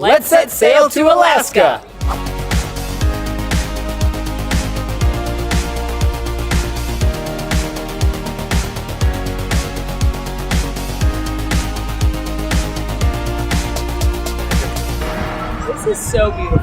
Let's set sail to Alaska! This is so beautiful.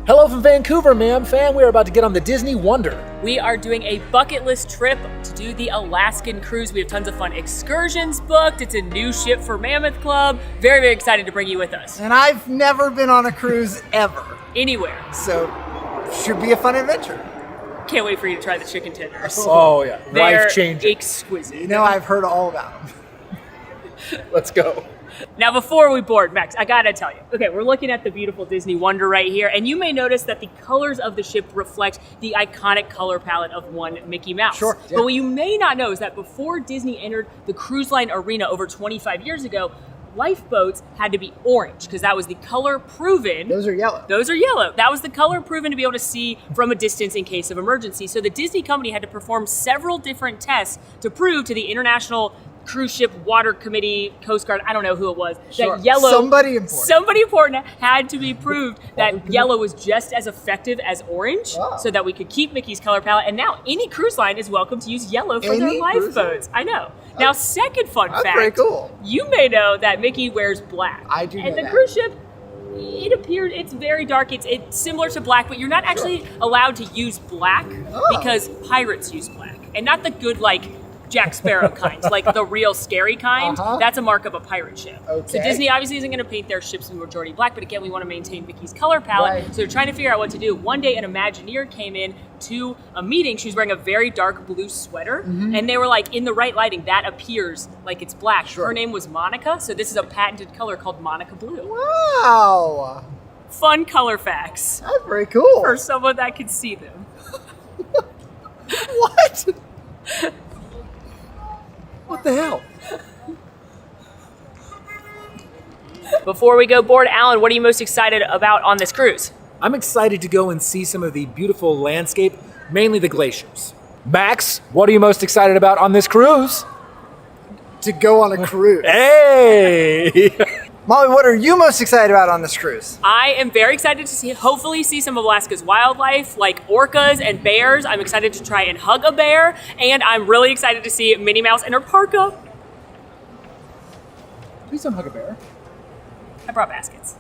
Hello from Vancouver, MamFam. We are about to get on the Disney Wonder. We are doing a bucket list trip to do the Alaskan Cruise. We have tons of fun excursions booked. It's a new ship for Mammoth Club. Very, very excited to bring you with us. And I've never been on a cruise ever. Anywhere. So, should be a fun adventure. Can't wait for you to try the chicken tenders. Oh yeah, They're life-changing. exquisite. You know, I've heard all about them. Let's go. Now, before we board, Max, I gotta tell you. Okay, we're looking at the beautiful Disney Wonder right here, and you may notice that the colors of the ship reflect the iconic color palette of one Mickey Mouse. Sure. Yeah. But what you may not know is that before Disney entered the cruise line arena over 25 years ago, lifeboats had to be orange because that was the color proven. Those are yellow. Those are yellow. That was the color proven to be able to see from a distance in case of emergency. So the Disney company had to perform several different tests to prove to the International Cruise Ship Water Committee, Coast Guard, I don't know who it was, Sure. that yellow, Somebody important had to be proved that yellow was just as effective as orange, Wow. so that we could keep Mickey's color palette. And now any cruise line is welcome to use yellow for their Any cruise lifeboats. I know. Now, second fun That's fact, very cool. you may know that Mickey wears black. I do know And the that. cruise ship, it appears it's very dark. It's similar to black, but you're not actually allowed to use black because pirates use black, and not the good Jack Sparrow kinds, like the real scary kind. That's a mark of a pirate ship. Okay. So Disney obviously isn't going to paint their ships in majority black, but again, we want to maintain Mickey's color palette. Right. So they're trying to figure out what to do. One day, an Imagineer came in to a meeting. She was wearing a very dark blue sweater, and they were like, in the right lighting, that appears like it's black. Sure. Her name was Monica, so this is a patented color called Monica Blue. Wow. Fun color facts That's very cool. for someone that can see them. What? What the hell? Before we go board, Alan, what are you most excited about on this cruise? I'm excited to go and see some of the beautiful landscape, mainly the glaciers. Max, what are you most excited about on this cruise? To go on a cruise. Hey! Molly, what are you most excited about on this cruise? I am very excited to hopefully see some of Alaska's wildlife, like orcas and bears. I'm excited to try and hug a bear, and I'm really excited to see Minnie Mouse in her parka. Please don't hug a bear. I brought baskets.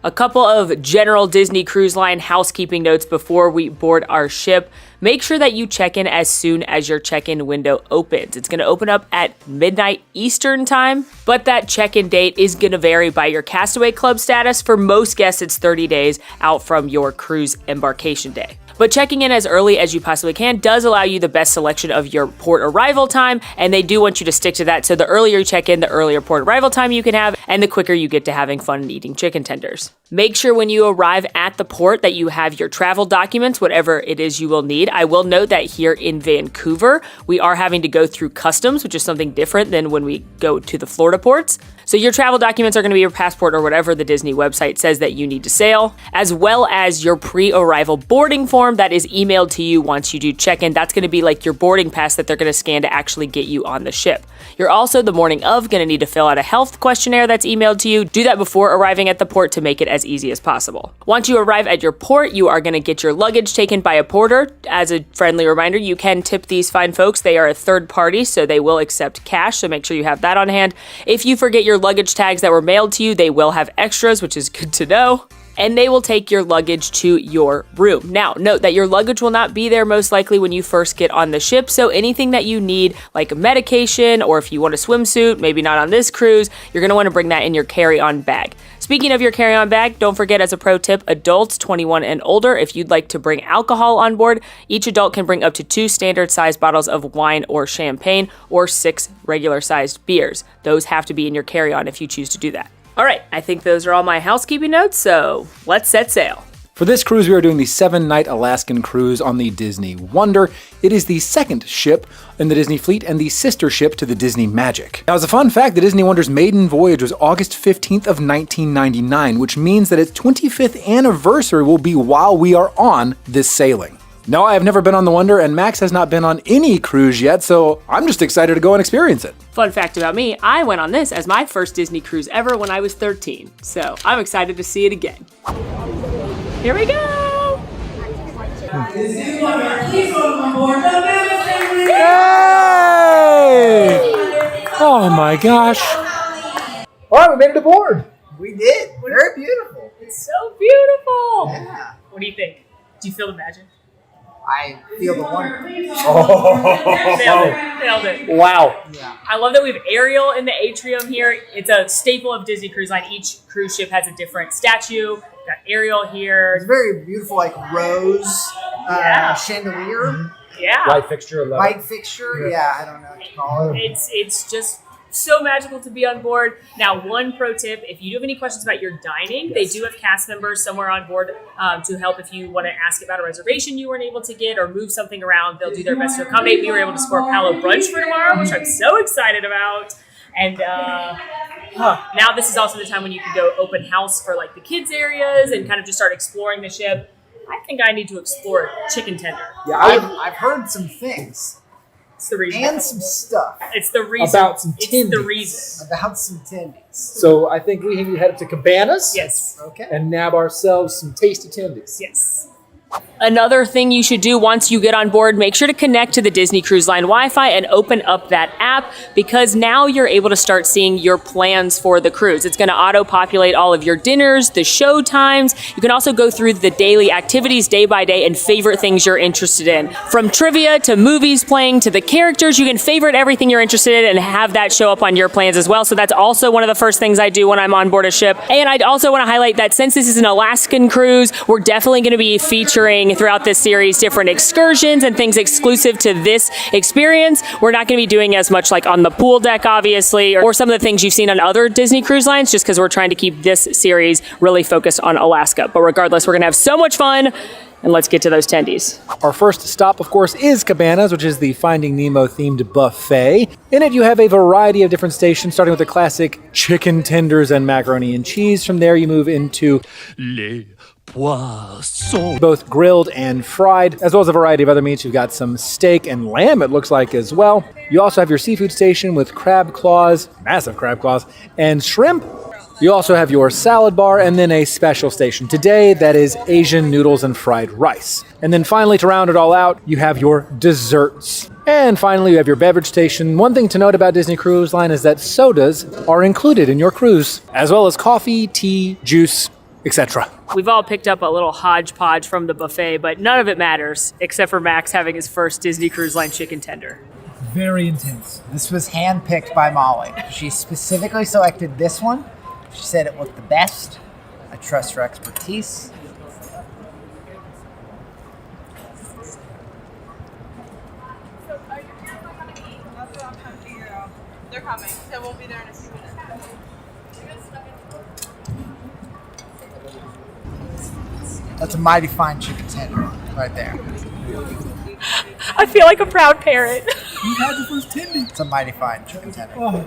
A couple of general Disney Cruise Line housekeeping notes before we board our ship. Make sure that you check in as soon as your check-in window opens. It's going to open up at midnight Eastern time, but that check-in date is going to vary by your Castaway Club status. For most guests, it's 30 days out from your cruise embarkation day. But checking in as early as you possibly can does allow you the best selection of your port arrival time, and they do want you to stick to that. So the earlier you check in, the earlier port arrival time you can have, and the quicker you get to having fun and eating chicken tenders. Make sure when you arrive at the port that you have your travel documents, whatever it is you will need. I will note that here in Vancouver, we are having to go through customs, which is something different than when we go to the Florida ports. So your travel documents are going to be your passport or whatever the Disney website says that you need to sail, as well as your pre-arrival boarding form that is emailed to you once you do check-in. That's going to be like your boarding pass that they're going to scan to actually get you on the ship. You're also, the morning of, going to need to fill out a health questionnaire that's emailed to you. Do that before arriving at the port to make it as easy as possible. Once you arrive at your port, you are going to get your luggage taken by a porter. As a friendly reminder, you can tip these fine folks. They are a third party, so they will accept cash, so make sure you have that on hand. If you forget your luggage tags that were mailed to you, they will have extras, which is good to know. And they will take your luggage to your room. Now, note that your luggage will not be there most likely when you first get on the ship, so anything that you need, like medication, or if you want a swimsuit, maybe not on this cruise, you're going to want to bring that in your carry-on bag. Speaking of your carry-on bag, don't forget, as a pro tip, adults 21 and older, if you'd like to bring alcohol on board, each adult can bring up to 2 standard-sized bottles of wine or champagne, or 6 regular-sized beers. Those have to be in your carry-on if you choose to do that. All right, I think those are all my housekeeping notes, so let's set sail. For this cruise, we are doing the 7-night Alaskan Cruise on the Disney Wonder. It is the second ship in the Disney fleet and the sister ship to the Disney Magic. Now, as a fun fact, the Disney Wonder's maiden voyage was August 15th of 1999, which means that its 25th anniversary will be while we are on this sailing. No, I have never been on the Wonder, and Max has not been on any cruise yet, so I'm just excited to go and experience it. Fun fact about me, I went on this as my first Disney cruise ever when I was 13, so I'm excited to see it again. Here we go! Hey! Oh my gosh. All right, we made it aboard. We did. Very beautiful. It's so beautiful! Yeah. What do you think? Do you feel the magic? I feel the wonder. Nailed it. Wow. Yeah. I love that we have Ariel in the atrium here. It's a staple of Disney Cruise Line. Each cruise ship has a different statue. We've got Ariel It's here. very beautiful, like rose Yeah. chandelier, Yeah. Light fixture, light fixture. Yeah, I don't know what to call it. It's just so magical to be on board. Now, one pro tip, if you do have any questions about your dining, they do have cast members somewhere on board to help if you want to ask about a reservation you weren't able to get or move something around. They'll do their best to accommodate. We were able to score Palo brunch for tomorrow, which I'm so excited about. And now this is also the time when you can go open house for like the kids areas and kind of just start exploring the ship. I think I need to explore chicken tender. Yeah, I've heard some things It's the reason. and some stuff It's the reason. About some It's the tendies. reason. about some tendies. So I think we need to head up to Cabanas Yes. Okay. and nab ourselves some tasty tendies. Yes. Another thing you should do once you get on board, make sure to connect to the Disney Cruise Line Wi-Fi and open up that app because now you're able to start seeing your plans for the cruise. It's going to auto-populate all of your dinners, the show times. You can also go through the daily activities day by day and favorite things you're interested in. From trivia to movies playing to the characters, you can favorite everything you're interested in and have that show up on your plans as well. So that's also one of the first things I do when I'm on board a ship. And I'd also want to highlight that since this is an Alaskan cruise, we're definitely going to be featuring throughout this series different excursions and things exclusive to this experience. We're not going to be doing as much like on the pool deck, obviously, or some of the things you've seen on other Disney cruise lines, just because we're trying to keep this series really focused on Alaska. But regardless, we're going to have so much fun. And let's get to those tendies. Our first stop, of course, is Cabanas, which is the Finding Nemo themed buffet. In it, you have a variety of different stations, starting with the classic chicken tenders and macaroni and cheese. From there, you move into Les poissons. both grilled and fried, as well as a variety of other meats. You've got some steak and lamb, it looks like, as well. You also have your seafood station with crab claws, massive crab claws, and shrimp. You also have your salad bar and then a special station. Today, that is Asian noodles and fried rice. And then finally, to round it all out, you have your desserts. And finally, you have your beverage station. One thing to note about Disney Cruise Line is that sodas are included in your cruise, as well as coffee, tea, juice, etc. We've all picked up a little hodgepodge from the buffet, but none of it matters, except for Max having his first Disney Cruise Line chicken tender. Very intense. This was handpicked by Molly. She specifically selected this one. She said it looked the best. I trust her expertise. They're coming. They won't be there in a few minutes. That's a mighty fine chicken tender right there. I feel like a proud parent. It's a mighty fine chicken tender.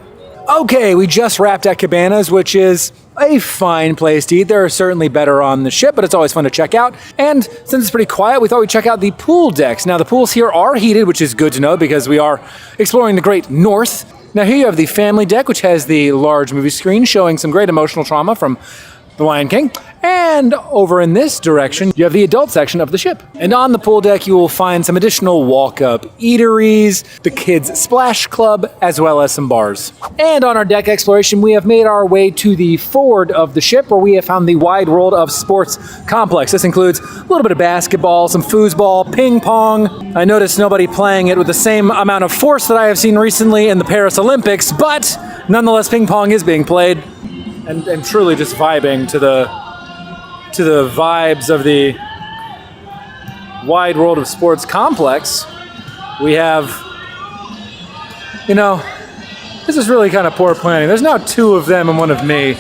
Okay, we just wrapped at Cabanas, which is a fine place to eat. There are certainly better on the ship, but it's always fun to check out. And since it's pretty quiet, we thought we'd check out the pool decks. Now, the pools here are heated, which is good to know because we are exploring the Great North. Now, here you have the family deck, which has the large movie screen showing some great emotional trauma from The Lion King. And over in this direction, you have the adult section of the ship. And on the pool deck, you will find some additional walk-up eateries, the kids' splash club, as well as some bars. And on our deck exploration, we have made our way to the forward of the ship, where we have found the Wide World of Sports complex. This includes a little bit of basketball, some foosball, ping pong. I noticed nobody playing it with the same amount of force that I have seen recently in the Paris Olympics, but nonetheless, ping pong is being played. And truly just vibing to the vibes of the Wide World of Sports complex. We have, this is really kind of poor planning. There's now two of them and one of me.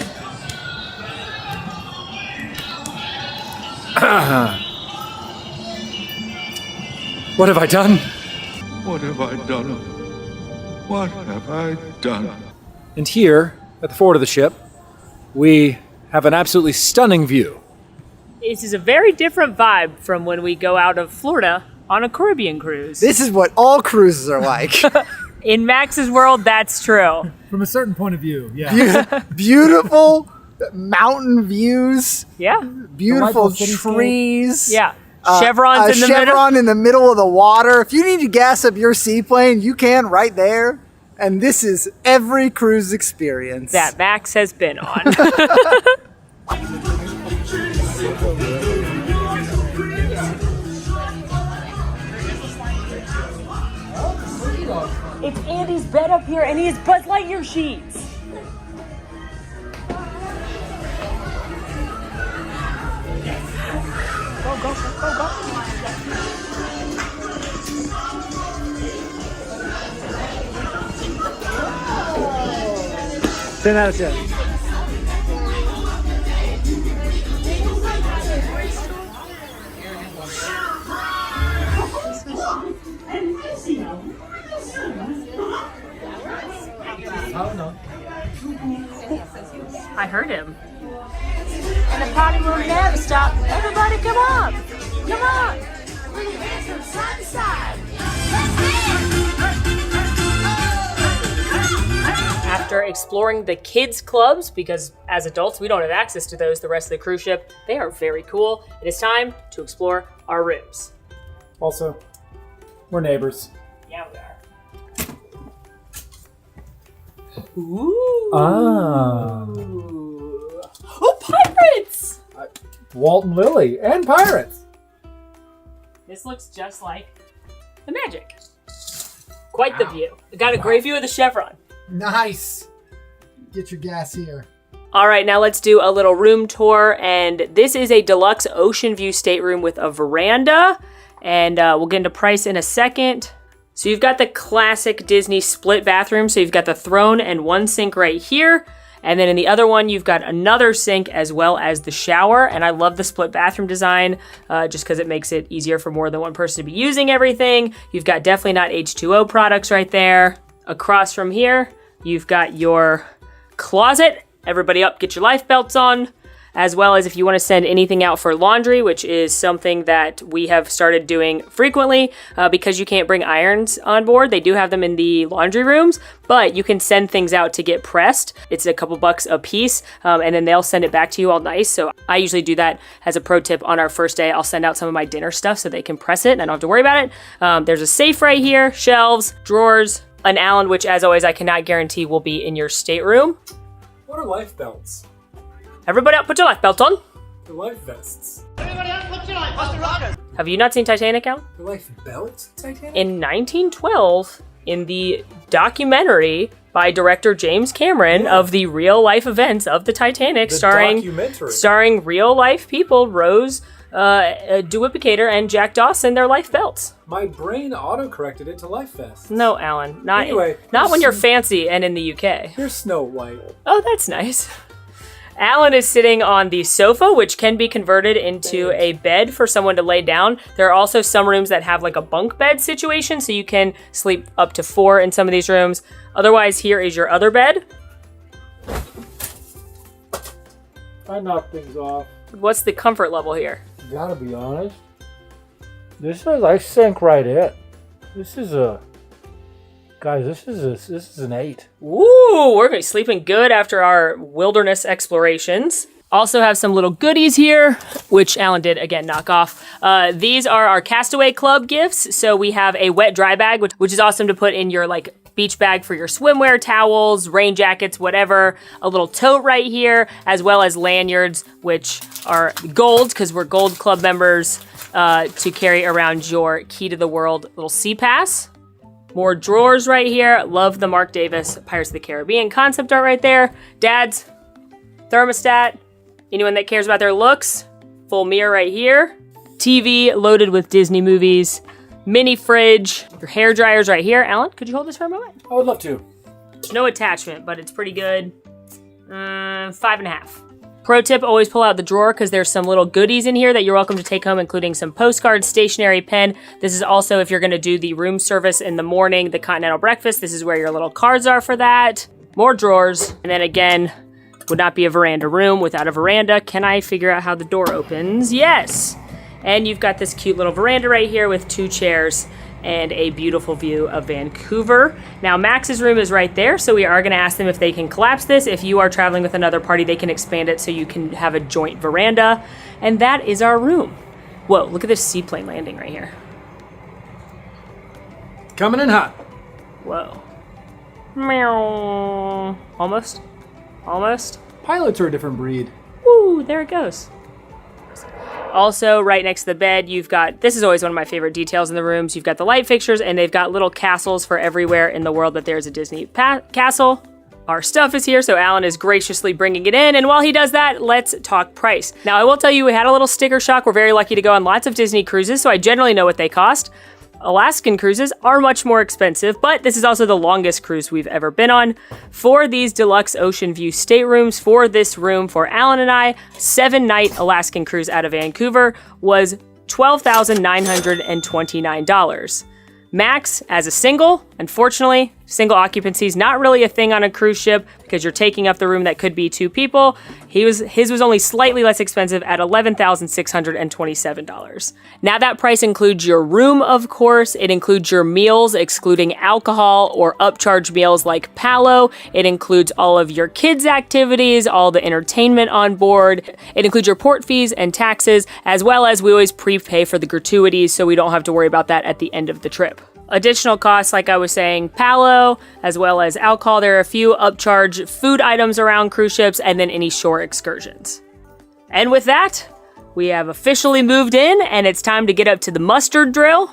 What have I done? What have I done? What have I done? And here, at the forward of the ship, we have an absolutely stunning view This is a very different vibe from when we go out of Florida on a Caribbean cruise. This is what all cruises are like. In Max's world, that's true. From a certain point of view, yeah. Beautiful mountain views. Yeah. Beautiful trees. Yeah. Chevrons in the middle. Chevron in the middle of the water. If you need to gas up your seaplane, you can right there. And this is every cruise experience That Max has been on. It's Andy's bed up here and he has Buzz Lightyear sheets. Go. 10 out of 10. I heard him. And the party will never stop. Everybody come on. Come on. Side to side. After exploring the kids clubs, because as adults we don't have access to those the rest of the cruise ship, they are very cool. It is time to explore our rooms. Also, we're neighbors. Yeah, we are. Ooh. Ah. Oh, pirates! Walt and Lily and pirates. This looks just like the Magic. Quite the view. Got a great view of the Chevron. Nice. Get your gas here. All right, now let's do a little room tour. And this is a deluxe ocean view stateroom with a veranda. And we'll get into price in a second. So you've got the classic Disney split bathroom. So you've got the throne and one sink right here. And then in the other one, you've got another sink as well as the shower. And I love the split bathroom design just because it makes it easier for more than one person to be using everything. You've got definitely not H2O products right there. Across from here, you've got your closet. Everybody up, get your life belts on. As well as if you want to send anything out for laundry, which is something that we have started doing frequently because you can't bring irons on board. They do have them in the laundry rooms, but you can send things out to get pressed. It's a couple bucks a piece, and then they'll send it back to you all nice. So I usually do that as a pro tip on our first day. I'll send out some of my dinner stuff so they can press it and I don't have to worry about it. There's a safe right here, shelves, drawers, an Allen, which as always, I cannot guarantee will be in your stateroom. What are life belts? Everybody up, put your life belt on. They're life vests. Have you not seen Titanic, Al? They're life belts, Titanic? In 1912, in the documentary by director James Cameron of the real life events of the Titanic, starring real life people, Rose Duwipicator and Jack Dawson, their life belts. My brain auto-corrected it to life vests. No, Alan, not Anyway, not when you're fancy and in the UK. Here's Snow White. Oh, that's nice. Alan is sitting on the sofa, which can be converted into a bed for someone to lay down. There are also some rooms that have like a bunk bed situation, so you can sleep up to 4 in some of these rooms. Otherwise, here is your other bed. I knocked things off. What's the comfort level here? Gotta be honest. I sank right in. This is an 8. Ooh, we're gonna be sleeping good after our wilderness explorations. Also have some little goodies here, which Alan did, again, knock off. These are our Castaway Club gifts. So we have a wet dry bag, which is awesome to put in your like beach bag for your swimwear, towels, rain jackets, whatever. A little tote right here, as well as lanyards, which are gold, because we're Gold Club members, to carry around your Key to the World little sea pass. More drawers right here. Love the Mark Davis Pirates of the Caribbean concept art right there. Dad's thermostat. Anyone that cares about their looks. Full mirror right here. TV loaded with Disney movies. Mini fridge. Your hair dryer's right here. Alan, could you hold this for a moment? I would love to. No attachment, but it's pretty good. 5.5. Pro tip, always pull out the drawer because there's some little goodies in here that you're welcome to take home, including some postcards, stationery, pen. This is also if you're going to do the room service in the morning, the continental breakfast. This is where your little cards are for that. More drawers. And then again, Would not be a veranda room without a veranda. Can I figure out how the door opens? Yes! And you've got this cute little veranda right here with 2 chairs and a beautiful view of Vancouver. Now Max's room is right there, so we are gonna ask them if they can collapse this. If you are traveling with another party, they can expand it so you can have a joint veranda. And that is our room. Whoa, look at this seaplane landing right here. Coming in hot. Whoa. Meow. Almost. Almost. Pilots are a different breed. Woo, there it goes. Also, right next to the bed, you've got, this is always one of my favorite details in the rooms, you've got the light fixtures, and they've got little castles for everywhere in the world that there's a Disney castle. Our stuff is here, so Alan is graciously bringing it in, and while he does that, let's talk price. Now, I will tell you, we had a little sticker shock. We're very lucky to go on lots of Disney cruises, so I generally know what they cost. Alaskan cruises are much more expensive, but this is also the longest cruise we've ever been on. For these deluxe ocean view staterooms, for this room for Alan and I, 7-night Alaskan cruise out of Vancouver was $12,929. Max, as a single, unfortunately, single occupancy is not really a thing on a cruise ship because you're taking up the room that could be 2 people. His was only slightly less expensive at $11,627. Now that price includes your room, of course. It includes your meals, excluding alcohol or upcharge meals like Palo. It includes all of your kids' activities, all the entertainment on board. It includes your port fees and taxes, as well as we always prepay for the gratuities so we don't have to worry about that at the end of the trip. Additional costs, like I was saying, Palo, as well as alcohol. There are a few upcharge food items around cruise ships, and then any shore excursions. And with that, we have officially moved in, and it's time to get up to the mustard drill,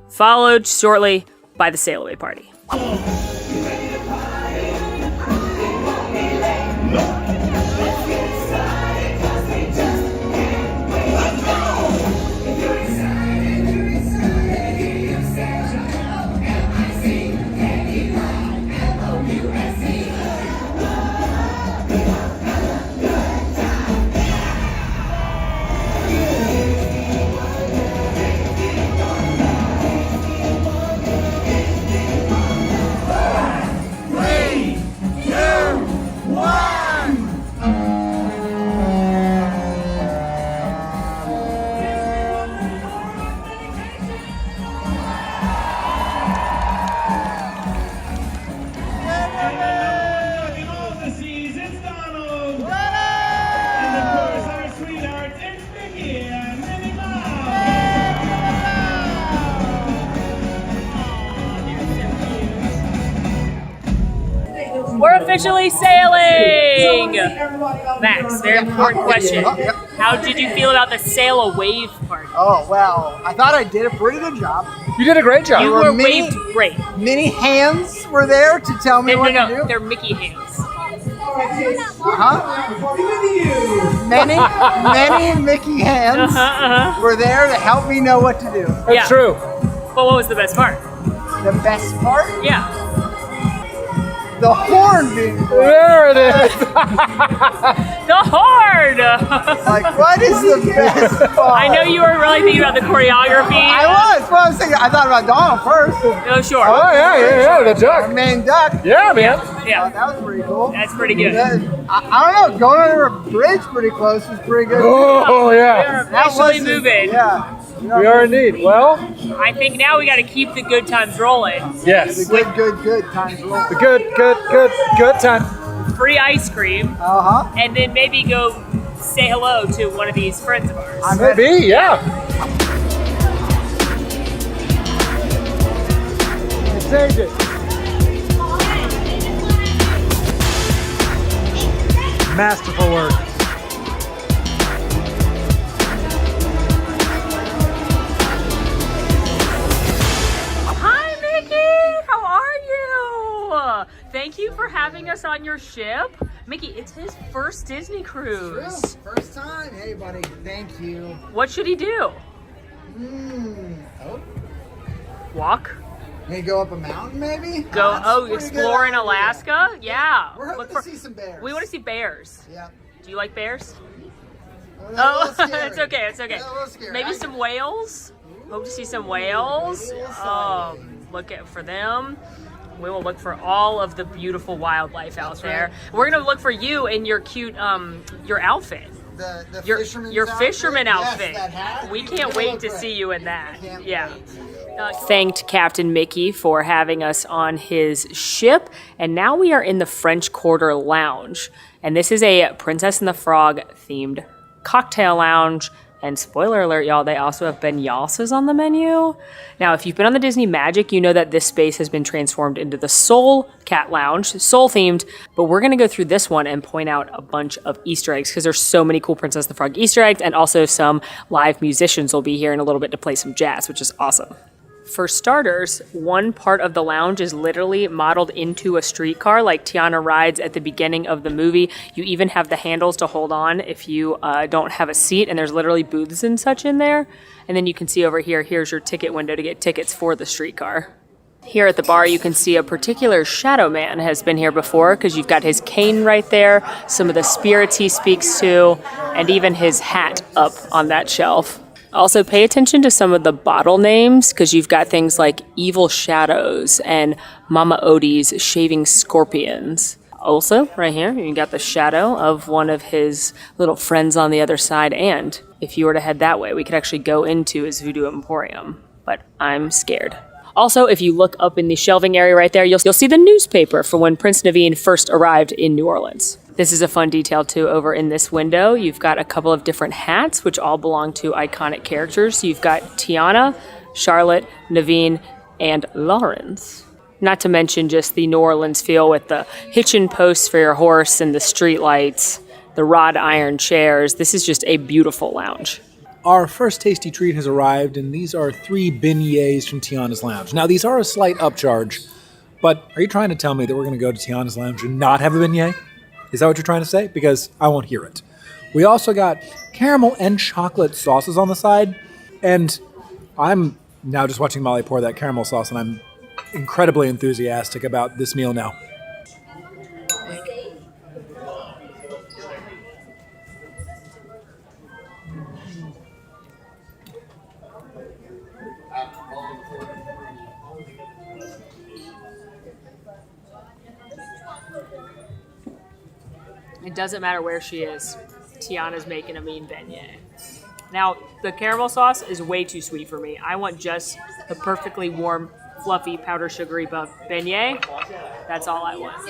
followed shortly by the sail away party. We're officially sailing! Max, very important question. How did you feel about the sail a wave party? Oh, well, I thought I did a pretty good job. You did a great job. You were waved great. Many hands were there to tell me what to do. They're Mickey hands. Many Mickey hands were there to help me know what to do. That's true. But what was the best part? The best part? Yeah. The horn being There it is. The horn! like, what is the best part? I know you were really thinking about the choreography. I was. Well, I was thinking. I thought about Donald first. Oh, sure. Oh, yeah, the Our duck. main duck. Yeah, man. Yeah, That was pretty cool. that's pretty good. I don't know. Going under a bridge pretty close was pretty good. Oh, yeah. We're That officially was moving. Yeah. We are indeed. Well, I think now we got to keep the good times rolling. yes. The good times roll. The good time. Free ice cream, and then maybe go say hello to one of these friends of ours. I'm ready. Maybe, yeah. Change it. Masterful work. Hi, Mickey! How are you? Thank you for having us on your ship. Mickey, it's his first Disney cruise. First time. Hey, buddy. Thank you. What should he do? Oh. Walk? Maybe go up a mountain, maybe? Go, That's oh, a pretty explore in good idea. Alaska? Yeah. We're hoping to see some bears. We want to see bears. Yeah. Do you like bears? They're a little scary. it's okay, it's okay. They're a little scary. Maybe some whales? Hope to see some whales. Whales, Look at for them. We will look for all of the beautiful wildlife out there. We're gonna look for you in your cute, your outfit. Your fisherman outfit. Yes, that hat. We can't wait to see you in that. Yeah. Thanked Captain Mickey for having us on his ship, and now we are in the French Quarter Lounge, and this is a Princess and the Frog themed cocktail lounge. And spoiler alert, y'all, they also have beignets on the menu. Now, if you've been on the Disney Magic, you know that this space has been transformed into the Soul Cat Lounge, Soul themed, but we're gonna go through this one and point out a bunch of Easter eggs because there's so many cool Princess and the Frog Easter eggs, and also some live musicians will be here in a little bit to play some jazz, which is awesome. For starters, one part of the lounge is literally modeled into a streetcar like Tiana rides at the beginning of the movie. You even have the handles to hold on if you don't have a seat, and there's literally booths and such in there. And then you can see over here, here's your ticket window to get tickets for the streetcar. Here at the bar, you can see a particular shadow man has been here before because you've got his cane right there, some of the spirits he speaks to, and even his hat up on that shelf. Also, pay attention to some of the bottle names because you've got things like Evil Shadows and Mama Odie's Shaving Scorpions. Also, right here, you got the shadow of one of his little friends on the other side. And if you were to head that way, we could actually go into his Voodoo Emporium. But I'm scared. Also, if you look up in the shelving area right there, you'll see the newspaper for when Prince Naveen first arrived in New Orleans. This is a fun detail too. Over in this window, you've got a couple of different hats, which all belong to iconic characters. You've got Tiana, Charlotte, Naveen, and Lawrence. Not to mention just the New Orleans feel with the hitching posts for your horse and the street lights, the wrought iron chairs. This is just a beautiful lounge. Our first tasty treat has arrived, and these are 3 beignets from Tiana's Lounge. Now, these are a slight upcharge, but are you trying to tell me that we're going to go to Tiana's Lounge and not have a beignet? Is that what you're trying to say? Because I won't hear it. We also got caramel and chocolate sauces on the side, and I'm now just watching Molly pour that caramel sauce, and I'm incredibly enthusiastic about this meal now. It doesn't matter where she is. Tiana's making a mean beignet. Now, the caramel sauce is way too sweet for me. I want just the perfectly warm, fluffy, powder sugary beignet. That's all I want.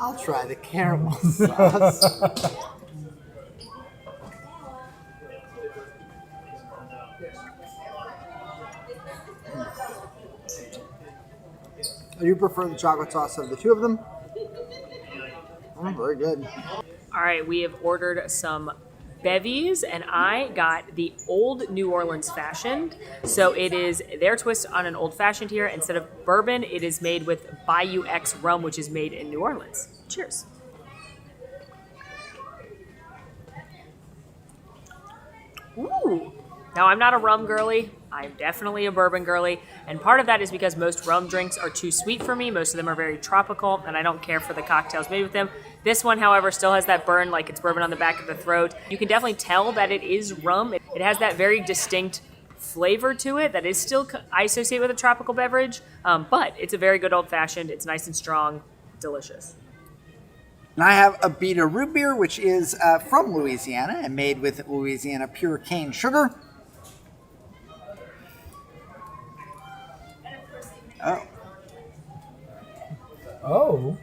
I'll try the caramel sauce. Do you prefer the chocolate sauce of the two of them? Oh, very good. All right, we have ordered some bevies, and I got the old New Orleans fashioned. So it is their twist on an old fashioned here. Instead of bourbon, it is made with Bayou X rum, which is made in New Orleans. Cheers. Ooh. Now, I'm not a rum girly. I'm definitely a bourbon girly, and part of that is because most rum drinks are too sweet for me. Most of them are very tropical, and I don't care for the cocktails made with them. This one, however, still has that burn like it's bourbon on the back of the throat. You can definitely tell that it is rum. It has that very distinct flavor to it that is still I associate with a tropical beverage, but it's a very good old-fashioned. It's nice and strong, delicious. And I have a Beta root beer, which is from Louisiana and made with Louisiana pure cane sugar. Oh. Oh.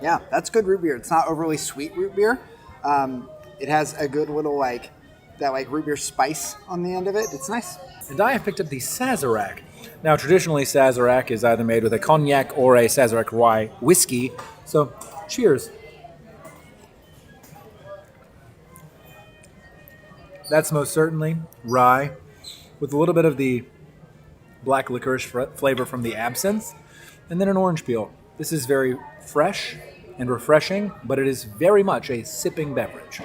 Yeah, that's good root beer. It's not overly sweet root beer. It has a good little that root beer spice on the end of it. It's nice. And I have picked up the Sazerac. Now, traditionally, Sazerac is either made with a cognac or a Sazerac rye whiskey. So, cheers. That's most certainly rye with a little bit of the black licorice flavor from the absinthe, and then an orange peel. This is very fresh and refreshing, but it is very much a sipping beverage.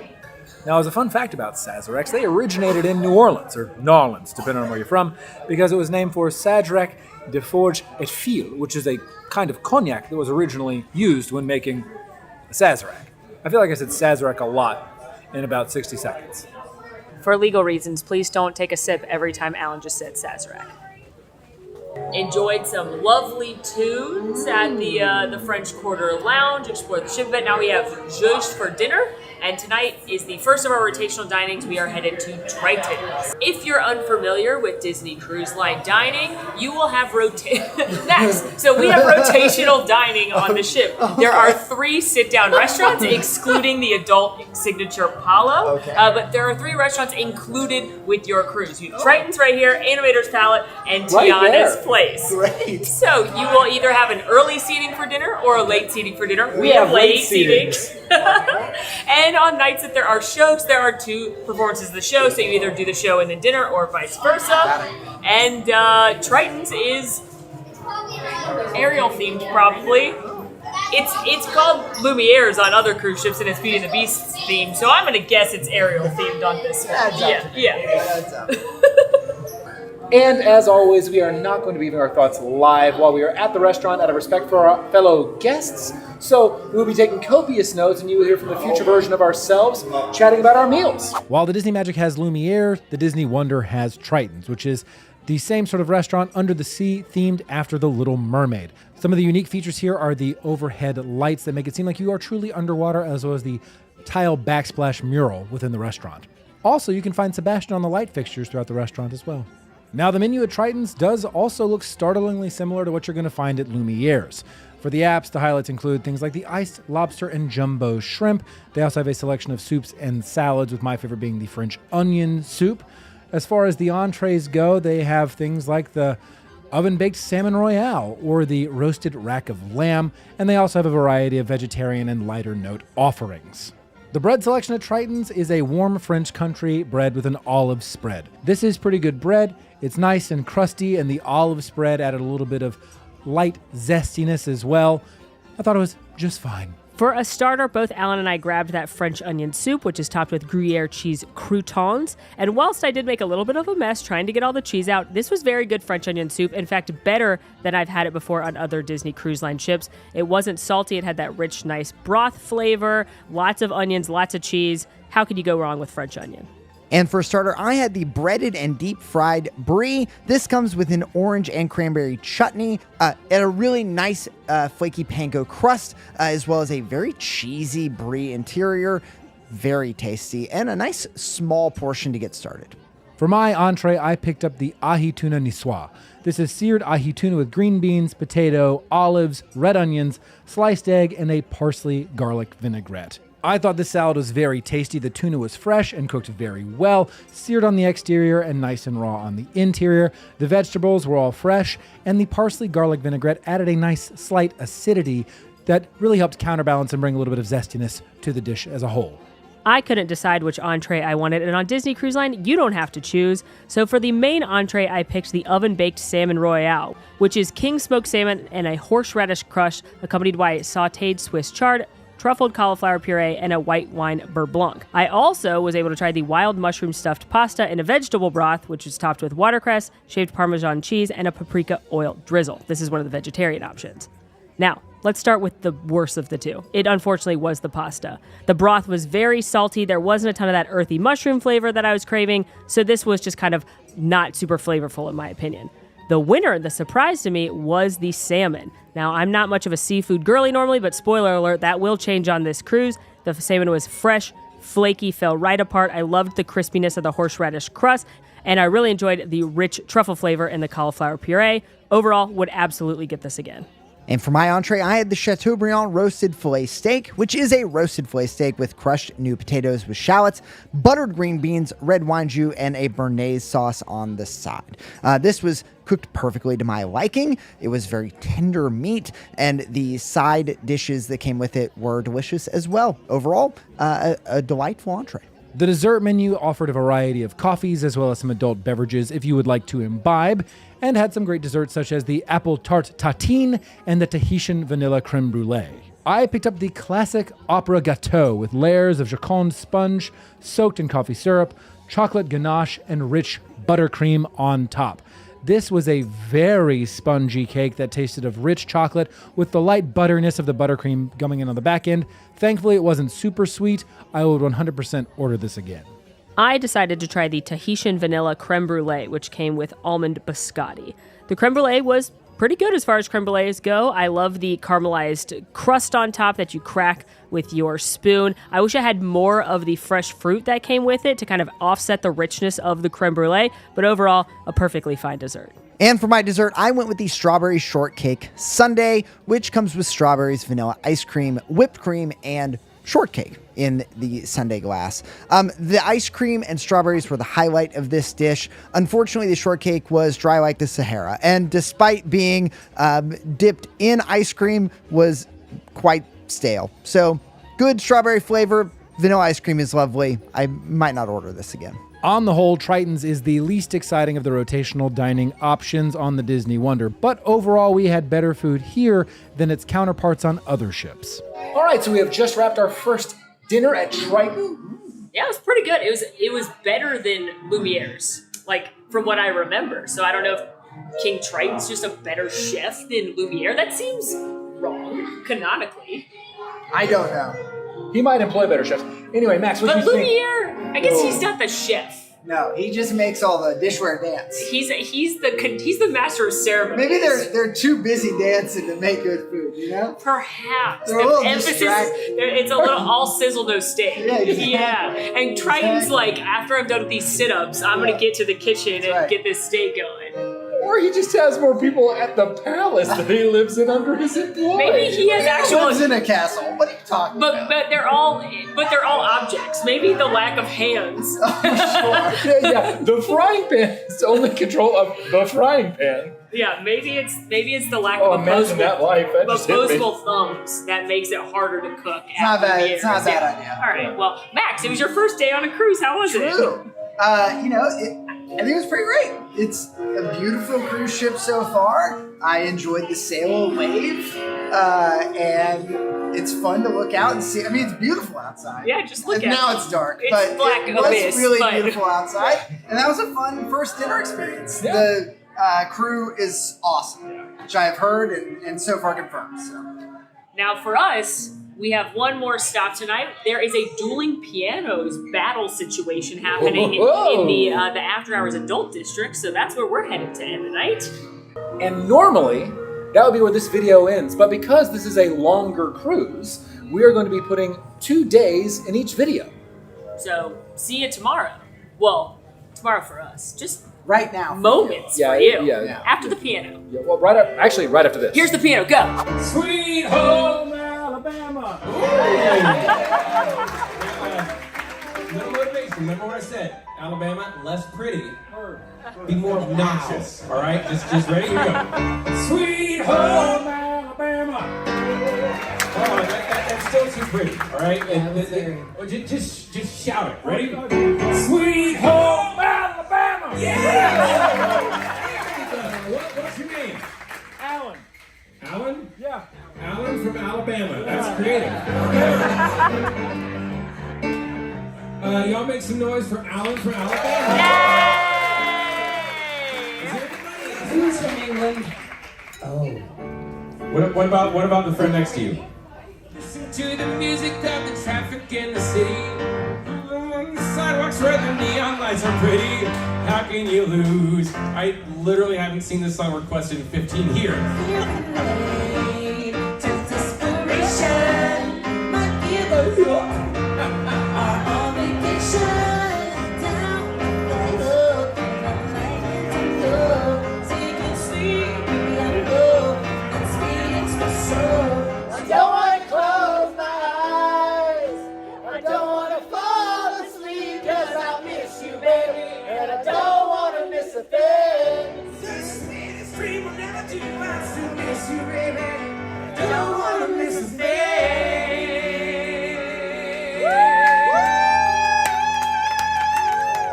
Now, as a fun fact about Sazeracs, they originated in New Orleans, or N'Orleans, depending on where you're from, because it was named for Sazerac de Forge et Fil, which is a kind of cognac that was originally used when making a Sazerac. I feel like I said Sazerac a lot in about 60 seconds. For legal reasons, please don't take a sip every time Alan just said Sazerac. enjoyed some lovely tunes at the French Quarter Lounge, explored the ship a bit. Now we have Juge for dinner, and tonight is the first of our rotational dinings. We are headed to Triton's. If you're unfamiliar with Disney Cruise Line dining, you will have next. So we have rotational dining on the ship. There are 3 sit-down restaurants, excluding the adult signature Palo. But there are 3 restaurants included with your cruise. You have Triton's right here, Animator's Palette, and Tiana's Place. Great. So you will either have an early seating for dinner or a late seating for dinner. We have late seating. And on nights that there are shows, there are 2 performances of the show. So you either do the show and then dinner or vice versa. And Triton's is Ariel themed, probably. It's called Lumiere's on other cruise ships, and it's Beauty and the Beast themed. So I'm gonna guess it's Ariel themed on this one. Yeah. And as always, we are not going to be giving our thoughts live while we are at the restaurant out of respect for our fellow guests. So we'll be taking copious notes, and you will hear from the future version of ourselves chatting about our meals. While the Disney Magic has Lumiere, the Disney Wonder has Triton's, which is the same sort of restaurant under the sea themed after The Little Mermaid. Some of the unique features here are the overhead lights that make it seem like you are truly underwater, as well as the tile backsplash mural within the restaurant. Also, you can find Sebastian on the light fixtures throughout the restaurant as well. Now, the menu at Triton's does also look startlingly similar to what you're going to find at Lumiere's. For the apps, the highlights include things like the iced lobster and jumbo shrimp. They also have a selection of soups and salads, with my favorite being the French onion soup. As far as the entrees go, they have things like the oven-baked salmon royale or the roasted rack of lamb, and they also have a variety of vegetarian and lighter note offerings. The bread selection at Triton's is a warm French country bread with an olive spread. This is pretty good bread. It's nice and crusty, and the olive spread added a little bit of light zestiness as well. I thought it was just fine. For a starter, both Alan and I grabbed that French onion soup, which is topped with Gruyere cheese croutons. And whilst I did make a little bit of a mess trying to get all the cheese out, this was very good French onion soup. In fact, better than I've had it before on other Disney Cruise Line ships. It wasn't salty. It had that rich, nice broth flavor, lots of onions, lots of cheese. How could you go wrong with French onion? And for a starter, I had the breaded and deep fried brie. This comes with an orange and cranberry chutney, and a really nice flaky panko crust, as well as a very cheesy brie interior. Very tasty, and a nice small portion to get started. For my entree, I picked up the ahi tuna niçoise. This is seared ahi tuna with green beans, potato, olives, red onions, sliced egg, and a parsley garlic vinaigrette. I thought this salad was very tasty. The tuna was fresh and cooked very well, seared on the exterior and nice and raw on the interior. The vegetables were all fresh, and the parsley garlic vinaigrette added a nice slight acidity that really helped counterbalance and bring a little bit of zestiness to the dish as a whole. I couldn't decide which entree I wanted, and on Disney Cruise Line, you don't have to choose. So for the main entree, I picked the oven-baked salmon royale, which is king smoked salmon and a horseradish crush, accompanied by sautéed Swiss chard, truffled cauliflower puree, and a white wine beurre blanc. I also was able to try the wild mushroom stuffed pasta in a vegetable broth, which is topped with watercress, shaved Parmesan cheese, and a paprika oil drizzle. This is one of the vegetarian options. Now, let's start with the worst of the two. It unfortunately was the pasta. The broth was very salty. There wasn't a ton of that earthy mushroom flavor that I was craving, so this was just kind of not super flavorful in my opinion. The winner, the surprise to me, was the salmon. Now, I'm not much of a seafood girly normally, but spoiler alert, that will change on this cruise. The salmon was fresh, flaky, fell right apart. I loved the crispiness of the horseradish crust, and I really enjoyed the rich truffle flavor in the cauliflower puree. Overall, would absolutely get this again. And for my entree, I had the Chateaubriand roasted filet steak, which is a roasted filet steak with crushed new potatoes with shallots, buttered green beans, red wine jus, and a béarnaise sauce on the side. This was cooked perfectly to my liking. It was very tender meat, and the side dishes that came with it were delicious as well. Overall, a delightful entree. The dessert menu offered a variety of coffees as well as some adult beverages if you would like to imbibe, and had some great desserts such as the apple tarte tatine and the Tahitian vanilla creme brulee. I picked up the classic opera gâteau with layers of Joconde sponge soaked in coffee syrup, chocolate ganache, and rich buttercream on top. This was a very spongy cake that tasted of rich chocolate with the light butteriness of the buttercream coming in on the back end. Thankfully, it wasn't super sweet. I would 100% order this again. I decided to try the Tahitian vanilla creme brulee, which came with almond biscotti. The creme brulee was pretty good as far as creme brulees go. I love the caramelized crust on top that you crack with your spoon. I wish I had more of the fresh fruit that came with it to kind of offset the richness of the creme brulee, but overall, a perfectly fine dessert. And for my dessert, I went with the strawberry shortcake sundae, which comes with strawberries, vanilla ice cream, whipped cream, and shortcake in the sundae glass. The ice cream and strawberries were the highlight of this dish. Unfortunately, the shortcake was dry like the Sahara, and despite being dipped in ice cream, was quite stale. So good strawberry flavor. Vanilla ice cream is lovely. I might not order this again. On the whole, Triton's is the least exciting of the rotational dining options on the Disney Wonder, but overall we had better food here than its counterparts on other ships. All right, so we have just wrapped our first dinner at Triton. Yeah, it was pretty good. It was better than Lumiere's, like from what I remember. So I don't know if King Triton's just a better chef than Lumiere. That seems wrong, canonically. I don't know. He might employ better chefs. Anyway, Max, what do you think? But Lumiere, I guess he's not the chef. No, he just makes all the dishware dance. He's the master of ceremonies. Maybe they're too busy dancing to make good food, you know? Perhaps. They're a little emphasis, distracted. it's a little all sizzle, no steak. Yeah, exactly. Yeah. And Triton's like, after I'm done with these sit-ups, I'm going to get to the kitchen and get this steak going. Or he just has more people at the palace that he lives in under his employ. Maybe he has actual... lives in a castle. What are you talking about? But they're all objects. Maybe the lack of hands. Yeah. The frying pan is only control of the frying pan. Yeah, maybe it's the lack of imagine that life. That just hit me. opposable thumbs that makes it harder to cook. It's not a bad idea. All right, well, Max, it was your first day on a cruise. How was it? True. I think it was pretty great. It's a beautiful cruise ship so far. I enjoyed the sail wave, and it's fun to look out and see. I mean, it's beautiful outside. Yeah, just look at it. Now it's dark, It's but black it was abyss, really but- beautiful outside, and that was a fun first dinner experience. Yeah. The crew is awesome, which I have heard and so far confirmed. So. Now, for us, we have one more stop tonight. There is a dueling pianos battle situation happening in the After Hours Adult District, so that's where we're headed to end the night. And normally, that would be where this video ends, but because this is a longer cruise, we are going to be putting 2 days in each video. So, see you tomorrow. Well, tomorrow for us. Just Right now. moments Yeah, for you. yeah. After the piano. Yeah, well, right after this. Here's the piano. Go. Sweet home Alabama. Little motivation. Remember what I said. Alabama, less pretty. Be more obnoxious. All right? Just ready? Here we go. Sweet home Alabama. Oh, that's still too pretty. All right? Just shout it. Ready? Sweet home Alabama. Yeah. What's your name? Alan. Alan? Yeah. Alan from Alabama. That's creative. Y'all make some noise for Alan from Alabama. Is everybody? Who's from England? Oh. What about the friend next to you? Listen to the music of the traffic in the city. The sidewalks where the neon lights are pretty. How can you lose? I literally haven't seen this song requested in 15 years.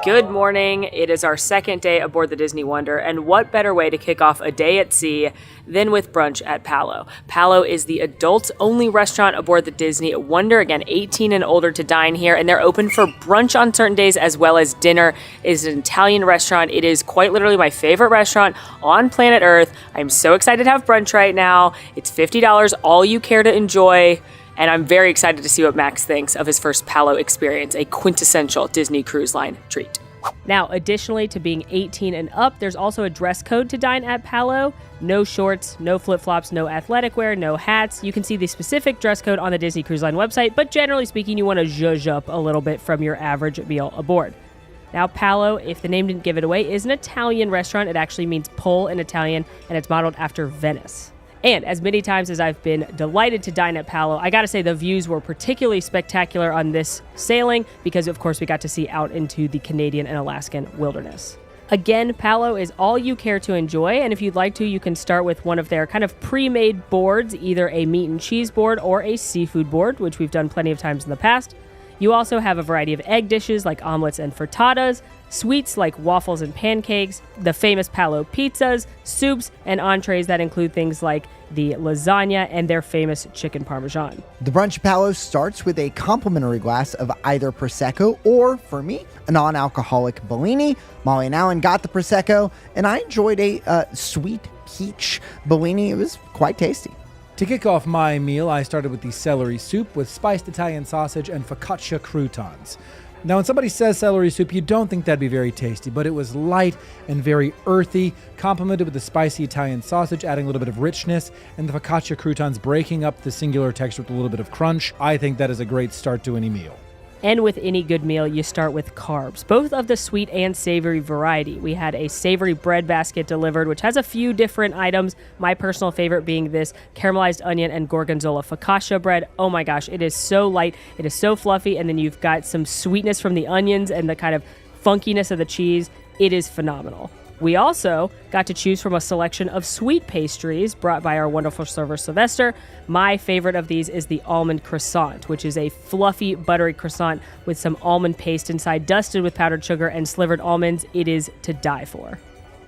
Good morning. It is our second day aboard the Disney Wonder, and what better way to kick off a day at sea than with brunch at Palo. Palo is the adults-only restaurant aboard the Disney Wonder. Again, 18 and older to dine here, and they're open for brunch on certain days as well as dinner. It is an Italian restaurant. It is quite literally my favorite restaurant on planet Earth. I'm so excited to have brunch right now. It's $50, all you care to enjoy. And I'm very excited to see what Max thinks of his first Palo experience, a quintessential Disney Cruise Line treat. Now, additionally to being 18 and up, there's also a dress code to dine at Palo. No shorts, no flip-flops, no athletic wear, no hats. You can see the specific dress code on the Disney Cruise Line website, but generally speaking, you want to zhuzh up a little bit from your average meal aboard. Now, Palo, if the name didn't give it away, is an Italian restaurant. It actually means pole in Italian, and it's modeled after Venice. And as many times as I've been delighted to dine at Palo, I gotta say the views were particularly spectacular on this sailing because, of course, we got to see out into the Canadian and Alaskan wilderness. Again, Palo is all you care to enjoy, and if you'd like to, you can start with one of their kind of pre-made boards, either a meat and cheese board or a seafood board, which we've done plenty of times in the past. You also have a variety of egg dishes like omelets and frittatas, sweets like waffles and pancakes, the famous Palo pizzas, soups, and entrees that include things like the lasagna and their famous chicken parmesan. The brunch at Palo starts with a complimentary glass of either Prosecco or, for me, a non-alcoholic Bellini. Molly and Alan got the Prosecco, and I enjoyed a sweet peach Bellini. It was quite tasty. To kick off my meal, I started with the celery soup with spiced Italian sausage and focaccia croutons. Now, when somebody says celery soup, you don't think that'd be very tasty, but it was light and very earthy, complemented with the spicy Italian sausage, adding a little bit of richness, and the focaccia croutons breaking up the singular texture with a little bit of crunch. I think that is a great start to any meal. And with any good meal, you start with carbs, both of the sweet and savory variety. We had a savory bread basket delivered, which has a few different items. My personal favorite being this caramelized onion and gorgonzola focaccia bread. Oh my gosh, it is so light, it is so fluffy, and then you've got some sweetness from the onions and the kind of funkiness of the cheese. It is phenomenal. We also got to choose from a selection of sweet pastries brought by our wonderful server, Sylvester. My favorite of these is the almond croissant, which is a fluffy, buttery croissant with some almond paste inside, dusted with powdered sugar and slivered almonds. It is to die for.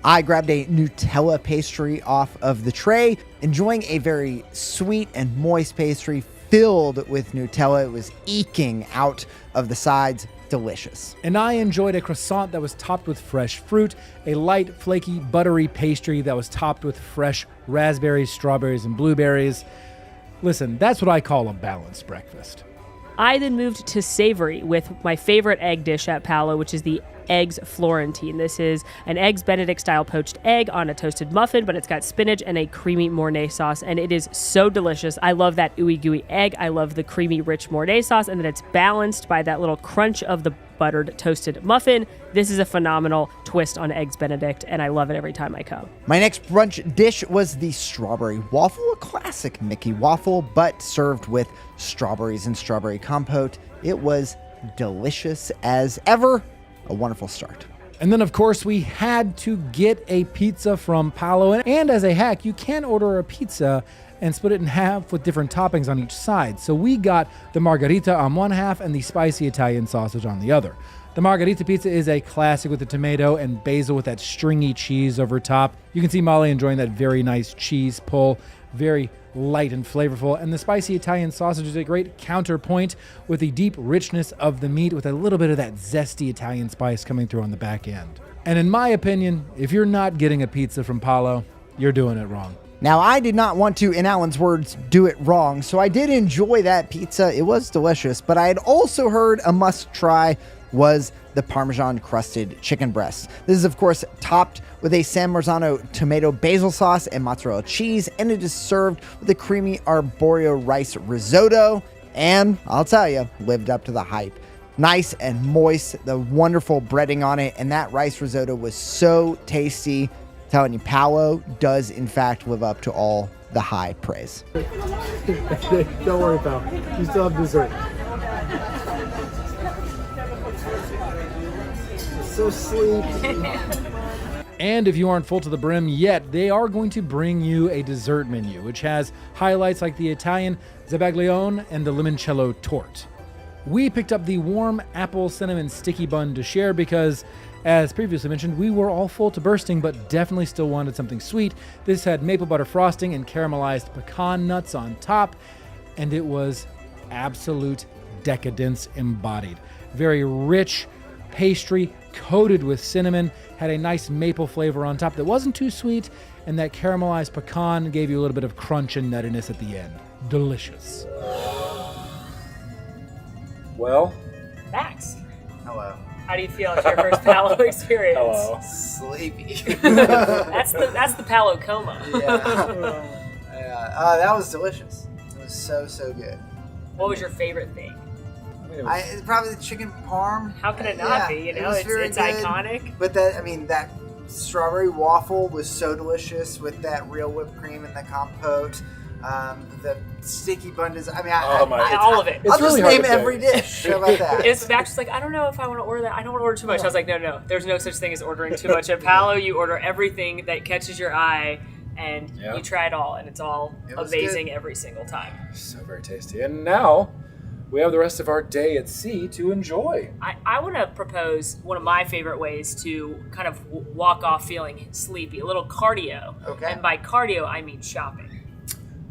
I grabbed a Nutella pastry off of the tray, enjoying a very sweet and moist pastry filled with Nutella. It was eking out of the sides. Delicious. And I enjoyed a croissant that was topped with fresh fruit, a light, flaky, buttery pastry that was topped with fresh raspberries, strawberries, and blueberries. Listen, that's what I call a balanced breakfast. I then moved to savory with my favorite egg dish at Palo, which is the Eggs Florentine. This is an Eggs Benedict style poached egg on a toasted muffin, but it's got spinach and a creamy Mornay sauce, and it is so delicious. I love that ooey gooey egg. I love the creamy rich Mornay sauce, and then it's balanced by that little crunch of the buttered toasted muffin. This is a phenomenal twist on Eggs Benedict, and I love it every time I come. My next brunch dish was the strawberry waffle, a classic Mickey waffle, but served with strawberries and strawberry compote. It was delicious as ever. A wonderful start. And then, of course, we had to get a pizza from Palo. And as a hack, you can order a pizza and split it in half with different toppings on each side. So we got the margherita on one half and the spicy Italian sausage on the other. The margherita pizza is a classic with the tomato and basil with that stringy cheese over top. You can see Molly enjoying that very nice cheese pull, very light and flavorful. And the spicy Italian sausage is a great counterpoint with the deep richness of the meat with a little bit of that zesty Italian spice coming through on the back end. And in my opinion, if you're not getting a pizza from Palo, you're doing it wrong. Now, I did not want to, in Alan's words, do it wrong, so I did enjoy that pizza. It was delicious, but I had also heard a must-try was the Parmesan-crusted chicken breast. This is, of course, topped with a San Marzano tomato basil sauce and mozzarella cheese, and it is served with a creamy arborio rice risotto, and I'll tell you, lived up to the hype. Nice and moist, the wonderful breading on it, and that rice risotto was so tasty. Telling you, Palo does in fact live up to all the high praise. Don't worry, pal. You still have dessert. So sleepy. And if you aren't full to the brim yet, they are going to bring you a dessert menu, which has highlights like the Italian zabaglione and the limoncello torte. We picked up the warm apple cinnamon sticky bun to share because, as previously mentioned, we were all full to bursting, but definitely still wanted something sweet. This had maple butter frosting and caramelized pecan nuts on top, and it was absolute decadence embodied. Very rich pastry coated with cinnamon, had a nice maple flavor on top that wasn't too sweet, and that caramelized pecan gave you a little bit of crunch and nuttiness at the end. Delicious. Well, Max, Hello. how do you feel? It's your first Palo experience. hello. Sleepy. That's the Palo coma. Yeah. That was delicious. It was so good. What was your favorite thing? It's probably the chicken parm. How can it not be? You know, was very it's good. iconic. But that strawberry waffle was so delicious with that real whipped cream and the compote. The sticky bundas. I mean, all of it. I'll really just hard name to every pick. dish. How about that? It's Max was like, I don't know if I want to order that. I don't want to order too much. I was like, no. There's no such thing as ordering too much. At Palo, you order everything that catches your eye, and you try it all, and it's all amazing every single time. So very tasty. And now we have the rest of our day at sea to enjoy. I want to propose one of my favorite ways to kind of walk off feeling sleepy, a little cardio. Okay. And by cardio, I mean shopping.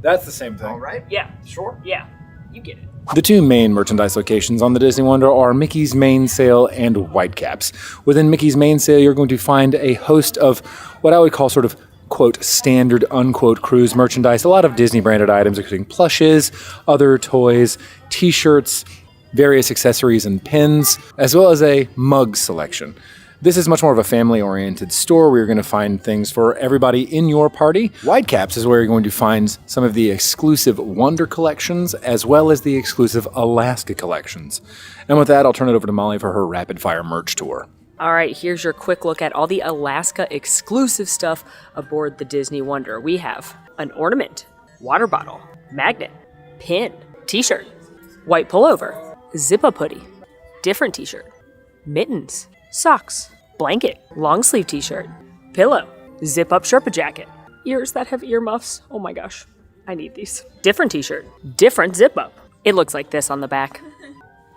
That's the same thing. All right. Yeah. Sure. Yeah. You get it. The two main merchandise locations on the Disney Wonder are Mickey's Main Sale and Whitecaps. Within Mickey's Main Sale, you're going to find a host of what I would call sort of, quote, standard, unquote, cruise merchandise. A lot of Disney branded items, including plushes, other toys, t-shirts, various accessories and pins, as well as a mug selection. This is much more of a family-oriented store where you're going to find things for everybody in your party. Whitecaps is where you're going to find some of the exclusive Wonder collections as well as the exclusive Alaska collections. And with that, I'll turn it over to Molly for her rapid-fire merch tour. All right, here's your quick look at all the Alaska exclusive stuff aboard the Disney Wonder. We have an ornament, water bottle, magnet, pin, t-shirt, white pullover, zip-up hoodie, different t-shirt, mittens, socks, blanket, long sleeve t-shirt, pillow, zip-up Sherpa jacket, ears that have earmuffs. Oh my gosh, I need these. Different t-shirt, different zip-up. It looks like this on the back.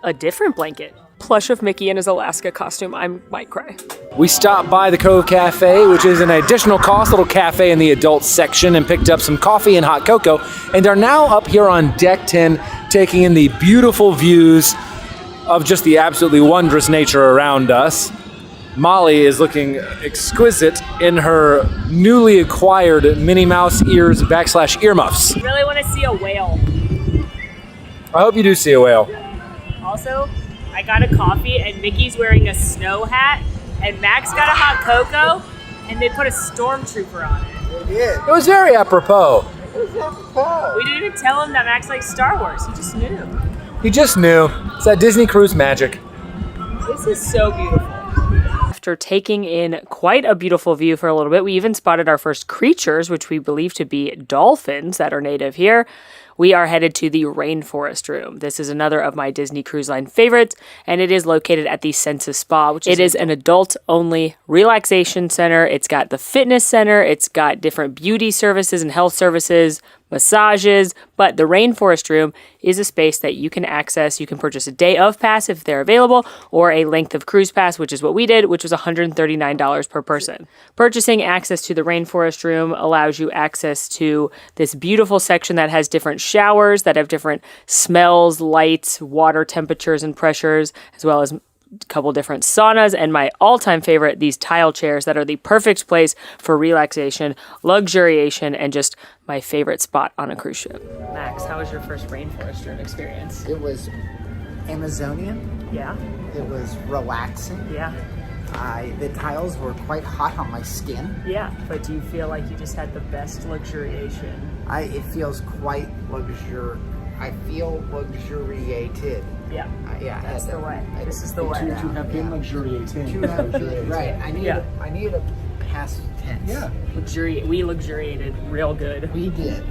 A different blanket. Plush of Mickey in his Alaska costume. I might cry. We stopped by the Cove Cafe, which is an additional cost little cafe in the adult section, and picked up some coffee and hot cocoa, and are now up here on Deck 10, taking in the beautiful views of just the absolutely wondrous nature around us. Molly is looking exquisite in her newly acquired Minnie Mouse ears / earmuffs. I really want to see a whale. I hope you do see a whale. Also, I got a coffee and Mickey's wearing a snow hat and Max got a hot cocoa and they put a stormtrooper on it. They did. It was very apropos. We didn't even tell him that Max likes Star Wars. He just knew. He just knew. It's that Disney Cruise magic. This is so beautiful. After taking in quite a beautiful view for a little bit, we even spotted our first creatures, which we believe to be dolphins that are native here. We are headed to the Rainforest Room. This is another of my Disney Cruise Line favorites, and it is located at the Senses Spa, which is an adult-only relaxation center. It's got the fitness center, it's got different beauty services and health services, massages, but the Rainforest Room is a space that you can access. You can purchase a day of pass if they're available, or a length of cruise pass, which is what we did, which was $139 per person. Purchasing access to the Rainforest Room allows you access to this beautiful section that has different showers that have different smells, lights, water temperatures and pressures, as well as a couple different saunas, and my all-time favorite, these tile chairs that are the perfect place for relaxation, luxuriation, and just my favorite spot on a cruise ship. Max, how was your first Rainforest Room experience? It was Amazonian. Yeah? It was relaxing. Yeah. The tiles were quite hot on my skin. Yeah, but do you feel like you just had the best luxuriation? It feels quite I feel luxuriated. Yeah. Yeah. That's the way. This is the way. To have been luxuriating. Right. I need a past tense. Yeah. We luxuriated real good. We did.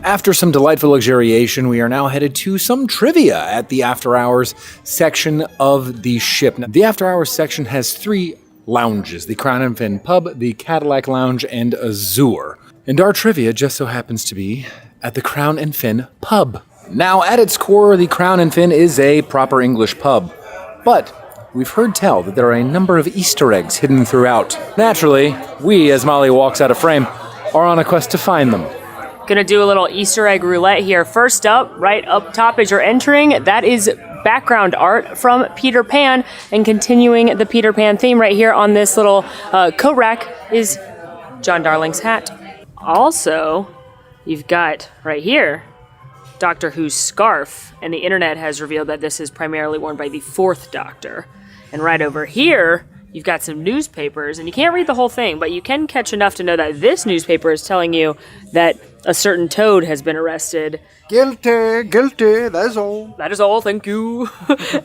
After some delightful luxuriation, we are now headed to some trivia at the After Hours section of the ship. Now, the After Hours section has 3 lounges, the Crown and Fin Pub, the Cadillac Lounge, and Azure. And our trivia just so happens to be at the Crown and Fin Pub. Now, at its core, the Crown and Fin is a proper English pub, but we've heard tell that there are a number of Easter eggs hidden throughout. Naturally, we, as Molly walks out of frame, are on a quest to find them. Gonna do a little Easter egg roulette here. First up, right up top as you're entering, that is background art from Peter Pan, and continuing the Peter Pan theme right here on this little coat rack is John Darling's hat. Also, you've got right here Doctor Who's scarf, and the internet has revealed that this is primarily worn by the 4th Doctor. And right over here, you've got some newspapers, and you can't read the whole thing, but you can catch enough to know that this newspaper is telling you that a certain toad has been arrested. Guilty, guilty, that's all. That is all, thank you.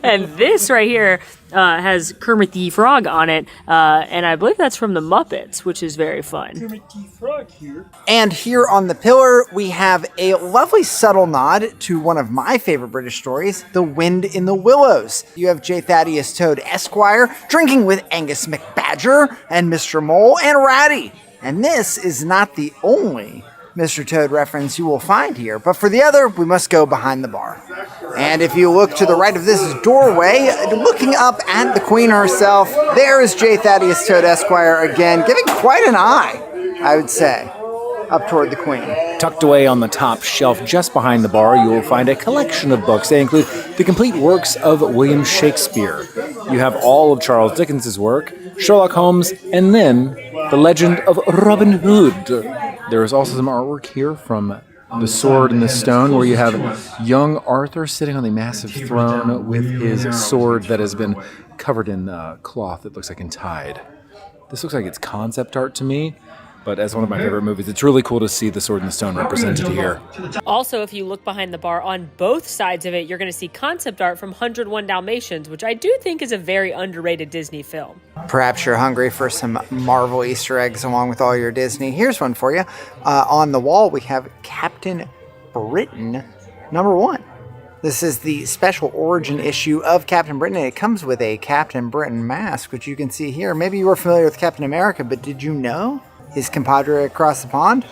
And this right here has Kermit the Frog on it, and I believe that's from the Muppets, which is very fun. Kermit the Frog here. And here on the pillar, we have a lovely subtle nod to one of my favorite British stories, The Wind in the Willows. You have J. Thaddeus Toad Esquire drinking with Angus McBadger and Mr. Mole and Ratty. And this is not the only Mr. Toad reference you will find here, but for the other, we must go behind the bar. And if you look to the right of this doorway, looking up at the Queen herself, there is J. Thaddeus Toad Esquire again, giving quite an eye, I would say, up toward the Queen. Tucked away on the top shelf just behind the bar, you will find a collection of books. They include the complete works of William Shakespeare. You have all of Charles Dickens's work, Sherlock Holmes, and then The Legend of Robin Hood. There is also some artwork here from The Sword in the Stone, where you have young Arthur sitting on the massive throne with his sword that has been covered in cloth that looks like untied. This looks like it's concept art to me, but as one of my favorite movies, it's really cool to see The Sword in the Stone represented here. Also, if you look behind the bar, on both sides of it, you're going to see concept art from 101 Dalmatians, which I do think is a very underrated Disney film. Perhaps you're hungry for some Marvel Easter eggs along with all your Disney. Here's one for you. On the wall, we have Captain Britain #1. This is the special origin issue of Captain Britain, and it comes with a Captain Britain mask, which you can see here. Maybe you were familiar with Captain America, but did you know his compadre across the pond?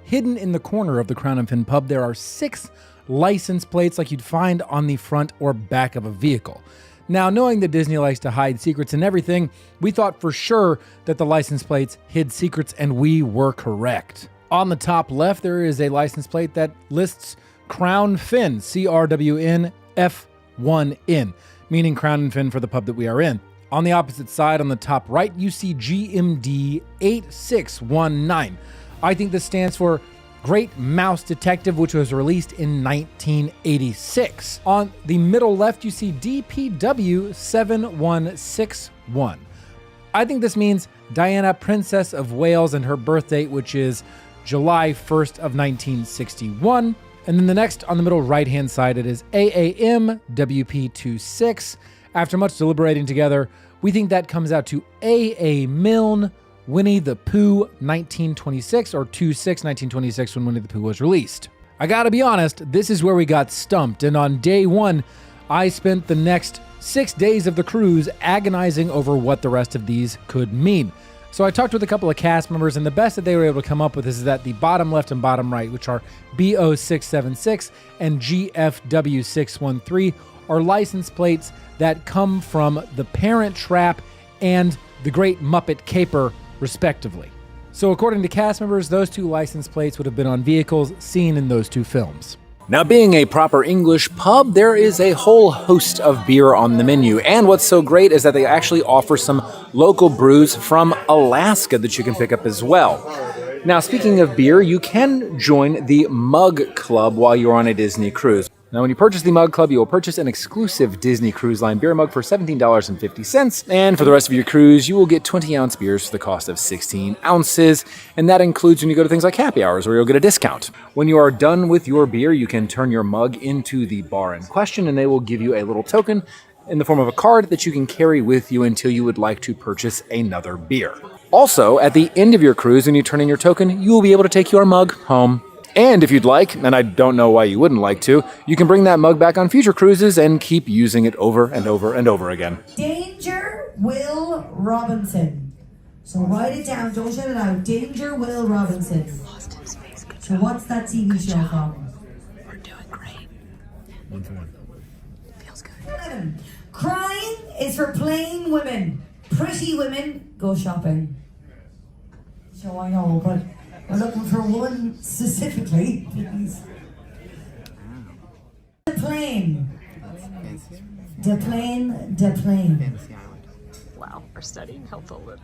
Hidden in the corner of the Crown and Fin pub, there are 6 license plates like you'd find on the front or back of a vehicle. Now, knowing that Disney likes to hide secrets and everything, we thought for sure that the license plates hid secrets, and we were correct. On the top left, there is a license plate that lists Crown Fin, CRWN F1N, meaning Crown and Fin for the pub that we are in. On the opposite side, on the top right, you see GMD 8619. I think this stands for Great Mouse Detective, which was released in 1986. On the middle left, you see DPW 7161. I think this means Diana, Princess of Wales, and her birth date, which is July 1st of 1961. And then the next on the middle right-hand side, it is AAM WP26. After much deliberating together, we think that comes out to A.A. Milne, Winnie the Pooh 1926, or 2/6/1926 when Winnie the Pooh was released. I gotta be honest, this is where we got stumped, and on day 1, I spent the next 6 days of the cruise agonizing over what the rest of these could mean. So I talked with a couple of cast members, and the best that they were able to come up with is that the bottom left and bottom right, which are BO676 and GFW613, are license plates that come from The Parent Trap and The Great Muppet Caper, respectively. So according to cast members, those 2 license plates would have been on vehicles seen in those 2 films. Now, being a proper English pub, there is a whole host of beer on the menu, and what's so great is that they actually offer some local brews from Alaska that you can pick up as well. Now, speaking of beer, you can join the Mug Club while you're on a Disney cruise. Now, when you purchase the Mug Club, you will purchase an exclusive Disney Cruise Line beer mug for $17.50, and for the rest of your cruise, you will get 20-ounce beers for the cost of 16 ounces, and that includes when you go to things like happy hours, where you'll get a discount. When you are done with your beer, you can turn your mug into the bar in question, and they will give you a little token in the form of a card that you can carry with you until you would like to purchase another beer. Also, at the end of your cruise, when you turn in your token, you will be able to take your mug home. And if you'd like, and I don't know why you wouldn't like to, you can bring that mug back on future cruises and keep using it over and over and over again. Danger Will Robinson. So write it down, don't shut it out. Danger Will Robinson. So what's that TV show from? We're doing great. 1 for 1. Feels good. 11. Crying is for plain women. Pretty women go shopping. So I know, but we're looking for one specifically, please. The plane. The plane, the plane. Wow, our studying helped a little.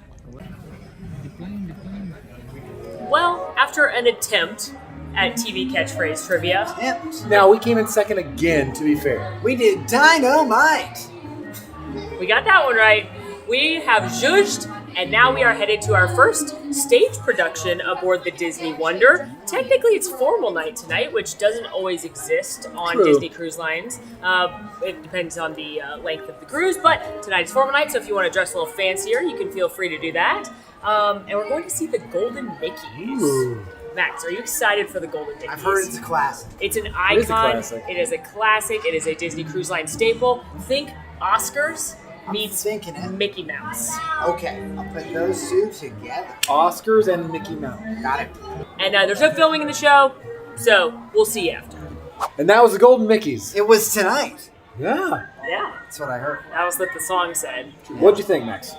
Well, after an attempt at TV catchphrase trivia. Yep. Now, we came in second again, to be fair. We did Dynamite. We got that one right. We have zhuzhed, and now we are headed to our first stage production aboard the Disney Wonder. Technically, it's formal night tonight, which doesn't always exist on True. Disney Cruise Lines. It depends on the length of the cruise, but tonight's formal night, so if you want to dress a little fancier, you can feel free to do that. And we're going to see the Golden Mickeys. Ooh. Max, are you excited for the Golden Mickeys? I've heard it's a classic. It's an It icon. is a classic. It is a classic. It is a Disney Cruise Line staple. Think Oscars meets thinking it. Mickey Mouse. Okay, I'll put those two together. Oscars and Mickey Mouse. Got it. And there's no filming in the show, so we'll see you after. And that was the Golden Mickeys. It was tonight. Yeah. Yeah, That's what I heard. that was what the song said. What'd you think, Max?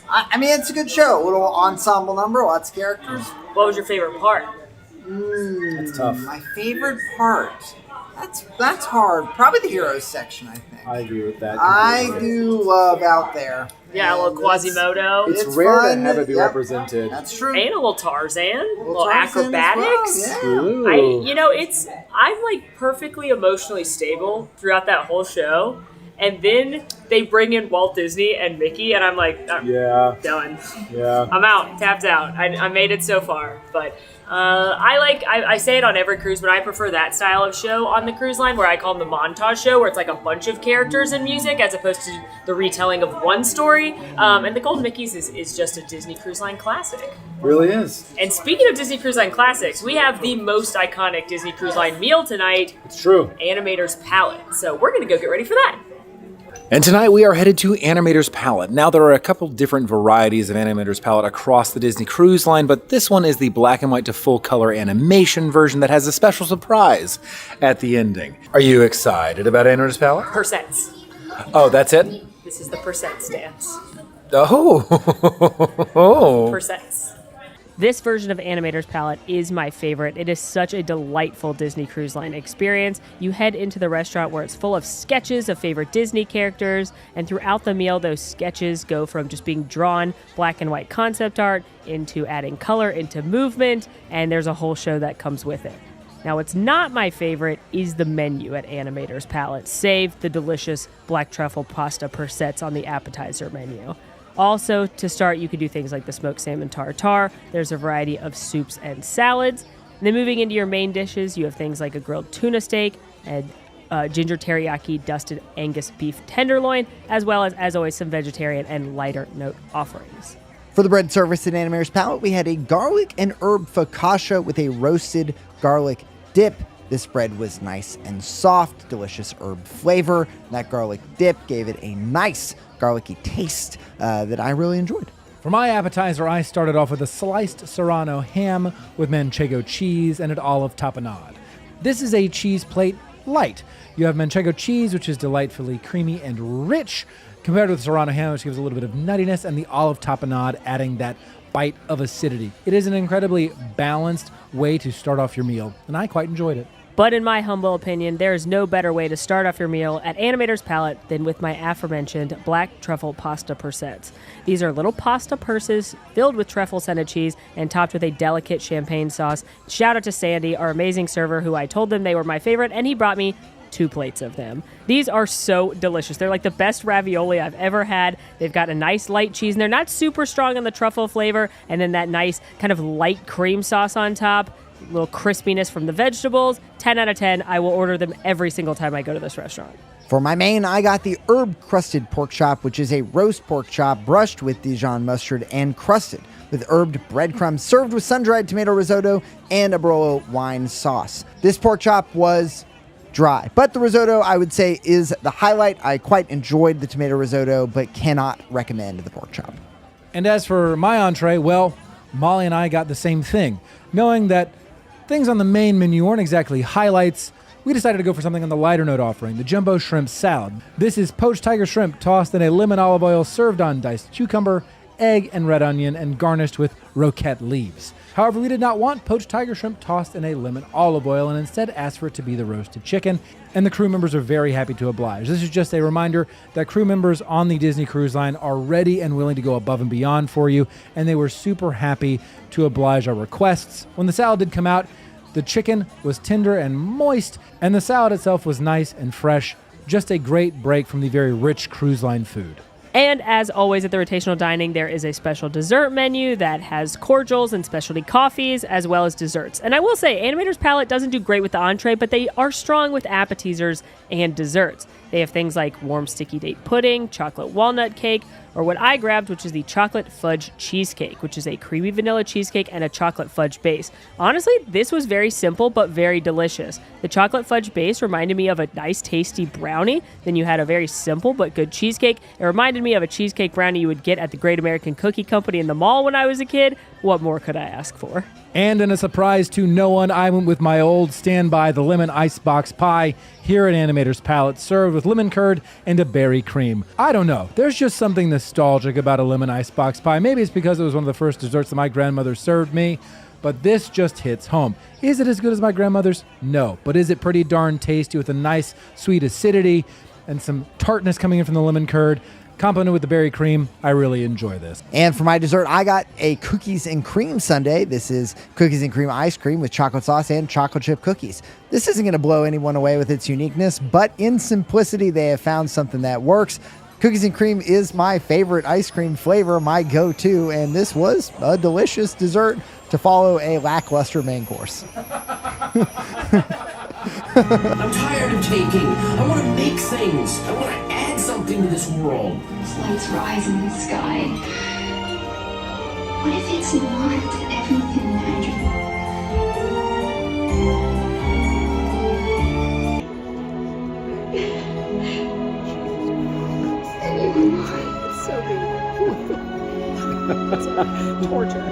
I mean, it's a good show. A little ensemble number, lots of characters. What was your favorite part? That's tough. My favorite part. That's hard. Probably the heroes section, I think. I agree with that. I completely. do love Out There. Yeah, a little And Quasimodo. It's It's rare fun. to have it be Yep. represented. That's true. And a little Tarzan. A little Tarzan as well, acrobatics. yeah. Ooh. I'm like perfectly emotionally stable throughout that whole show. And then they bring in Walt Disney and Mickey, and I'm like, Yeah. done. Yeah. I'm out, tapped out. I made it so far, but I say it on every cruise, but I prefer that style of show on the cruise line, where I call them the montage show, where it's like a bunch of characters and music as opposed to the retelling of one story. And the Golden Mickeys is just a Disney Cruise Line classic. Really is. And speaking of Disney Cruise Line classics, we have the most iconic Disney Cruise Line meal tonight, It's true. Animator's Palette. So we're gonna go get ready for that. And tonight we are headed to Animator's Palette. Now there are a couple different varieties of Animator's Palette across the Disney Cruise Line, but this one is the black and white to full color animation version that has a special surprise at the ending. Are you excited about Animator's Palette? Percents. Oh, that's it? This is the percents dance. Oh. Oh. Percents. This version of Animator's Palette is my favorite. It is such a delightful Disney Cruise Line experience. You head into the restaurant where it's full of sketches of favorite Disney characters, and throughout the meal, those sketches go from just being drawn black and white concept art into adding color, into movement, and there's a whole show that comes with it. Now, what's not my favorite is the menu at Animator's Palette, save the delicious black truffle pasta persets on the appetizer menu. Also, to start, you could do things like the smoked salmon tartare. There's a variety of soups and salads. And then moving into your main dishes, you have things like a grilled tuna steak and ginger teriyaki dusted Angus beef tenderloin, as well as always, some vegetarian and lighter note offerings. For the bread service at Animator's Palette, we had a garlic and herb focaccia with a roasted garlic dip. This bread was nice and soft, delicious herb flavor. That garlic dip gave it a nice garlicky taste that I really enjoyed. For my appetizer, I started off with a sliced Serrano ham with manchego cheese and an olive tapenade. This is a cheese plate light. You have manchego cheese, which is delightfully creamy and rich, compared with Serrano ham, which gives a little bit of nuttiness, and the olive tapenade adding that bite of acidity. It is an incredibly balanced way to start off your meal, and I quite enjoyed it. But in my humble opinion, there is no better way to start off your meal at Animator's Palette than with my aforementioned black truffle pasta persets. These are little pasta purses filled with truffle-scented cheese and topped with a delicate champagne sauce. Shout out to Sandy, our amazing server, who I told them they were my favorite, and he brought me 2 plates of them. These are so delicious. They're like the best ravioli I've ever had. They've got a nice light cheese, and they're not super strong on the truffle flavor, and then that nice kind of light cream sauce on top. Little crispiness from the vegetables. 10 out of 10. I will order them every single time I go to this restaurant. For my main, I got the herb-crusted pork chop, which is a roast pork chop brushed with Dijon mustard and crusted with herbed breadcrumbs, served with sun-dried tomato risotto and a Barolo wine sauce. This pork chop was dry, but the risotto, I would say, is the highlight. I quite enjoyed the tomato risotto, but cannot recommend the pork chop. And as for my entree, well, Molly and I got the same thing. Knowing that things on the main menu aren't exactly highlights, we decided to go for something on the lighter note offering, the jumbo shrimp salad. This is poached tiger shrimp tossed in a lemon olive oil, served on diced cucumber, egg, and red onion, and garnished with roquette leaves. However, we did not want poached tiger shrimp tossed in a lemon olive oil and instead asked for it to be the roasted chicken, and the crew members are very happy to oblige. This is just a reminder that crew members on the Disney Cruise Line are ready and willing to go above and beyond for you, and they were super happy to oblige our requests. When the salad did come out, The chicken was tender and moist, and the salad itself was nice and fresh. Just a great break from the very rich cruise line food. And as always at the rotational dining, there is a special dessert menu that has cordials and specialty coffees, as well as desserts. And I will say, Animator's Palate doesn't do great with the entree, but they are strong with appetizers and desserts. They have things like warm sticky date pudding, chocolate walnut cake, or what I grabbed, which is the chocolate fudge cheesecake, which is a creamy vanilla cheesecake and a chocolate fudge base. Honestly, this was very simple, but very delicious. The chocolate fudge base reminded me of a nice, tasty brownie. Then you had a very simple but good cheesecake. It reminded me of a cheesecake brownie you would get at the Great American Cookie Company in the mall when I was a kid. What more could I ask for? And in a surprise to no one, I went with my old standby, the lemon icebox pie, here at Animator's Palate, served with lemon curd and a berry cream. I don't know. There's just something nostalgic about a lemon icebox pie. Maybe it's because it was one of the first desserts that my grandmother served me, but this just hits home. Is it as good as my grandmother's? No. But is it pretty darn tasty with a nice sweet acidity and some tartness coming in from the lemon curd? Complemented with the berry cream, I really enjoy this. And for my dessert, I got a cookies and cream sundae. This is cookies and cream ice cream with chocolate sauce and chocolate chip cookies. This isn't going to blow anyone away with its uniqueness, but in simplicity, they have found something that works. Cookies and cream is my favorite ice cream flavor, my go-to, and this was a delicious dessert to follow a lackluster main course. I'm tired of taking. I want to make things. I want to add something to this world. As lights rise in the sky, what if it's not everything magical? And you were mine. It's so beautiful. Torture.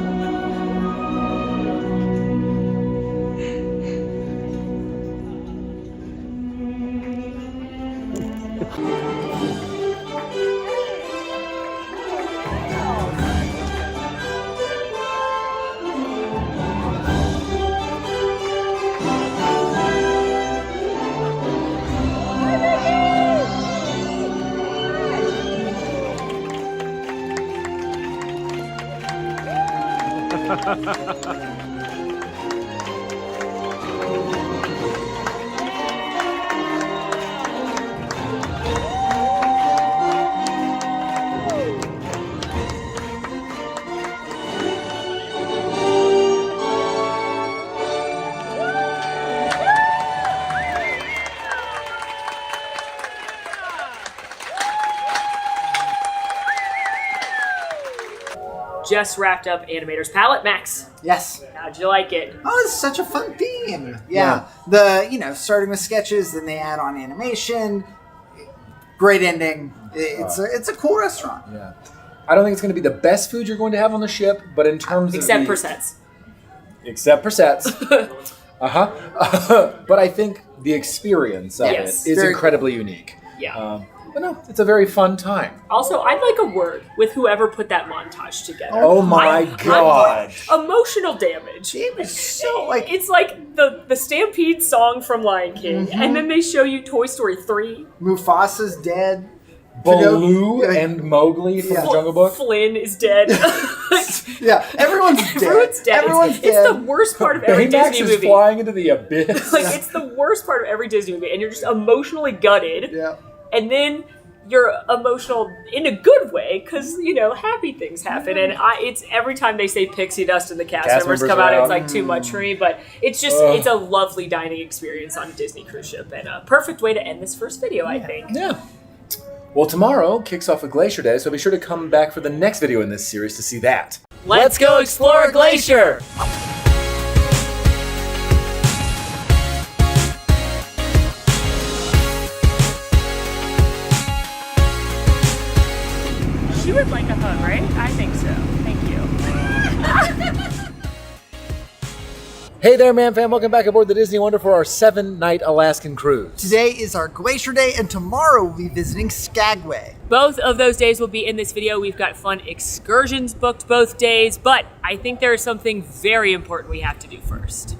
Just wrapped up Animator's Palate. Max, Yes. how'd you like it? Oh, it's such a fun theme. Yeah. Starting with sketches, then they add on animation. Great ending. It's a cool restaurant. Yeah. I don't think it's going to be the best food you're going to have on the ship, but in terms Except of for sets. Except for sets. But I think the experience of it is incredibly unique. Yeah. But no, it's a very fun time. Also, I'd like a word with whoever put that montage together. Oh my God. Emotional damage. It was so It's like the Stampede song from Lion King, and then they show you Toy Story 3. Mufasa's dead. Baloo and Mowgli from the Jungle Book. Flynn is dead. Yeah, everyone's dead. Everyone's dead. It's the worst part of every Baymax Disney is movie. flying into the abyss. It's the worst part of every Disney movie, and you're just emotionally gutted. Yeah. And then you're emotional in a good way because happy things happen, and it's every time they say pixie dust and the cast members come out, it's like too much for me. But it's just it's a lovely dining experience on a Disney cruise ship, and a perfect way to end this first video, I think. Yeah. Well, tomorrow kicks off a Glacier Day, so be sure to come back for the next video in this series to see that. Let's go explore Glacier! She would like a hug, right? I think so. Thank you. Hey there, MamFam. Welcome back aboard the Disney Wonder for our 7-night Alaskan cruise. Today is our Glacier Day, and tomorrow we'll be visiting Skagway. Both of those days will be in this video. We've got fun excursions booked both days, but I think there is something very important we have to do first.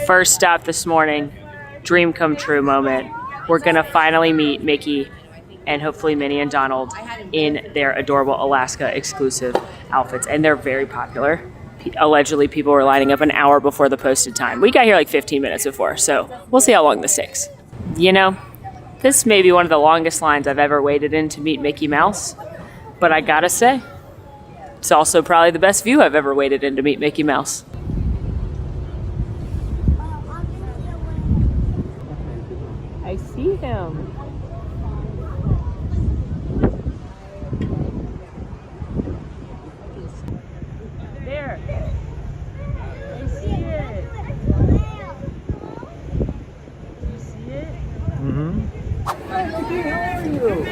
First stop this morning, dream come true moment. We're gonna finally meet Mickey and hopefully Minnie and Donald in their adorable Alaska exclusive outfits, and they're very popular. allegedly people were lining up an hour before the posted time. We got here like 15 minutes before, so we'll see how long this takes. You know, this may be one of the longest lines I've ever waited in to meet Mickey Mouse, but I gotta say, it's also probably the best view I've ever waited in to meet Mickey Mouse. I see him. There. I see it. Do you see it? Mm-hmm. Hi, Mickey, how are you?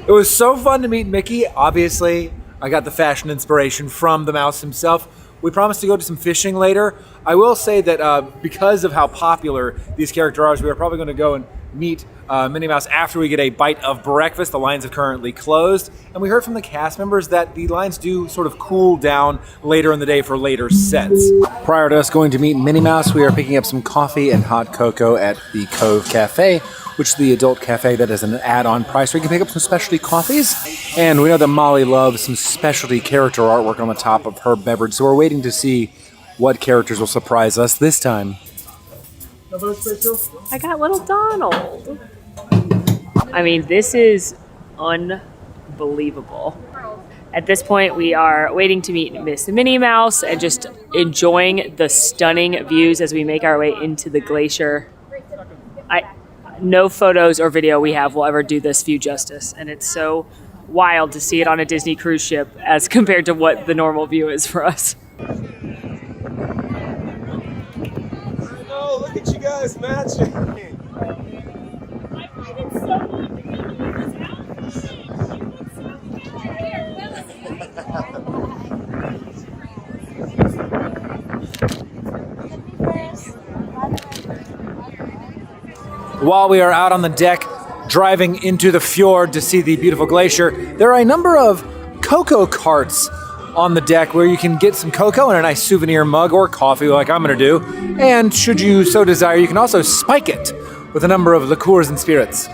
It was so fun to meet Mickey. Obviously, I got the fashion inspiration from the mouse himself. We promised to go to some fishing later. I will say that because of how popular these characters are, we are probably going to go and meet Minnie Mouse after we get a bite of breakfast. The lines have currently closed. And we heard from the cast members that the lines do sort of cool down later in the day for later sets. Prior to us going to meet Minnie Mouse, we are picking up some coffee and hot cocoa at the Cove Cafe, which is the adult cafe that has an add-on price where you can pick up some specialty coffees. And we know that Molly loves some specialty character artwork on the top of her beverage, so we're waiting to see what characters will surprise us this time. I got little Donald. I mean, this is unbelievable. At this point, we are waiting to meet Miss Minnie Mouse and just enjoying the stunning views as we make our way into the glacier. No photos or video we have will ever do this view justice, and it's so wild to see it on a Disney cruise ship as compared to what the normal view is for us. Oh, look at you guys matching. I find it so neat to be in this While we are out on the deck driving into the fjord to see the beautiful glacier, there are a number of cocoa carts on the deck where you can get some cocoa and a nice souvenir mug or coffee like I'm going to do. And should you so desire, you can also spike it with a number of liqueurs and spirits.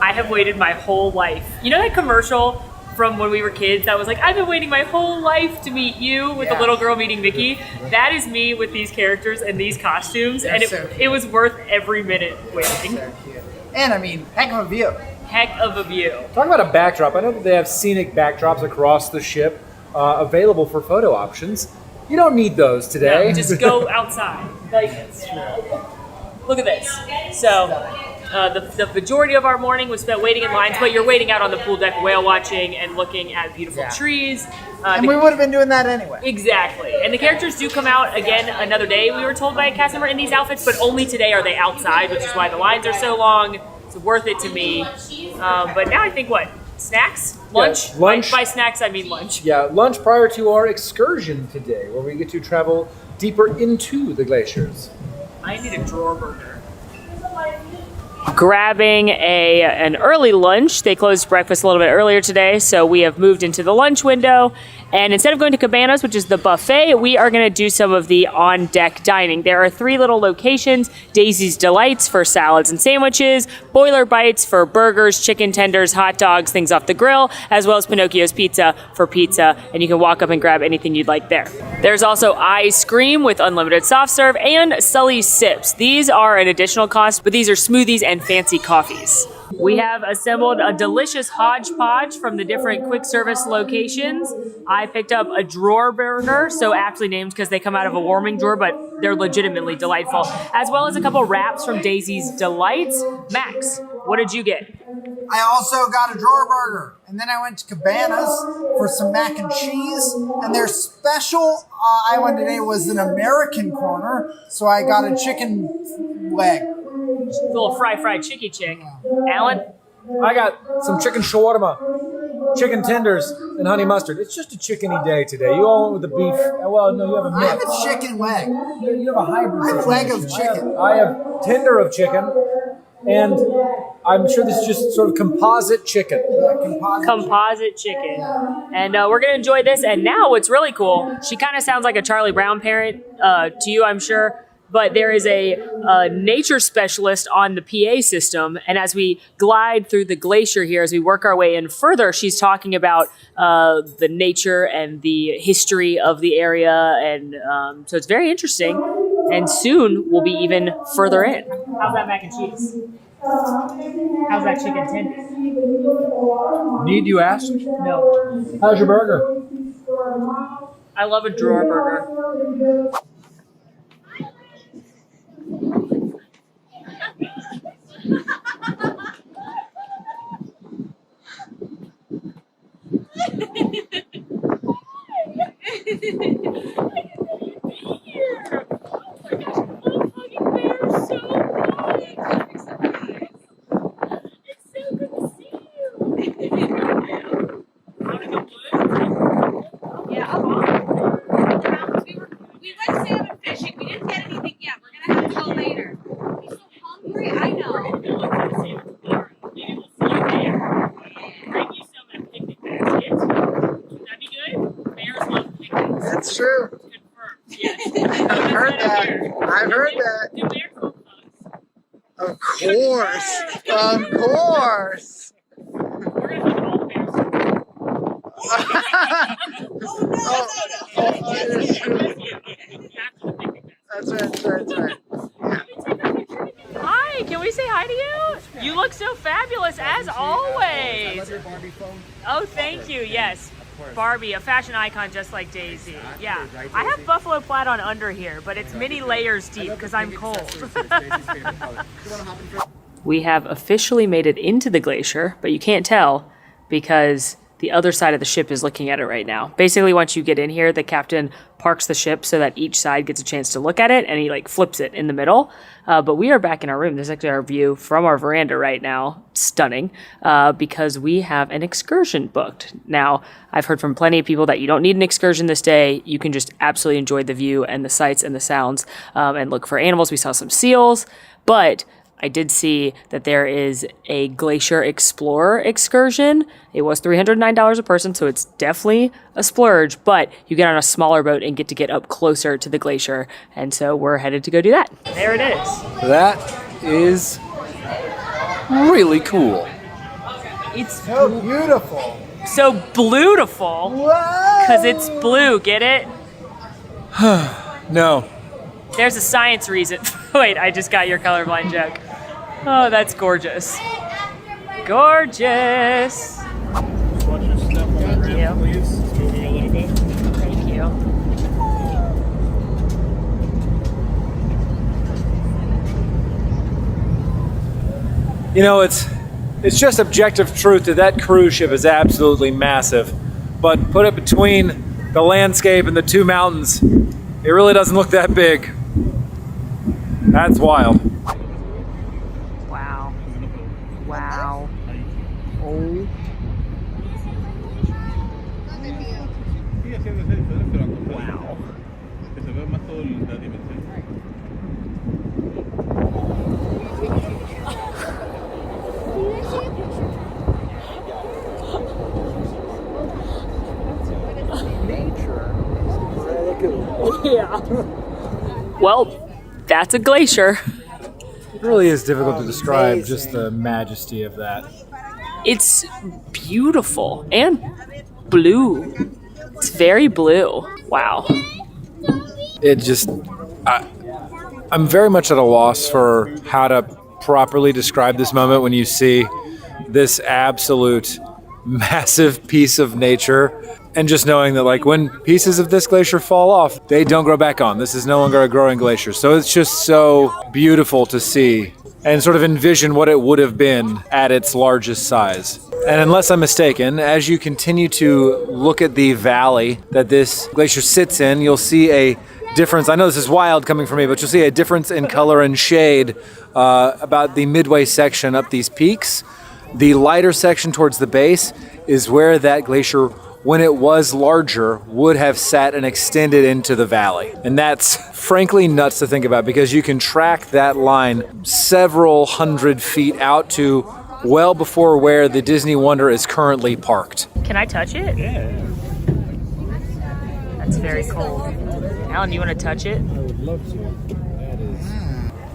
I have waited my whole life. You know that commercial from when we were kids that was like, I've been waiting my whole life to meet you, with the little girl meeting Mickey? That is me with these characters and these costumes, and it was worth every minute waiting. So cute. And I mean, heck of a view. Heck of a view. Talk about a backdrop. I know that they have scenic backdrops across the ship available for photo options. You don't need those today. No, just go outside. Like, look at this. So, the majority of our morning was spent waiting in lines, but you're waiting out on the pool deck, whale watching and looking at beautiful trees. And we would have been doing that anyway. Exactly. And the characters do come out again another day, we were told by a cast member, in these outfits, but only today are they outside, which is why the lines are so long. It's worth it to me. But now I think what? Snacks? Lunch? Yeah, lunch. By snacks, I mean lunch. Yeah, lunch prior to our excursion today, where we get to travel deeper into the glaciers. I need a drawer burger. Grabbing an early lunch. They closed breakfast a little bit earlier today, so we have moved into the lunch window. And instead of going to Cabanas, which is the buffet, we are going to do some of the on-deck dining. There are 3 little locations: Daisy's Delights for salads and sandwiches, Boiler Bites for burgers, chicken tenders, hot dogs, things off the grill, as well as Pinocchio's Pizza for pizza, and you can walk up and grab anything you'd like there. There's also ice cream with unlimited soft serve and Sully's Sips. These are an additional cost, but these are smoothies and fancy coffees. We have assembled a delicious hodgepodge from the different quick service locations. I picked up a drawer burger, so aptly named because they come out of a warming drawer, but they're legitimately delightful, as well as a couple wraps from Daisy's Delights. Max, what did you get? I also got a drawer burger, and then I went to Cabanas for some mac and cheese, and their special I went today was an American corner, so I got a chicken leg. A little fried chicky chick. Alan? I got some chicken shawarma, chicken tenders, and honey mustard. It's just a chickeny day today. You all went with the beef. Well, no, you have a I mix. have a chicken leg. You have a hybrid. I have leg of situation. chicken. I have tender of chicken, and I'm sure this is just sort of composite chicken. Composite chicken. And we're going to enjoy this. And now what's really cool, she kind of sounds like a Charlie Brown parent to you, I'm sure. But there is a nature specialist on the PA system. And as we glide through the glacier here, as we work our way in further, she's talking about the nature and the history of the area. And so it's very interesting. And soon we'll be even further in. How's that mac and cheese? How's that chicken tender? Need you ask? No. How's your burger? I love a drawer burger. That's true. I've heard that. I've heard that. Of course. Of course. That's right. Hi, can we say hi to you? You look so fabulous as always. Oh, thank you. Yes. Barbie, a fashion icon just like Daisy. Yeah. I have buffalo plaid on under here, but it's many layers deep because I'm cold. We have officially made it into the glacier, but you can't tell because the other side of the ship is looking at it right now. Basically, once you get in here, the captain parks the ship so that each side gets a chance to look at it, and he like flips it in the middle. But we are back in our room. This is actually our view from our veranda right now. Stunning, because we have an excursion booked. Now, I've heard from plenty of people that you don't need an excursion this day. You can just absolutely enjoy the view and the sights and the sounds and look for animals. We saw some seals, but I did see that there is a Glacier Explorer excursion. It was $309 a person, so it's definitely a splurge, but you get on a smaller boat and get up closer to the glacier, and so we're headed to go do that. There it is. That is really cool. It's so beautiful. So beautiful. Because it's blue, get it? No. There's a science reason. Wait, I just got your colorblind joke. Oh, that's gorgeous. Gorgeous. Watch your step on the ramp, please. It's moving a little bit. Thank you. You know, it's just objective truth that cruise ship is absolutely massive. But put it between the landscape and the two mountains, it really doesn't look that big. That's wild. Wow. Wow. Oh. Wow. Yeah. Well, that's a glacier. It really is difficult to describe just the majesty of that. It's beautiful and blue. It's very blue. Wow. It just, I'm very much at a loss for how to properly describe this moment when you see this absolute massive piece of nature, and just knowing that like when pieces of this glacier fall off, they don't grow back on. This is no longer a growing glacier. So it's just so beautiful to see and sort of envision what it would have been at its largest size. And unless I'm mistaken, as you continue to look at the valley that this glacier sits in, you'll see a difference. I know this is wild coming from me, but you'll see a difference in color and shade about the midway section up these peaks. The lighter section towards the base is where that glacier, when it was larger, would have sat and extended into the valley. And that's frankly nuts to think about, because you can track that line several hundred feet out to well before where the Disney Wonder is currently parked. Can I touch it? Yeah. That's very cold. Alan, you want to touch it?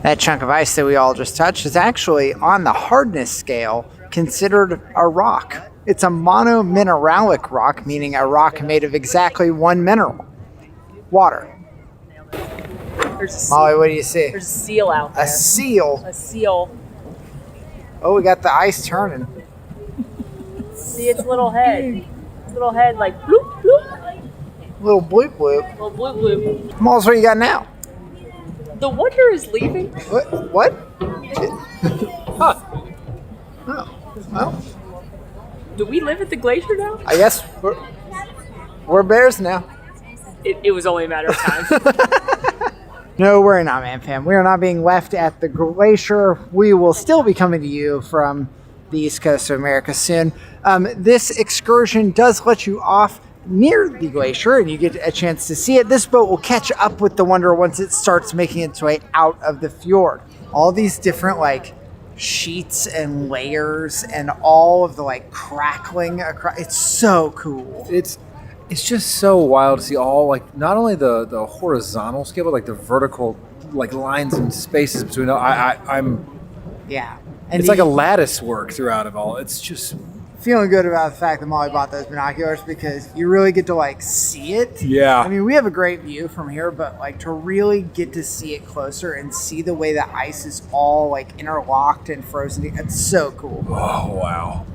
That chunk of ice that we all just touched is actually, on the hardness scale, considered a rock. It's a monomineralic rock, meaning a rock made of exactly one mineral, water. Molly, what do you see? There's a seal out there. A seal? A seal. Oh, we got the ice turning. See its little head. Its little head like bloop, bloop. Little bloop bloop. Little bloop, bloop. Molly, what do you got now? The Wonder is leaving. What? Huh. Oh, well. Do we live at the glacier now? I guess we're bears now. It was only a matter of time. No, we're not, MamFam. We are not being left at the glacier. We will still be coming to you from the east coast of America soon. This excursion does let you off near the glacier, and you get a chance to see it. This boat will catch up with the Wonder once it starts making its way out of the fjord. All these different, like, sheets and layers and all of the, like, crackling across. It's so cool. It's just so wild to see all, like, not only the horizontal scale, but like the vertical, like, lines and spaces between. I'm yeah, and it's like a lattice work throughout it all. It's just feeling good about the fact that Molly bought those binoculars, because you really get to, like, see it. Yeah. I mean, we have a great view from here, but, like, to really get to see it closer and see the way the ice is all, like, interlocked and frozen, it's so cool. Oh, wow.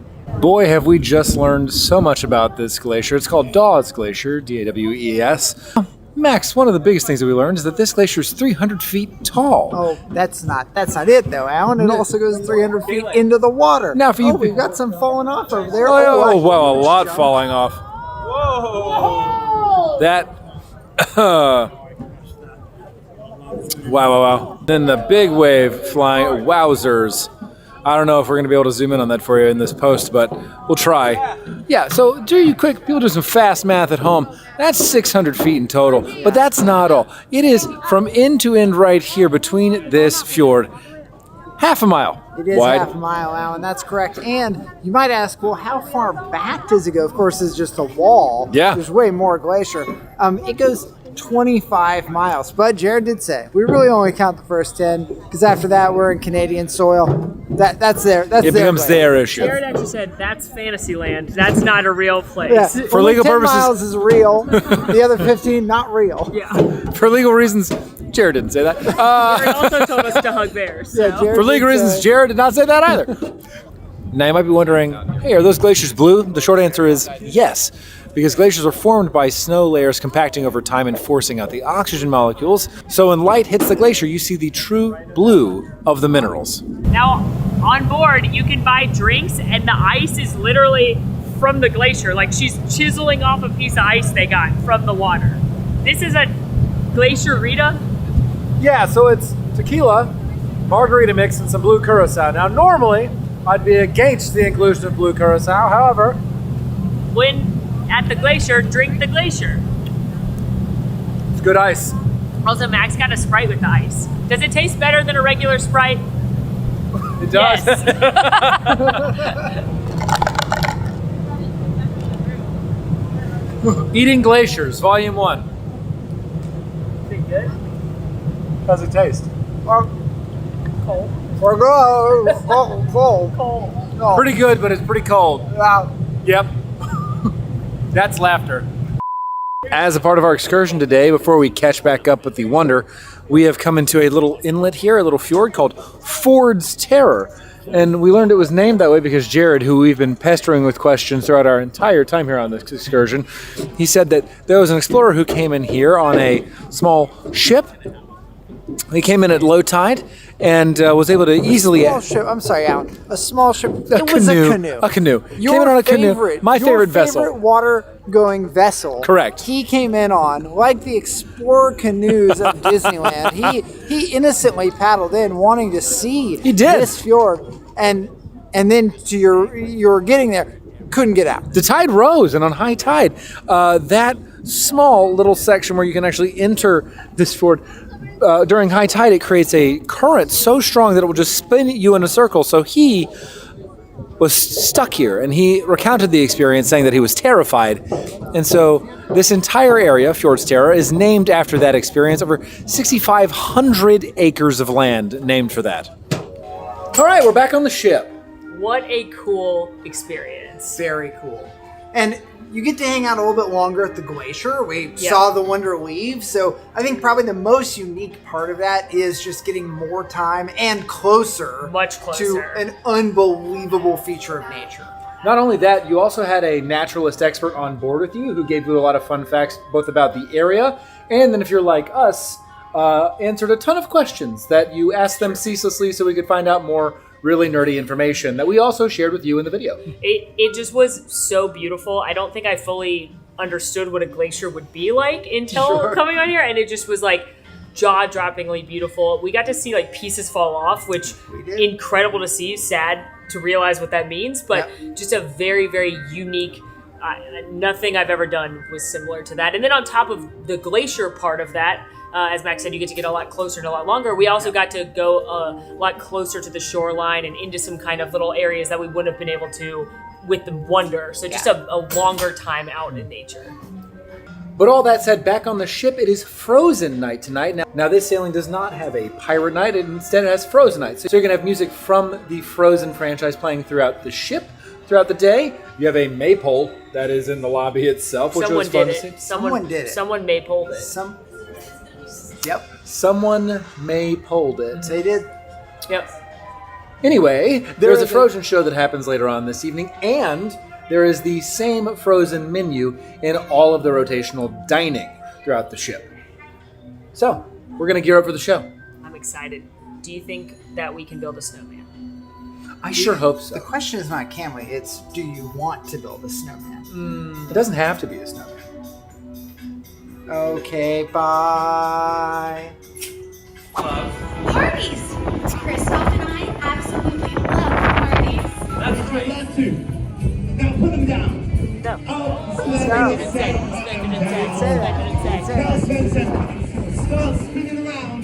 Boy, have we just learned so much about this glacier. It's called Dawes Glacier, D-A-W-E-S. Max, one of the biggest things that we learned is that this glacier is 300 feet tall. Oh, that's not it though, Alan. It also goes 300 feet into the water. Now, for you, we've got some falling off over there. Oh, well, a lot falling off. Whoa! That. Wow. Then the big wave flying. Wowzers. I don't know if we're going to be able to zoom in on that for you in this post, but we'll try. Yeah, so people do some fast math at home. That's 600 feet in total, but that's not all. It is from end to end right here between this fjord, half a mile It is wide. half a mile, Alan. That's correct. And you might ask, well, how far back does it go? Of course, it's just a wall. Yeah. There's way more glacier. It goes 25 miles. But Jared did say we really only count the first 10, because after that we're in Canadian soil. That's it becomes their issue. Jared actually said that's fantasy land. That's not a real place. Yeah, for legal 10 purposes, miles is real. The other 15 not real. Yeah. For legal reasons, Jared didn't say that. Jared also told us to hug bears. So. Yeah, For legal reasons, Jared did not say that either. Now you might be wondering, hey, are those glaciers blue? The short answer is yes, because glaciers are formed by snow layers compacting over time and forcing out the oxygen molecules. So when light hits the glacier, you see the true blue of the minerals. Now, on board, you can buy drinks, and the ice is literally from the glacier. Like, she's chiseling off a piece of ice they got from the water. This is a Glacier Rita. Yeah, so it's tequila, margarita mix, and some blue curacao. Now, normally, I'd be against the inclusion of blue curacao. However, When at the glacier, drink the glacier. it's good ice. Also, Max got a Sprite with the ice. Does it taste better than a regular Sprite? It does. Yes. Eating Glaciers, Volume 1. Is it good? How's it taste? Cold. Cold. No. Pretty good, but it's pretty cold. Yep. That's laughter. As a part of our excursion today, before we catch back up with the Wonder, we have come into a little inlet here, a little fjord called Ford's Terror. And we learned it was named that way because Jared, who we've been pestering with questions throughout our entire time here on this excursion, he said that there was an explorer who came in here on a small ship. He came in at low tide and was able to easily... Small ship. I'm sorry, Alan. A small ship. A It was canoe. a canoe. A canoe. Your Came in on a canoe. favorite- My favorite vessel. Your favorite water-going vessel. Correct. He came in on, like the explorer canoes of Disneyland. He innocently paddled in, wanting to see this fjord. And and then to you're getting there, couldn't get out. The tide rose, and on high tide, that small little section where you can actually enter this fjord, during high tide, it creates a current so strong that it will just spin you in a circle. So he was stuck here, and he recounted the experience, saying that he was terrified. And so this entire area, Fjordstera, is named after that experience. Over 6,500 acres of land named for that. All right, we're back on the ship. What a cool experience. Very cool. And you get to hang out a little bit longer at the Glacier. We saw the Wonder leave. So I think probably the most unique part of that is just getting more time and much closer to an unbelievable feature of nature. Not only that, you also had a naturalist expert on board with you who gave you a lot of fun facts both about the area, and then if you're like us, answered a ton of questions that you asked them ceaselessly so we could find out more really nerdy information that we also shared with you in the video. It just was so beautiful. I don't think I fully understood what a glacier would be like until coming on here, and it just was like jaw-droppingly beautiful. We got to see like pieces fall off, which incredible to see. Sad to realize what that means, but just a very, very unique. Nothing I've ever done was similar to that. And then on top of the glacier part of that, as Max said, you get to get a lot closer and a lot longer. We also got to go a lot closer to the shoreline and into some kind of little areas that we wouldn't have been able to with the Wonder. So just a longer time out in nature. But all that said, back on the ship, it is Frozen Night tonight. Now this sailing does not have a Pirate Night. Instead, it has Frozen Night. So you're going to have music from the Frozen franchise playing throughout the ship. Throughout the day, you have a maypole that is in the lobby itself, which was fun to see. Someone did it. Someone maypoled it. Someone maypoled it. They did. Yep. Anyway, there's a Frozen show that happens later on this evening, and there is the same Frozen menu in all of the rotational dining throughout the ship. So, we're going to gear up for the show. I'm excited. Do you think that we can build a snowman? I sure hope so. The question is not can we, it's do you want to build a snowman? It doesn't have to be a snowman. Okay, bye. Parties! Christoph and I absolutely love parties. That's right. Love to. Now put them down. No. Start spinning around.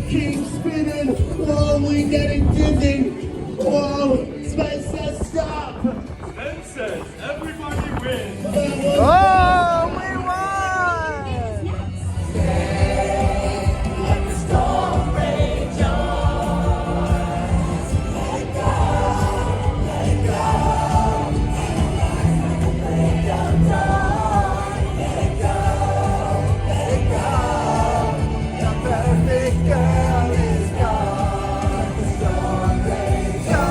Keep spinning. Slowly getting dizzy. Whoa, Spencer, stop! Spencer, everybody wins. Oh, we won! Let the storm rage on. Let go, let go. Let go. The perfect girl is gone. The storm rage on.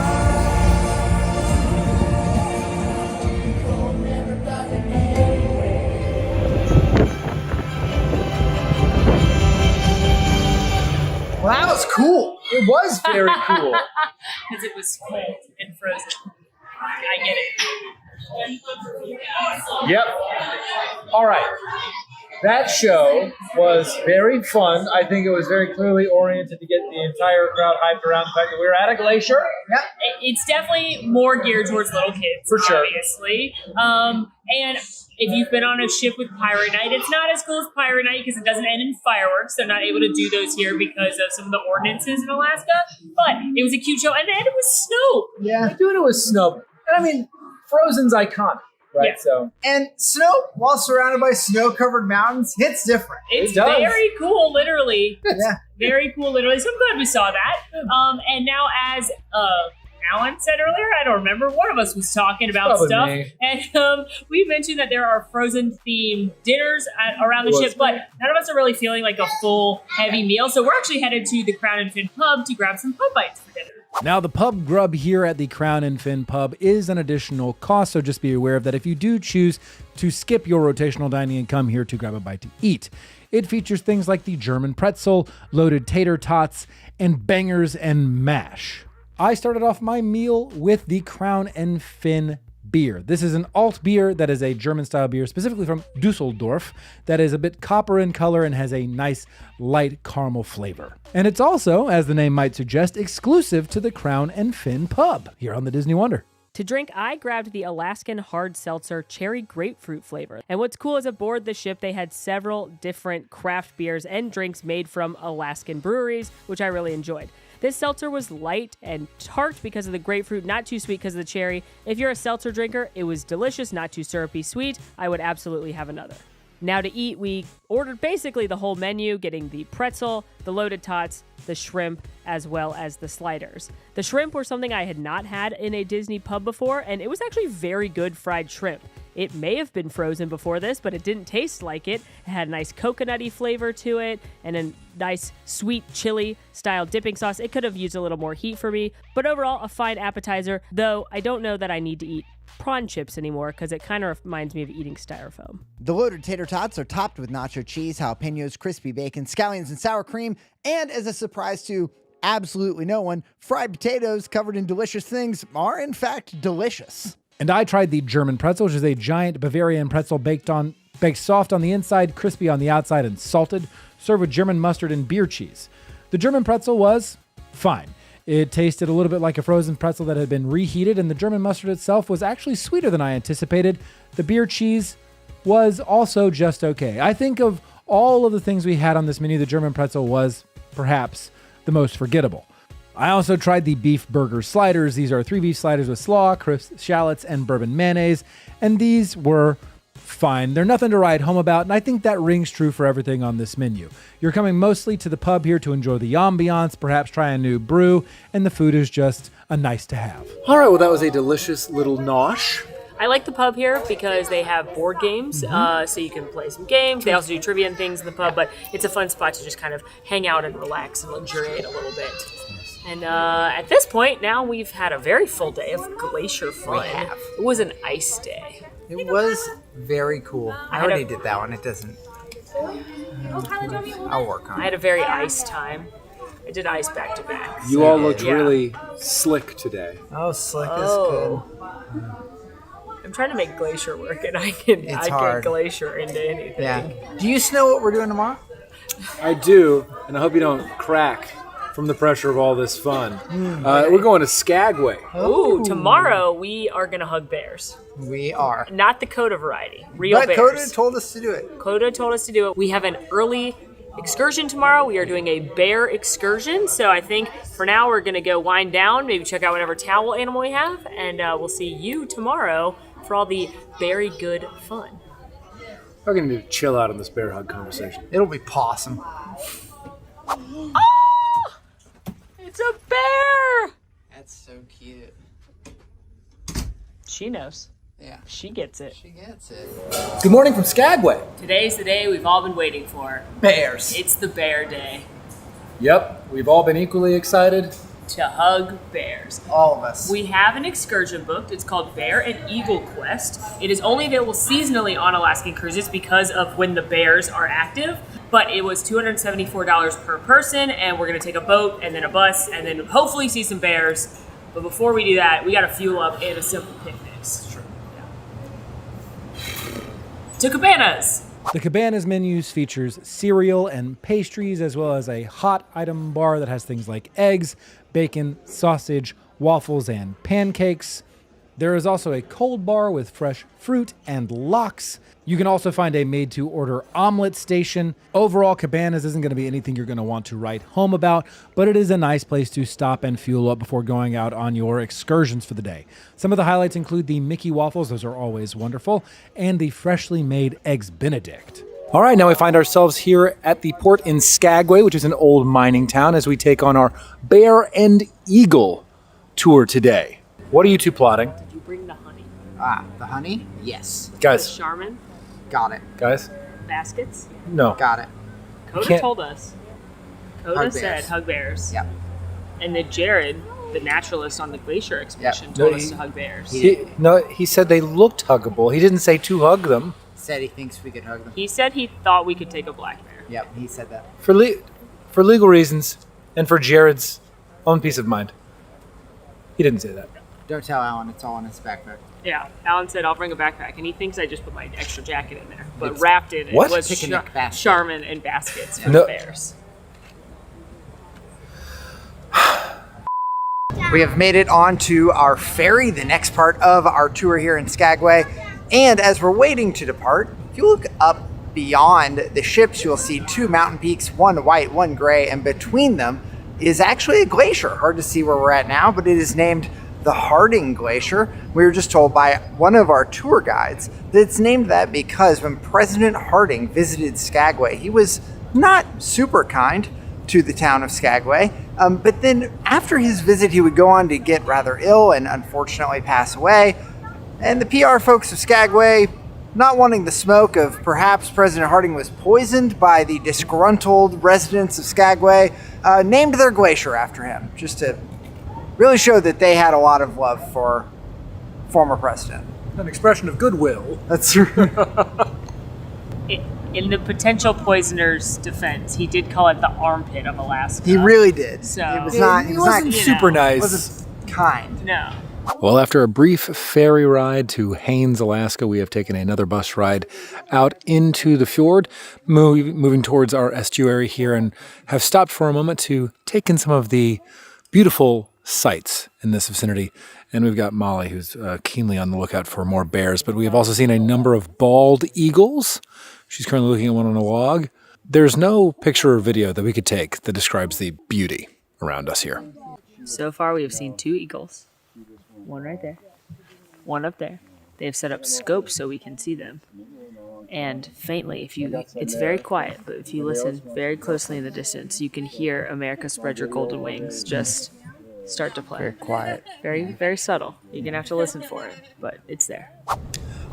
Well, that was cool. It was very cool. Because it was cold and frozen. I get it. Yep. All right. That show was very fun. I think it was very clearly oriented to get the entire crowd hyped around the fact that we were at a glacier. Yep. It's definitely more geared towards little kids, For sure. obviously. And if you've been on a ship with Pirate Night, it's not as cool as Pirate Night because it doesn't end in fireworks. They're not able to do those here because of some of the ordinances in Alaska. But it was a cute show, and it was snow. Yeah. Doing it with snow. And I mean, Frozen's iconic, right? Yeah. So And snow, while surrounded by snow-covered mountains, hits different. It's It does. very cool, literally. Yeah. Very cool, literally. So I'm glad we saw that. And now, as Alan said earlier, I don't remember, one of us was talking about Probably stuff. me. And we mentioned that there are Frozen-themed dinners around the ship, but none of us are really feeling like a full, heavy meal. So we're actually headed to the Crown and Fin pub to grab some pub bites for dinner. Now, the pub grub here at the Crown and Fin pub is an additional cost, so just be aware of that if you do choose to skip your rotational dining and come here to grab a bite to eat. It features things like the German pretzel, loaded tater tots, and bangers and mash. I started off my meal with the Crown and Fin beer. This is an alt beer that is a German-style beer, specifically from Dusseldorf, that is a bit copper in color and has a nice light caramel flavor. And it's also, as the name might suggest, exclusive to the Crown and Fin pub here on the Disney Wonder. To drink, I grabbed the Alaskan Hard Seltzer cherry grapefruit flavor. And what's cool is aboard the ship, they had several different craft beers and drinks made from Alaskan breweries, which I really enjoyed. This seltzer was light and tart because of the grapefruit, not too sweet because of the cherry. If you're a seltzer drinker, it was delicious, not too syrupy sweet. I would absolutely have another. Now to eat, we ordered basically the whole menu, getting the pretzel, the loaded tots, the shrimp, as well as the sliders. The shrimp were something I had not had in a Disney pub before, and it was actually very good fried shrimp. It may have been frozen before this, but it didn't taste like it. It had a nice coconutty flavor to it and a nice sweet chili style dipping sauce. It could have used a little more heat for me, but overall a fine appetizer, though I don't know that I need to eat prawn chips anymore because it kind of reminds me of eating styrofoam. The loaded tater tots are topped with nacho cheese, jalapenos, crispy bacon, scallions, and sour cream, and as a surprise to absolutely no one, fried potatoes covered in delicious things are in fact delicious. And I tried the German pretzel, which is a giant Bavarian pretzel baked soft on the inside, crispy on the outside, and salted, served with German mustard and beer cheese. The German pretzel was fine. It tasted a little bit like a frozen pretzel that had been reheated, and the German mustard itself was actually sweeter than I anticipated. The beer cheese was also just okay. I think of all of the things we had on this menu, the German pretzel was perhaps the most forgettable. I also tried the beef burger sliders. These are 3 beef sliders with slaw, crisp shallots, and bourbon mayonnaise, and these were fine. They're nothing to write home about, and I think that rings true for everything on this menu. You're coming mostly to the pub here to enjoy the ambiance, perhaps try a new brew, and the food is just a nice to have. All right, well, that was a delicious little nosh. I like the pub here because they have board games, so you can play some games. They also do trivia and things in the pub, but it's a fun spot to just kind of hang out and relax and luxuriate a little bit. And at this point, now we've had a very full day of Glacier fun. We have. It was an ice day. It was very cool. I already did that one. It doesn't. I'll work on it. I had a very ice time. I did ice back to back. You all looked really slick today. Oh, slick is good. I'm trying to make Glacier work, and I can Glacier into anything. Yeah. Do you know what we're doing tomorrow? I do, and I hope you don't crack from the pressure of all this fun. We're going to Skagway. Ooh, tomorrow we are going to hug bears. We are. Not the Coda variety. Real bears. But Coda told us to do it. Coda told us to do it. We have an early excursion tomorrow. We are doing a bear excursion. So I think for now we're going to go wind down, maybe check out whatever towel animal we have, and we'll see you tomorrow for all the very good fun. We're going to chill out on this bear hug conversation. It'll be possum. Oh! It's a bear! That's so cute. She knows. Yeah. She gets it. She gets it. Good morning from Skagway. Today's the day we've all been waiting for. Bears. It's the bear day. Yep, we've all been equally excited to hug bears. All of us. We have an excursion booked. It's called Bear and Eagle Quest. It is only available seasonally on Alaskan Cruises because of when the bears are active. But it was $274 per person, and we're gonna take a boat and then a bus and then hopefully see some bears. But before we do that, we gotta fuel up in a simple picnic. That's true. Yeah. To Cabanas. The Cabanas menus features cereal and pastries, as well as a hot item bar that has things like eggs, bacon, sausage, waffles, and pancakes. There is also a cold bar with fresh fruit and lox. You can also find a made-to-order omelet station. Overall, Cabanas isn't going to be anything you're going to want to write home about, but it is a nice place to stop and fuel up before going out on your excursions for the day. Some of the highlights include the Mickey waffles, those are always wonderful, and the freshly made Eggs Benedict. All right, now we find ourselves here at the port in Skagway, which is an old mining town, as we take on our Bear and Eagle tour today. What are you two plotting? Did you bring the honey? The honey? Yes. Guys. The Charmin? Got it. Guys? Baskets? No. Got it. Coda told us. Coda Hug said bears. hug bears. Yep. And then Jared, the naturalist on the Glacier expedition, told us to hug bears. He said they looked huggable. He didn't say to hug them. Said he thinks we could hug them. He said he thought we could take a black bear. Yep, he said that. For legal reasons and for Jared's own peace of mind. He didn't say that. Don't tell Alan, it's all in his backpack. Yeah, Alan said I'll bring a backpack, and he thinks I just put my extra jacket in there, but wrapped it what? was Picnic basket. Charmin and baskets for the bears. We have made it onto our ferry, the next part of our tour here in Skagway. And as we're waiting to depart, if you look up beyond the ships, you'll see two mountain peaks, one white, one gray, and between them is actually a glacier. Hard to see where we're at now, but it is named the Harding Glacier. We were just told by one of our tour guides that it's named that because when President Harding visited Skagway, he was not super kind to the town of Skagway. But then after his visit, he would go on to get rather ill and unfortunately pass away. And the PR folks of Skagway, not wanting the smoke of perhaps President Harding was poisoned by the disgruntled residents of Skagway, named their glacier after him, just to really show that they had a lot of love for former president. An expression of goodwill. That's true. In the potential poisoner's defense, he did call it the armpit of Alaska. He really did. So it was not. It wasn't super nice. It wasn't kind. No. Well, after a brief ferry ride to Haines, Alaska, we have taken another bus ride out into the fjord, moving towards our estuary here, and have stopped for a moment to take in some of the beautiful sights in this vicinity. And we've got Molly, who's keenly on the lookout for more bears, but we have also seen a number of bald eagles. She's currently looking at one on a log. There's no picture or video that we could take that describes the beauty around us here. So far, we have seen 2 eagles. One right there. One up there. They have set up scopes so we can see them. And faintly, it's very quiet, but if you listen very closely in the distance, you can hear America Spread Your Golden Wings just start to play. Very quiet. Very, very subtle. You're going to have to listen for it, but it's there.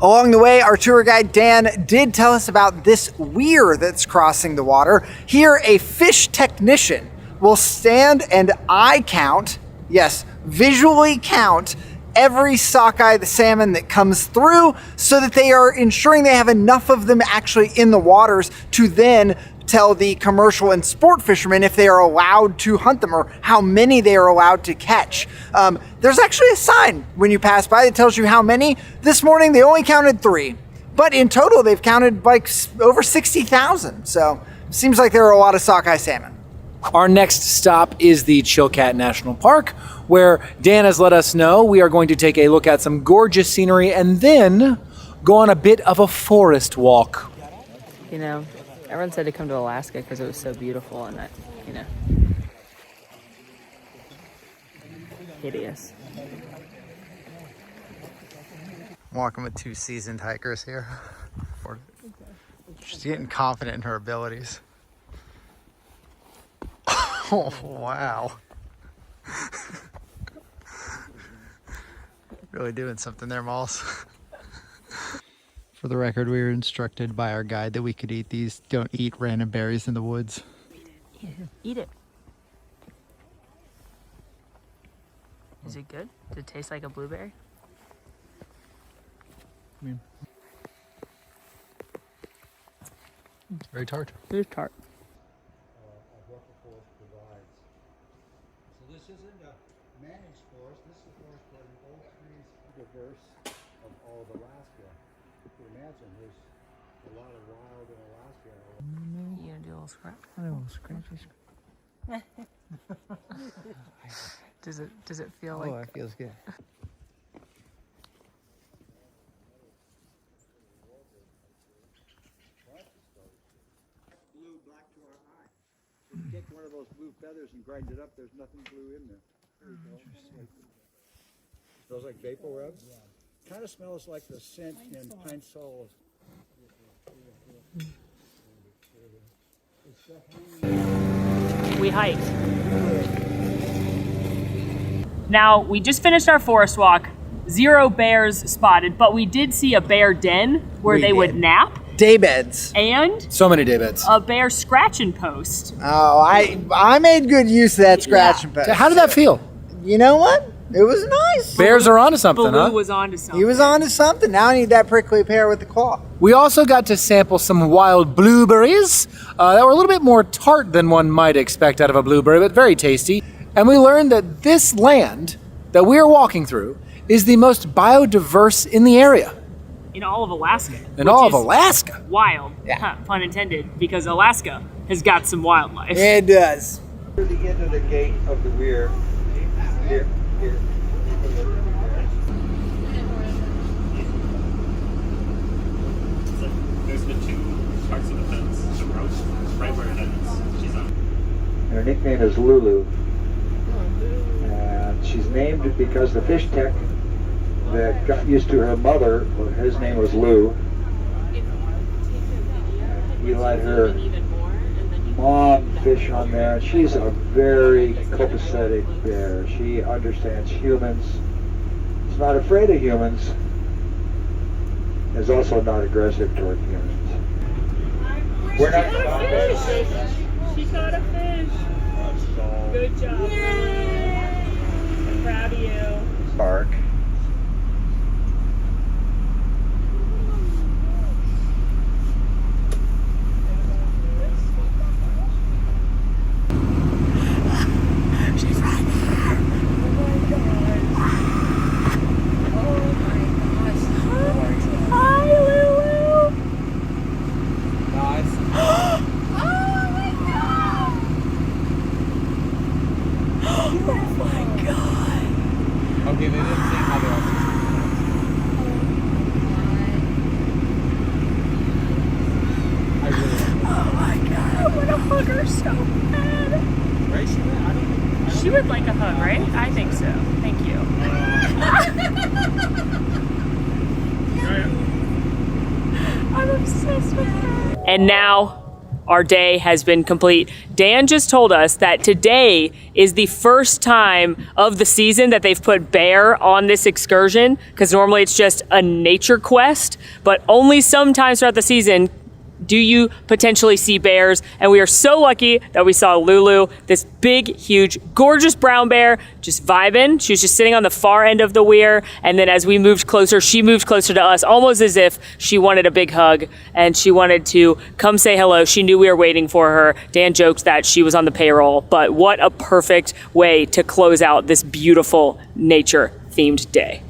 Along the way, our tour guide Dan did tell us about this weir that's crossing the water. Here, a fish technician will stand and eye count, yes, visually count every sockeye, the salmon that comes through, so that they are ensuring they have enough of them actually in the waters to then tell the commercial and sport fishermen if they are allowed to hunt them or how many they are allowed to catch. There's actually a sign when you pass by that tells you how many. This morning they only counted 3, but in total they've counted like over 60,000. So seems like there are a lot of sockeye salmon. Our next stop is the Chilkat National Park, where Dan has let us know we are going to take a look at some gorgeous scenery and then go on a bit of a forest walk. You know, everyone said to come to Alaska because it was so beautiful and that, you know, hideous. Walking with 2 seasoned hikers here. She's getting confident in her abilities. Oh, wow. Really doing something there, Malls. For the record, we were instructed by our guide that we could eat these. Don't eat random berries in the woods. Eat it. Is it good? Does it taste like a blueberry? It's very tart. It is tart. This isn't a managed forest. This is a forest where the old trees diverse of all of Alaska. You can imagine there's a lot of wild in Alaska. You gonna do a little scratch? A little scratchy. Does it feel like? Oh, that feels good. Blue black to our eye. If you take one of those blue feathers and grind it up, there's nothing blue in there. Smells like vapor rub? Yeah. Kind of smells like the scent in pine sol. We hiked. Now, we just finished our forest walk. 0 bears spotted, but we did see a bear den where they would nap. Day beds. And so many day beds. A bear scratching post. Oh, I made good use of that scratching post. How did that feel? You know what? It was nice. Bears are onto something, Baloo huh? was onto something. He was onto something. Now I need that prickly pear with the claw. We also got to sample some wild blueberries that were a little bit more tart than one might expect out of a blueberry, but very tasty. And we learned that this land that we are walking through is the most biodiverse in the area. In all of Alaska. In all of Alaska. Wild, pun intended, because Alaska has got some wildlife. It does. To the end of the gate of the weir. Here. There's the two parts of the fence, the rope, right where it ends. She's on. Her nickname is Lulu. And she's named because the fish tech that got used to her mother, his name was Lou. He let her mom fish on there. She's a very copacetic bear. She understands humans. She's not afraid of humans. Is also not aggressive toward humans. We're not. She caught a fish. Good job. Yay! I'm proud of you. Bark. She's right there. Oh my gosh. Hi, Lulu. Nice. Oh my god. Oh my god. Okay, they didn't say how they are. Oh my god, I want to hug her so bad. Right? She would like a hug, right? I think so. Thank you. I'm obsessed with her. And now our day has been complete. Dan just told us that today is the first time of the season that they've put bear on this excursion, because normally it's just a nature quest, but only sometimes throughout the season do you potentially see bears. And we are so lucky that we saw Lulu, this big, huge, gorgeous brown bear, just vibing. She was just sitting on the far end of the weir. And then as we moved closer, she moved closer to us, almost as if she wanted a big hug and she wanted to come say hello. She knew we were waiting for her. Dan joked that she was on the payroll, but what a perfect way to close out this beautiful nature-themed day.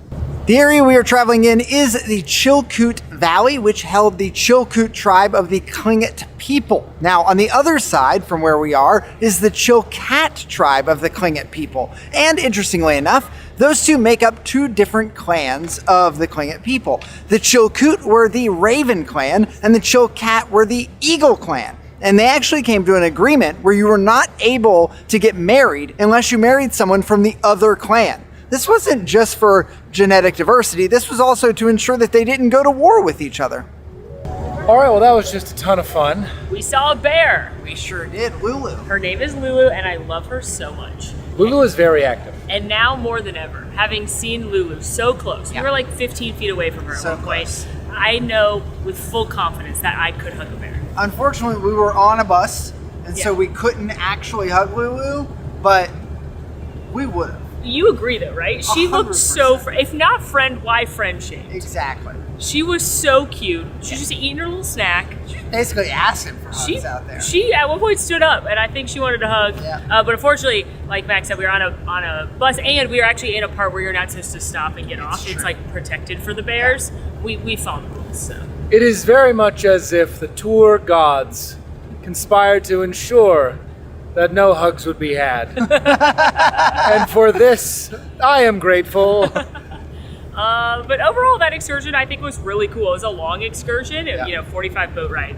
The area we are traveling in is the Chilkoot Valley, which held the Chilkoot tribe of the Tlingit people. Now, on the other side from where we are is the Chilkat tribe of the Tlingit people. And interestingly enough, those two make up two different clans of the Tlingit people. The Chilkoot were the Raven clan, and the Chilkat were the Eagle clan. And they actually came to an agreement where you were not able to get married unless you married someone from the other clan. This wasn't just for genetic diversity, this was also to ensure that they didn't go to war with each other. All right, well, that was just a ton of fun. We saw a bear. We sure did, Lulu. Her name is Lulu, and I love her so much. Lulu is very active. And now more than ever, having seen Lulu so close, we were like 15 feet away from her at one point. I know with full confidence that I could hug a bear. Unfortunately, we were on a bus, and so we couldn't actually hug Lulu, but we would have. You agree though, right? She looked so, if not friend, why friend-shaped? Exactly. She was so cute. She was just eating her little snack. She basically asked him for hugs out there. She at one point stood up, and I think she wanted a hug. Yeah. But unfortunately, like Max said, we were on a bus, and we were actually in a part where you're not supposed to stop and get off. It's like protected for the bears. Yeah. We followed the rules, so. It is very much as if the tour gods conspired to ensure that no hugs would be had. And for this, I am grateful. But overall, that excursion I think was really cool. It was a long excursion, 45 boat ride.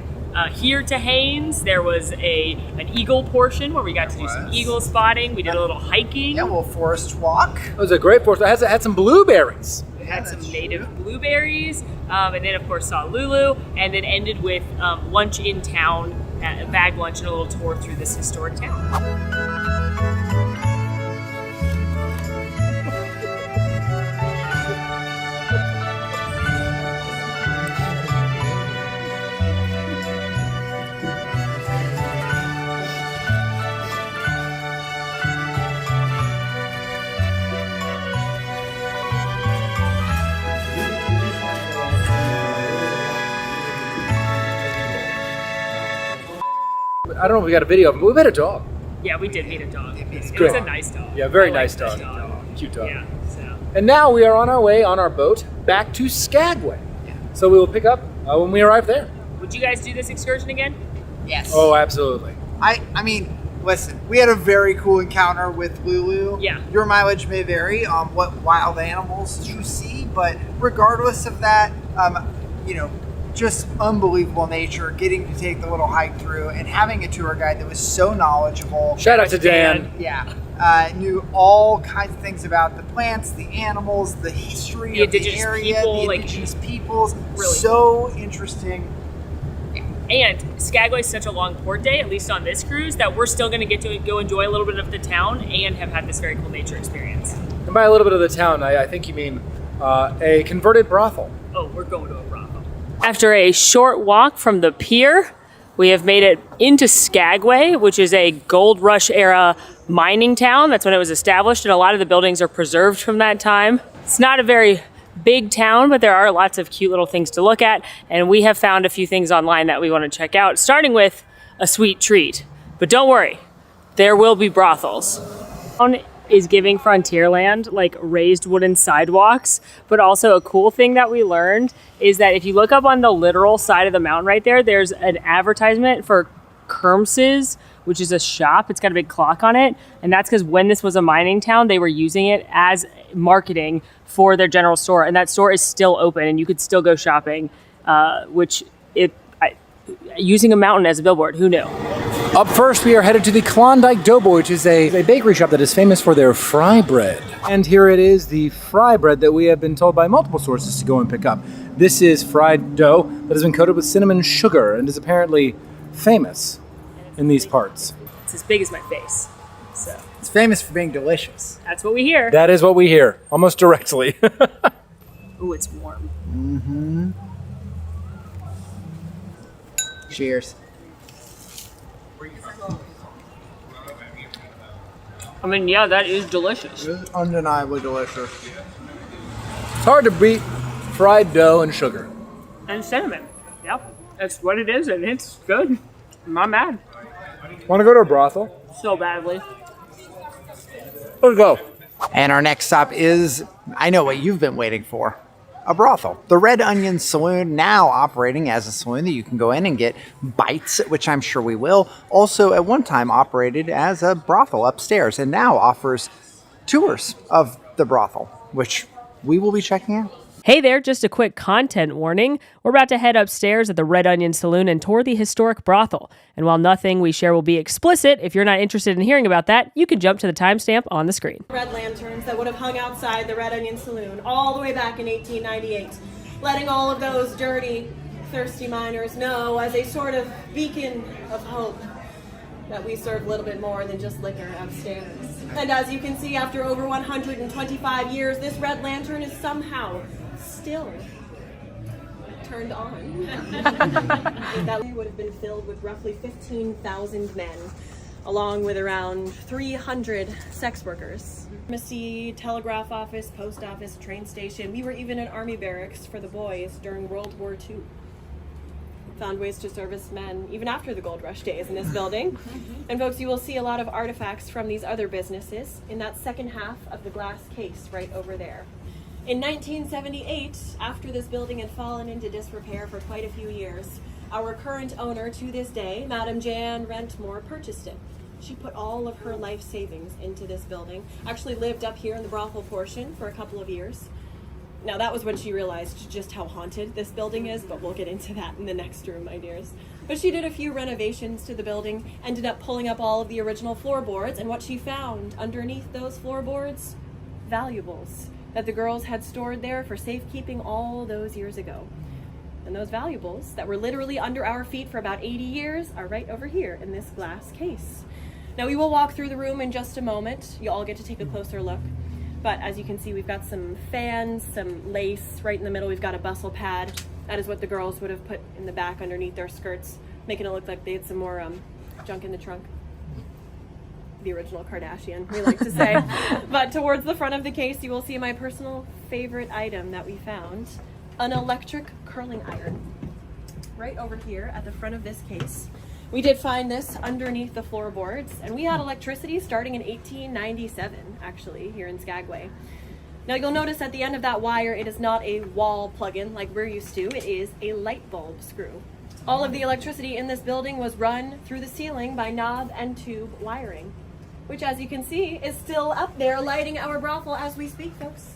Here to Haines, there was an eagle portion where we got to do some eagle spotting. We did a little hiking. Yeah, a little forest walk. It was a great forest. It had some blueberries. We had some native blueberries, and then of course saw Lulu, and then ended with lunch in town, a bag lunch and a little tour through this historic town. I don't know if we got a video of him, but we met a dog. Yeah, we did meet a dog. It was great. a nice dog. Yeah, very nice dog. Cute dog. Yeah, so. And now we are on our way on our boat back to Skagway. So we will pick up when we arrive there. Would you guys do this excursion again? Yes. Oh, absolutely. I mean, listen, we had a very cool encounter with Lulu. Yeah. Your mileage may vary on what wild animals you see, but regardless of that, you know, just unbelievable nature, getting to take the little hike through and having a tour guide that was so knowledgeable. Shout out to Dan. Yeah. Knew all kinds of things about the plants, the animals, the history of the area, the indigenous peoples. Really so interesting. And Skagway is such a long port day, at least on this cruise, that we're still going to get to go enjoy a little bit of the town and have had this very cool nature experience. And by a little bit of the town, I think you mean a converted brothel. Oh, we're going to a brothel. After a short walk from the pier, we have made it into Skagway, which is a gold rush era mining town. That's when it was established, and a lot of the buildings are preserved from that time. It's not a very big town, but there are lots of cute little things to look at, and we have found a few things online that we want to check out, starting with a sweet treat. But don't worry, there will be brothels. Town is giving Frontierland like raised wooden sidewalks, but also a cool thing that we learned is that if you look up on the literal side of the mountain right there, there's an advertisement for Kerms's, which is a shop. It's got a big clock on it, and that's because when this was a mining town, they were using it as marketing for their general store, and that store is still open, and you could still go shopping, using a mountain as a billboard. Who knew? Up first, we are headed to the Klondike Doughboy, which is a bakery shop that is famous for their fry bread. And here it is, the fry bread that we have been told by multiple sources to go and pick up. This is fried dough that has been coated with cinnamon sugar and is apparently famous in these parts. It's as big as my face. So it's famous for being delicious. That's what we hear. That is what we hear, almost directly. Ooh, it's warm. Mm-hmm. Cheers. I mean, yeah, that is delicious. It's undeniably delicious. It's hard to beat fried dough and sugar. And cinnamon. Yep, that's what it is, and it's good. I'm not mad. Want to go to a brothel? So badly. Let's go. And our next stop is, I know what you've been waiting for, a brothel. The Red Onion Saloon, now operating as a saloon that you can go in and get bites, which I'm sure we will. Also, at one time operated as a brothel upstairs and now offers tours of the brothel, which we will be checking out. Hey there, just a quick content warning. We're about to head upstairs at the Red Onion Saloon and tour the historic brothel. And while nothing we share will be explicit, if you're not interested in hearing about that, you can jump to the timestamp on the screen. Red lanterns that would have hung outside the Red Onion Saloon all the way back in 1898, letting all of those dirty, thirsty miners know as a sort of beacon of hope that we serve a little bit more than just liquor upstairs. And as you can see, after over 125 years, this red lantern is somehow still turned on. That would have been filled with roughly 15,000 men, along with around 300 sex workers. Pharmacy, telegraph office, post office, train station. We were even an army barracks for the boys during World War II. Found ways to service men even after the gold rush days in this building. And folks, you will see a lot of artifacts from these other businesses in that second half of the glass case right over there. In 1978, after this building had fallen into disrepair for quite a few years, our current owner to this day, Madam Jan Rentmore, purchased it. She put all of her life savings into this building, actually lived up here in the brothel portion for a couple of years. Now that was when she realized just how haunted this building is, but we'll get into that in the next room, my dears. But she did a few renovations to the building, ended up pulling up all of the original floorboards, and what she found underneath those floorboards? Valuables that the girls had stored there for safekeeping all those years ago. And those valuables that were literally under our feet for about 80 years are right over here in this glass case. Now we will walk through the room in just a moment. You all get to take a closer look. But as you can see, we've got some fans, some lace. Right in the middle, we've got a bustle pad. That is what the girls would have put in the back underneath their skirts, making it look like they had some more junk in the trunk. The original Kardashian, we like to say. But towards the front of the case, you will see my personal favorite item that we found, an electric curling iron. Right over here at the front of this case. We did find this underneath the floorboards, and we had electricity starting in 1897, actually, here in Skagway. Now you'll notice at the end of that wire, it is not a wall plug-in like we're used to, it is a light bulb screw. All of the electricity in this building was run through the ceiling by knob and tube wiring, which as you can see is still up there lighting our brothel as we speak, folks.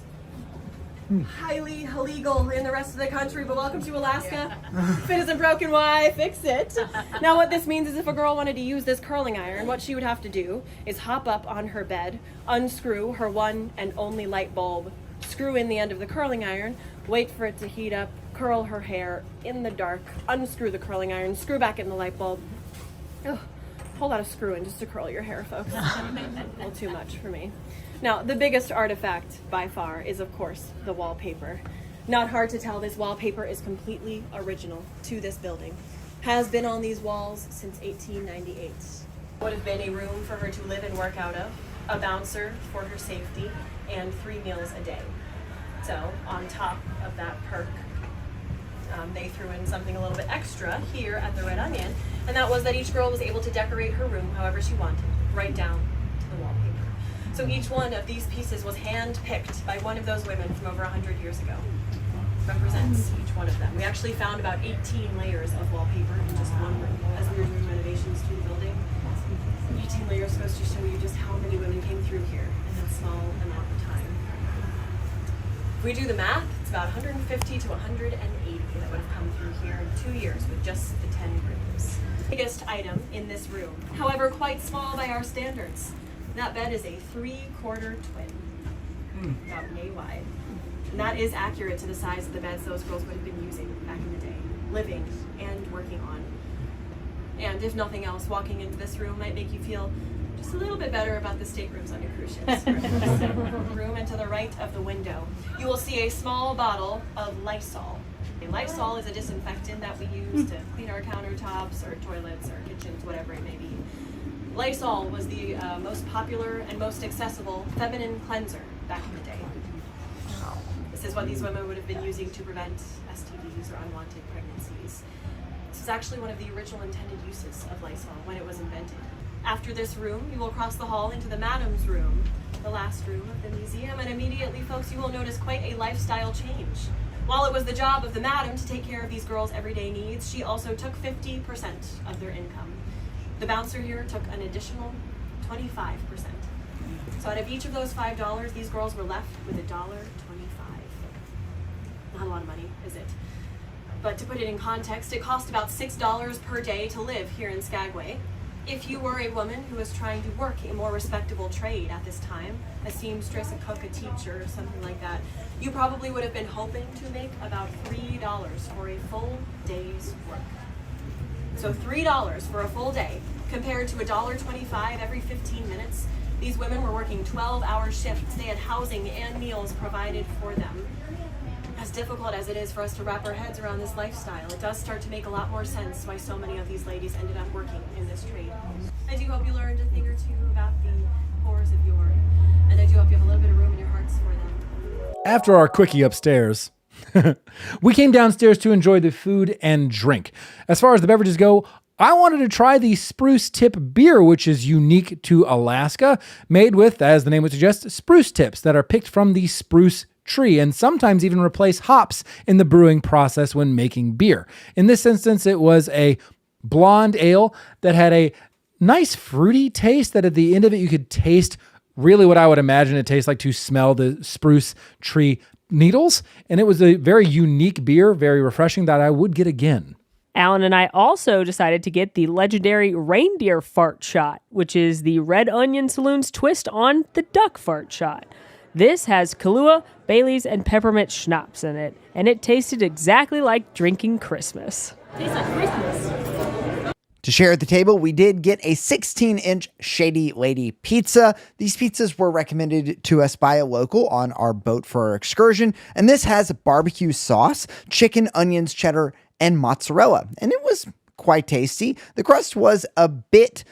Highly illegal in the rest of the country, but welcome to Alaska. If it isn't broken, why fix it? Now what this means is if a girl wanted to use this curling iron, what she would have to do is hop up on her bed, unscrew her one and only light bulb, screw in the end of the curling iron, wait for it to heat up, curl her hair in the dark, unscrew the curling iron, screw back in the light bulb. Ugh, a whole lot of screwing just to curl your hair, folks. A little too much for me. Now, the biggest artifact by far is, of course, the wallpaper. Not hard to tell, this wallpaper is completely original to this building. Has been on these walls since 1898. Would have been a room for her to live and work out of, a bouncer for her safety, and 3 meals a day. So, on top of that perk, they threw in something a little bit extra here at the Red Onion, and that was that each girl was able to decorate her room however she wanted, right down to the wallpaper. So each one of these pieces was hand-picked by one of those women from over 100 years ago. Represents each one of them. We actually found about 18 layers of wallpaper in just one room as we were doing renovations to the building. 18 layers goes to show you just how many women came through here in that small amount of time. If we do the math, it's about 150 to 180 that would have come through here in 2 years with just the 10 rooms. Biggest item in this room, however quite small by our standards. That bed is a 3/4 twin, about yay wide. And that is accurate to the size of the beds those girls would have been using back in the day, living and working on. And if nothing else, walking into this room might make you feel just a little bit better about the staterooms on your cruise ships. Room and to the right of the window, you will see a small bottle of Lysol. Lysol is a disinfectant that we use to clean our countertops or toilets or kitchens, whatever it may be. Lysol was the most popular and most accessible feminine cleanser back in the day. This is what these women would have been using to prevent STDs or unwanted pregnancies. This is actually one of the original intended uses of Lysol when it was invented. After this room, you will cross the hall into the Madam's room, the last room of the museum, and immediately, folks, you will notice quite a lifestyle change. While it was the job of the Madam to take care of these girls' everyday needs, she also took 50% of their income. The bouncer here took an additional 25%. So out of each of those $5, these girls were left with $1.25. Not a lot of money, is it? But to put it in context, it cost about $6 per day to live here in Skagway. If you were a woman who was trying to work a more respectable trade at this time, a seamstress, a cook, a teacher, something like that, you probably would have been hoping to make about $3 for a full day's work. So $3 for a full day compared to $1.25 every 15 minutes. These women were working 12-hour shifts. They had housing and meals provided for them. As difficult as it is for us to wrap our heads around this lifestyle, it does start to make a lot more sense why so many of these ladies ended up working in this trade. I do hope you learned a thing or two about the horrors of yore, and I do hope you have a little bit of room in your hearts for them. After our quickie upstairs, we came downstairs to enjoy the food and drink. As far as the beverages go, I wanted to try the Spruce Tip beer, which is unique to Alaska, made with, as the name would suggest, spruce tips that are picked from the spruce tree and sometimes even replace hops in the brewing process when making beer. In this instance, it was a blonde ale that had a nice fruity taste that at the end of it, you could taste really what I would imagine it tastes like to smell the spruce tree needles. And it was a very unique beer, very refreshing, that I would get again. Alan and I also decided to get the legendary reindeer fart shot, which is the Red Onion Saloon's twist on the duck fart shot. This has Kahlua, Bailey's, and peppermint schnapps in it, and it tasted exactly like drinking Christmas. Tastes like Christmas. To share at the table, we did get a 16-inch Shady Lady pizza. These pizzas were recommended to us by a local on our boat for our excursion, and this has barbecue sauce, chicken, onions, cheddar, and mozzarella, and it was quite tasty. The crust was a bit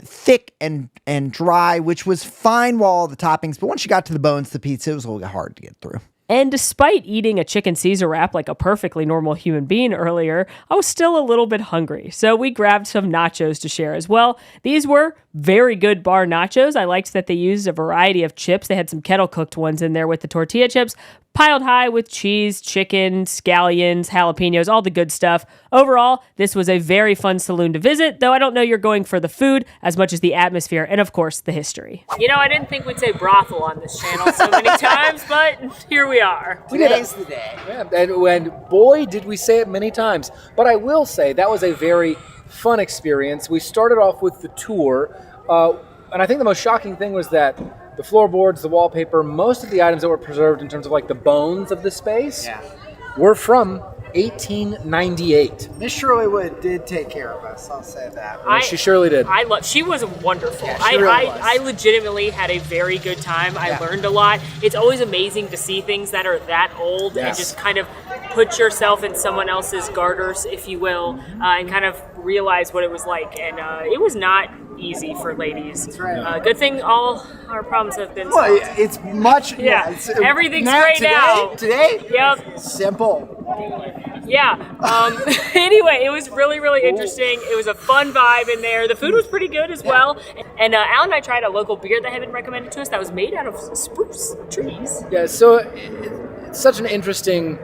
thick and dry, which was fine while all the toppings, but once you got to the bones, the pizza, it was a little bit hard to get through. And despite eating a chicken Caesar wrap like a perfectly normal human being earlier, I was still a little bit hungry, so we grabbed some nachos to share as well. These were very good bar nachos. I liked that they used a variety of chips. They had some kettle cooked ones in there with the tortilla chips, piled high with cheese, chicken, scallions, jalapenos, all the good stuff. Overall, this was a very fun saloon to visit, though I don't know you're going for the food as much as the atmosphere and, of course, the history. You know, I didn't think we'd say brothel on this channel so many times, but here we are. Today's the day. Yeah, and boy, did we say it many times. But I will say that was a very fun experience. We started off with the tour, and I think the most shocking thing was that the floorboards, the wallpaper, most of the items that were preserved in terms of like the bones of the space were from 1898. Miss Shirley Wood did take care of us, I'll say that. She surely did. She was wonderful. Yeah, she really was. I legitimately had a very good time. I learned a lot. It's always amazing to see things that are that old and just kind of put yourself in someone else's garters, if you will, and kind of realize what it was like. And it was not easy for ladies. That's right. Good thing all our problems have been solved. Well, it's much. It's, everything's great now. Today? Yep. Simple. Yeah. Anyway, it was really, really interesting. It was a fun vibe in there. The food was pretty good as well. And Al and I tried a local beer that had been recommended to us that was made out of spruce trees. Yeah, so it's such an interesting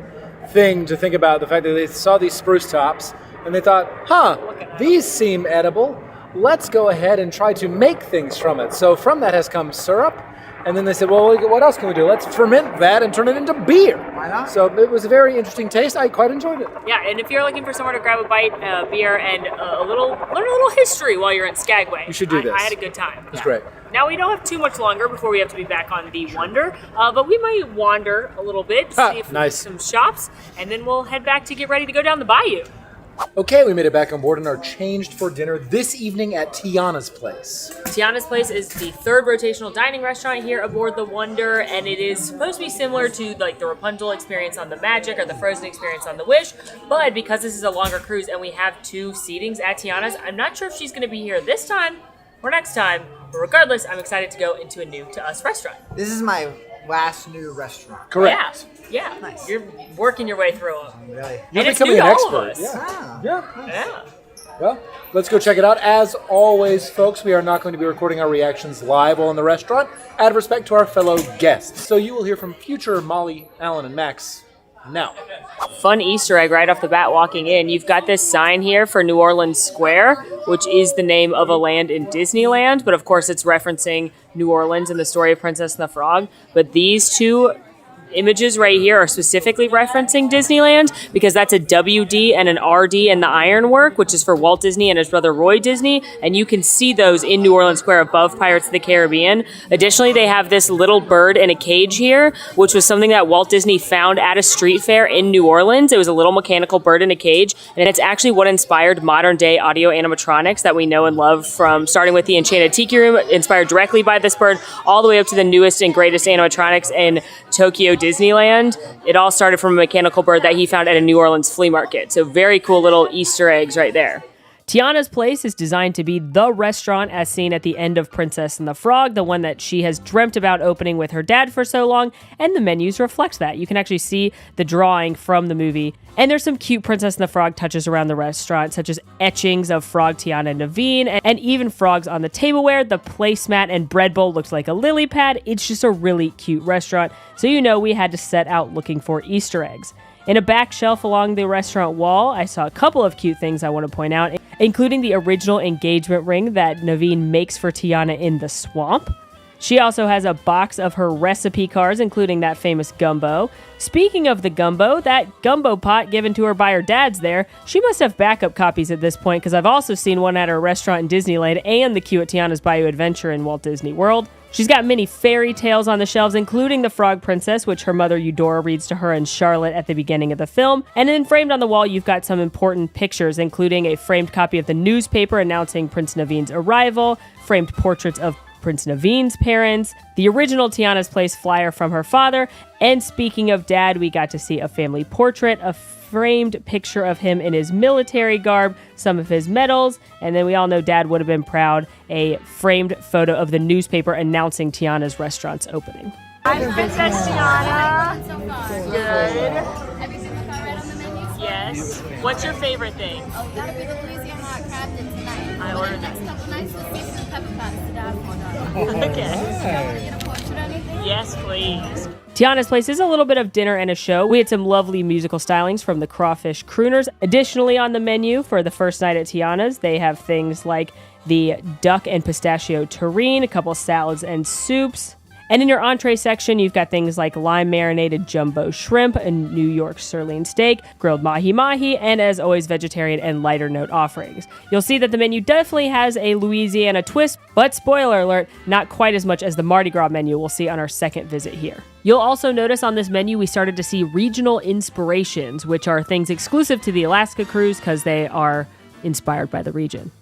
thing to think about, the fact that they saw these spruce tops and they thought, these seem edible. Let's go ahead and try to make things from it. So from that has come syrup. And then they said, well, what else can we do? Let's ferment that and turn it into beer. Why not? So it was a very interesting taste. I quite enjoyed it. Yeah, and if you're looking for somewhere to grab a bite, beer, and learn a little history while you're in Skagway, you should do this. I had a good time. It was great. Now, we don't have too much longer before we have to be back on the Wonder, but we might wander a little bit, see if we can some shops, and then we'll head back to get ready to go down the bayou. Okay, we made it back on board and are changed for dinner this evening at Tiana's Place. Tiana's Place is the third rotational dining restaurant here aboard the Wonder, and it is supposed to be similar to like the Rapunzel experience on the Magic or the Frozen experience on the Wish, but because this is a longer cruise and we have 2 seatings at Tiana's, I'm not sure if she's going to be here this time or next time, but regardless, I'm excited to go into a new to us restaurant. This is my last new restaurant. Correct. Yeah. Nice. You're working your way through them. Really? And it's becoming new to an all of expert. us. Yeah. Well, let's go check it out. As always, folks, we are not going to be recording our reactions live while in the restaurant, out of respect to our fellow guests. So you will hear from future Molly, Alan, and Max now. Fun Easter egg right off the bat walking in. You've got this sign here for New Orleans Square, which is the name of a land in Disneyland, but of course it's referencing New Orleans and the story of Princess and the Frog. But these 2 images right here are specifically referencing Disneyland because that's a WD and an RD in the ironwork, which is for Walt Disney and his brother Roy Disney, and you can see those in New Orleans Square above Pirates of the Caribbean. Additionally, they have this little bird in a cage here, which was something that Walt Disney found at a street fair in New Orleans. It was a little mechanical bird in a cage, and it's actually what inspired modern day audio animatronics that we know and love, from starting with the Enchanted Tiki Room, inspired directly by this bird, all the way up to the newest and greatest animatronics in Tokyo Disneyland. It all started from a mechanical bird that he found at a New Orleans flea market. So very cool little Easter eggs right there. Tiana's Place is designed to be the restaurant as seen at the end of Princess and the Frog, the one that she has dreamt about opening with her dad for so long, and the menus reflect that. You can actually see the drawing from the movie. And there's some cute Princess and the Frog touches around the restaurant, such as etchings of Frog, Tiana, and Naveen, and even frogs on the tableware. The placemat and bread bowl looks like a lily pad. It's just a really cute restaurant, so you know we had to set out looking for Easter eggs. In a back shelf along the restaurant wall, I saw a couple of cute things I want to point out, including the original engagement ring that Naveen makes for Tiana in the swamp. She also has a box of her recipe cards, including that famous gumbo. Speaking of the gumbo, that gumbo pot given to her by her dad's there, she must have backup copies at this point, because I've also seen one at her restaurant in Disneyland and the queue at Tiana's Bayou Adventure in Walt Disney World. She's got many fairy tales on the shelves, including The Frog Princess, which her mother Eudora reads to her and Charlotte at the beginning of the film. And then framed on the wall, you've got some important pictures, including a framed copy of the newspaper announcing Prince Naveen's arrival, framed portraits of Prince Naveen's parents, the original Tiana's Place flyer from her father, and speaking of dad, we got to see a family portrait, a framed picture of him in his military garb, some of his medals, and then we all know dad would have been proud, a framed photo of the newspaper announcing Tiana's restaurant's opening. I'm Princess Tiana. Good. Have you seen the car right on the menu? Yes. What's your favorite thing? Oh, gotta be the Louisiana hot crab dip tonight. I ordered that. Next couple nights, we'll see pepper pants to Dad for that. Okay. Get a portrait or anything? Yes, please. Tiana's Place is a little bit of dinner and a show. We had some lovely musical stylings from the Crawfish Crooners. Additionally, on the menu for the first night at Tiana's, they have things like the duck and pistachio terrine, a couple salads and soups. And in your entree section, you've got things like lime marinated jumbo shrimp, a New York sirloin steak, grilled mahi-mahi, and as always, vegetarian and lighter note offerings. You'll see that the menu definitely has a Louisiana twist, but spoiler alert, not quite as much as the Mardi Gras menu we'll see on our second visit here. You'll also notice on this menu, we started to see regional inspirations, which are things exclusive to the Alaska Cruise because they are inspired by the region.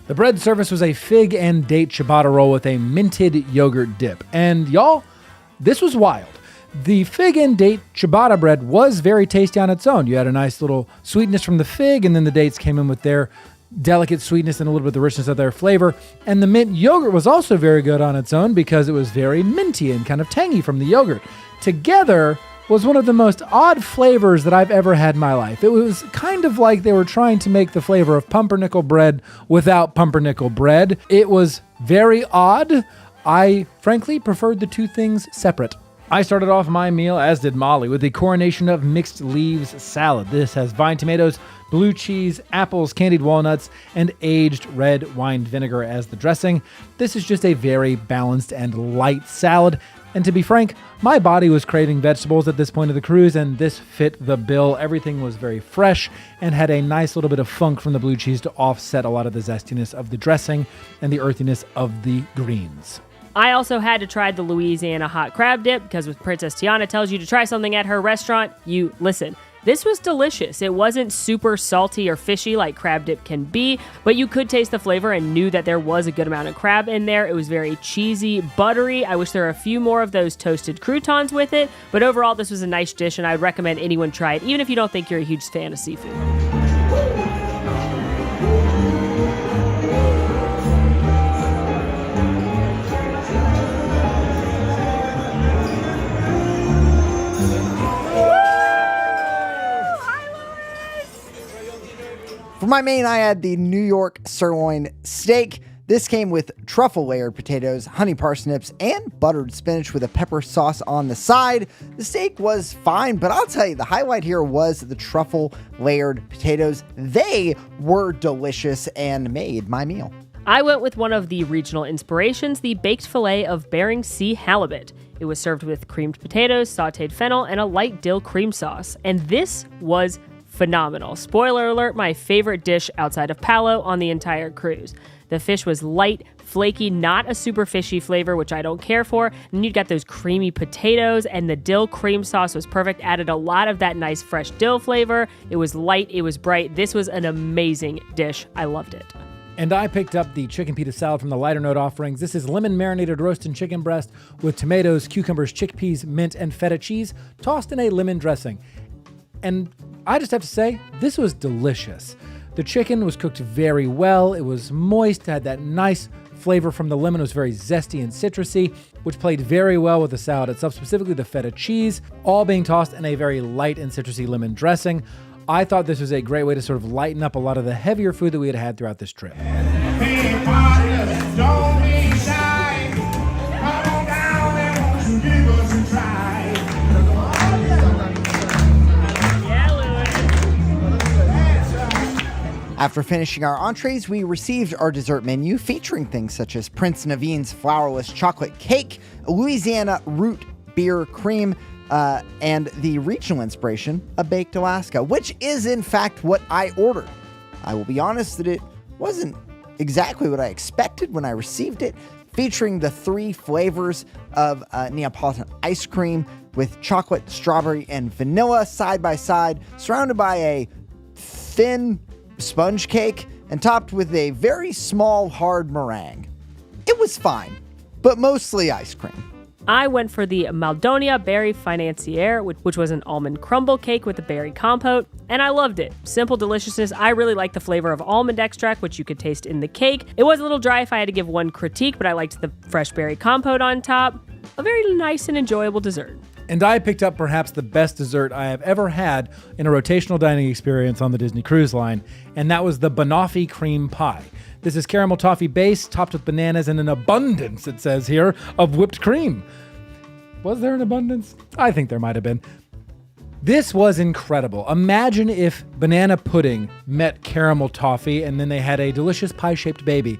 The bread service was a fig and date ciabatta roll with a minted yogurt dip. And y'all, this was wild. The fig and date ciabatta bread was very tasty on its own. You had a nice little sweetness from the fig, and then the dates came in with their delicate sweetness and a little bit of the richness of their flavor. And the mint yogurt was also very good on its own because it was very minty and kind of tangy from the yogurt. Together was one of the most odd flavors that I've ever had in my life. It was kind of like they were trying to make the flavor of pumpernickel bread without pumpernickel bread. It was very odd. I frankly preferred the two things separate. I started off my meal, as did Molly, with the coronation of mixed leaves salad. This has vine tomatoes, blue cheese, apples, candied walnuts, and aged red wine vinegar as the dressing. This is just a very balanced and light salad. And to be frank, my body was craving vegetables at this point of the cruise, and this fit the bill. Everything was very fresh and had a nice little bit of funk from the blue cheese to offset a lot of the zestiness of the dressing and the earthiness of the greens. I also had to try the Louisiana hot crab dip because when Princess Tiana tells you to try something at her restaurant, you listen. This was delicious. It wasn't super salty or fishy like crab dip can be, but you could taste the flavor and knew that there was a good amount of crab in there. It was very cheesy, buttery. I wish there were a few more of those toasted croutons with it, but overall this was a nice dish and I'd recommend anyone try it, even if you don't think you're a huge fan of seafood. For my main, I had the New York sirloin steak. This came with truffle-layered potatoes, honey parsnips, and buttered spinach with a pepper sauce on the side. The steak was fine, but I'll tell you, the highlight here was the truffle-layered potatoes. They were delicious and made my meal. I went with one of the regional inspirations, the baked filet of Bering Sea halibut. It was served with creamed potatoes, sauteed fennel, and a light dill cream sauce. And this was phenomenal. Spoiler alert, my favorite dish outside of Palo on the entire cruise. The fish was light, flaky, not a super fishy flavor, which I don't care for. And you got those creamy potatoes, and the dill cream sauce was perfect. Added a lot of that nice fresh dill flavor. It was light, it was bright. This was an amazing dish. I loved it. And I picked up the chicken pita salad from the lighter note offerings. This is lemon marinated roasted chicken breast with tomatoes, cucumbers, chickpeas, mint, and feta cheese tossed in a lemon dressing. And I just have to say, this was delicious. The chicken was cooked very well. It was moist, had that nice flavor from the lemon. It was very zesty and citrusy, which played very well with the salad itself, specifically the feta cheese, all being tossed in a very light and citrusy lemon dressing. I thought this was a great way to sort of lighten up a lot of the heavier food that we had throughout this trip. Hey, partner, don't be shy. Come on down and won't you give us a try? After finishing our entrees, we received our dessert menu featuring things such as Prince Naveen's flourless chocolate cake, Louisiana root beer cream, and the regional inspiration, a baked Alaska, which is in fact what I ordered. I will be honest that it wasn't exactly what I expected when I received it, featuring the 3 flavors of Neapolitan ice cream with chocolate, strawberry, and vanilla side by side, surrounded by a thin sponge cake and topped with a very small hard meringue. It was fine, but mostly ice cream. I went for the Maldonia Berry Financier, which was an almond crumble cake with a berry compote, and I loved it. Simple deliciousness. I really liked the flavor of almond extract, which you could taste in the cake. It was a little dry if I had to give one critique, but I liked the fresh berry compote on top. A very nice and enjoyable dessert. And I picked up perhaps the best dessert I have ever had in a rotational dining experience on the Disney Cruise Line, and that was the banoffee cream pie. This is caramel toffee base topped with bananas and an abundance, it says here, of whipped cream. Was there an abundance? I think there might have been. This was incredible. Imagine if banana pudding met caramel toffee and then they had a delicious pie-shaped baby.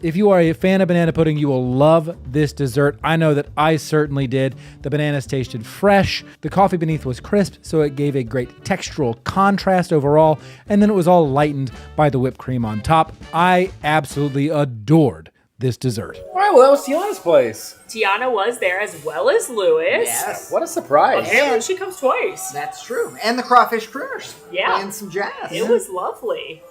If you are a fan of banana pudding, you will love this dessert. I know that I certainly did. The bananas tasted fresh. The coffee beneath was crisp, so it gave a great textural contrast overall. And then it was all lightened by the whipped cream on top. I absolutely adored this dessert. All right, well, that was Tiana's place. Tiana was there as well as Lewis. Yes. What a surprise. Apparently she comes twice. That's true. And the Crawfish Crooners. Yeah. Playing some jazz. It was lovely.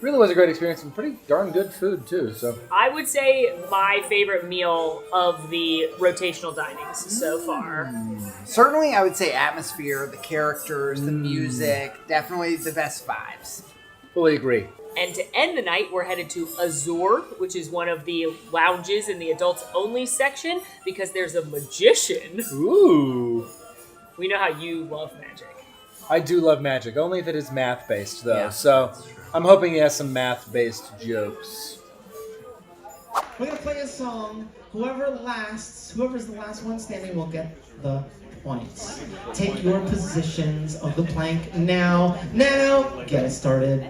Really was a great experience and pretty darn good food, too. So I would say my favorite meal of the rotational dinings so far. Certainly, I would say atmosphere, the characters, the music, definitely the best vibes. Fully agree. And to end the night, we're headed to Azure, which is one of the lounges in the adults only section because there's a magician. Ooh. We know how you love magic. I do love magic, only if it is math-based, though. Yeah, so I'm hoping he has some math-based jokes. We're going to play a song. Whoever's the last one standing will get the points. Take your positions of the plank now. Get it started.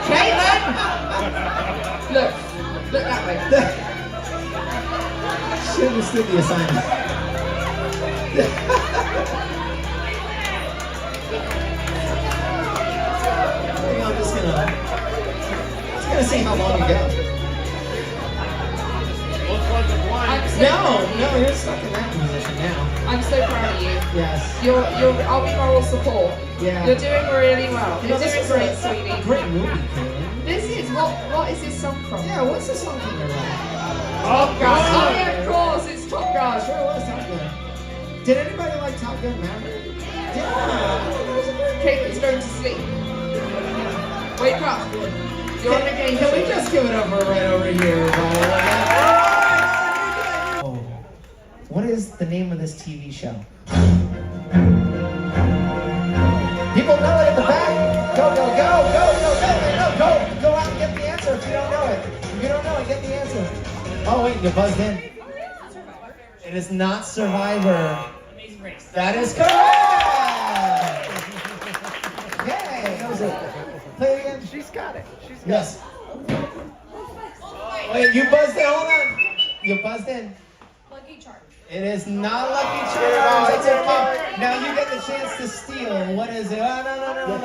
Caitlin! Look that way. She understood the assignment. I'm just gonna see how long you go. No, you're stuck in that position now. I'm so proud of you. Yes. I'll be moral support. Yeah. You're doing really well. You're this doing is great, a sweetie. great movie, Caitlin. This is what is this song from? Yeah, what's the song from there? Top Gun. Oh yeah, of course, it's Top Gun. Sure was Top Gun. Did anybody like Top Gun Maverick? Yeah. Caitlin's going to sleep. Wake up. You're on a game Can we show. just give it up right over here? Oh, what is the name of this TV show? People know it in the back. Go out and get the answer if you don't know it. If you don't know it, get the answer. Oh wait, you buzzed in. It is not Survivor. That is correct. Yay! That was it. Play it again. She's got it. Yes. Wait, you buzzed in. Hold on. You buzzed in. Lucky Charms. It is not Lucky Charms. It's okay. Now you get the chance to steal. What is it? Oh, no.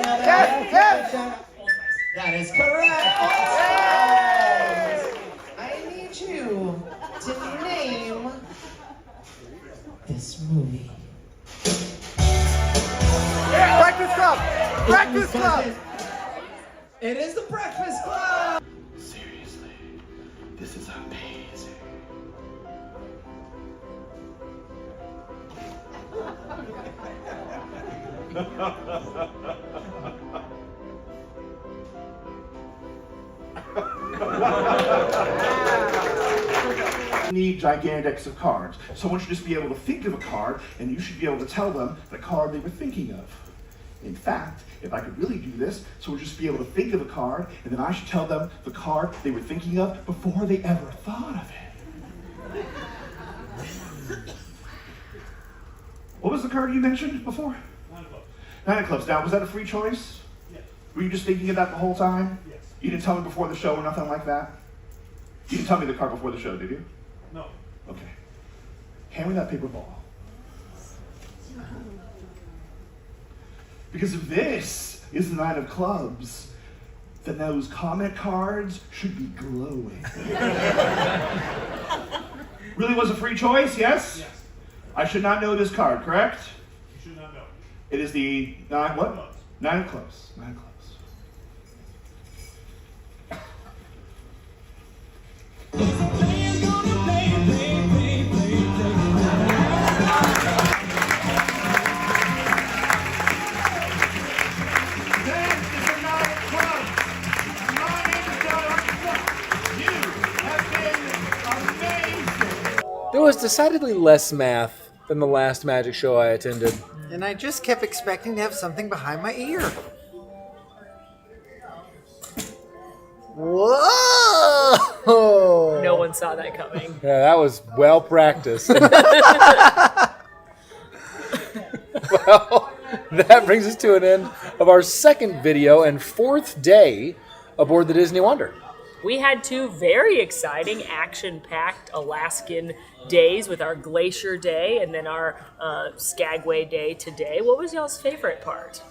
That is correct. I need you to name this movie. Breakfast Club! Breakfast Club! It is the Breakfast Club! Seriously, this is amazing. Need gigantic decks of cards. Someone should just be able to think of a card, and you should be able to tell them the card they were thinking of. In fact, if I could really do this, someone would just be able to think of a card, and then I should tell them the card they were thinking of before they ever thought of it. What was the card you mentioned before? 9 of clubs. 9 of clubs. Now, was that a free choice? Yes. Were you just thinking of that the whole time? Yes. You didn't tell me before the show or nothing like that? You didn't tell me the card before the show, did you? No. Okay. Hand me that paper ball. Because if this is the 9 of clubs, then those comment cards should be glowing. Really was a free choice, yes? Yes. I should not know this card, correct? You should not know. It is the 9 what? Clubs. 9 of clubs. 9 of clubs. There was decidedly less math than the last magic show I attended. And I just kept expecting to have something behind my ear. Whoa! No one saw that coming. Yeah, that was well practiced. Well, that brings us to an end of our second video and fourth day aboard the Disney Wonder. We had 2 very exciting, action-packed Alaskan days with our Glacier day and then our Skagway day today. What was y'all's favorite part?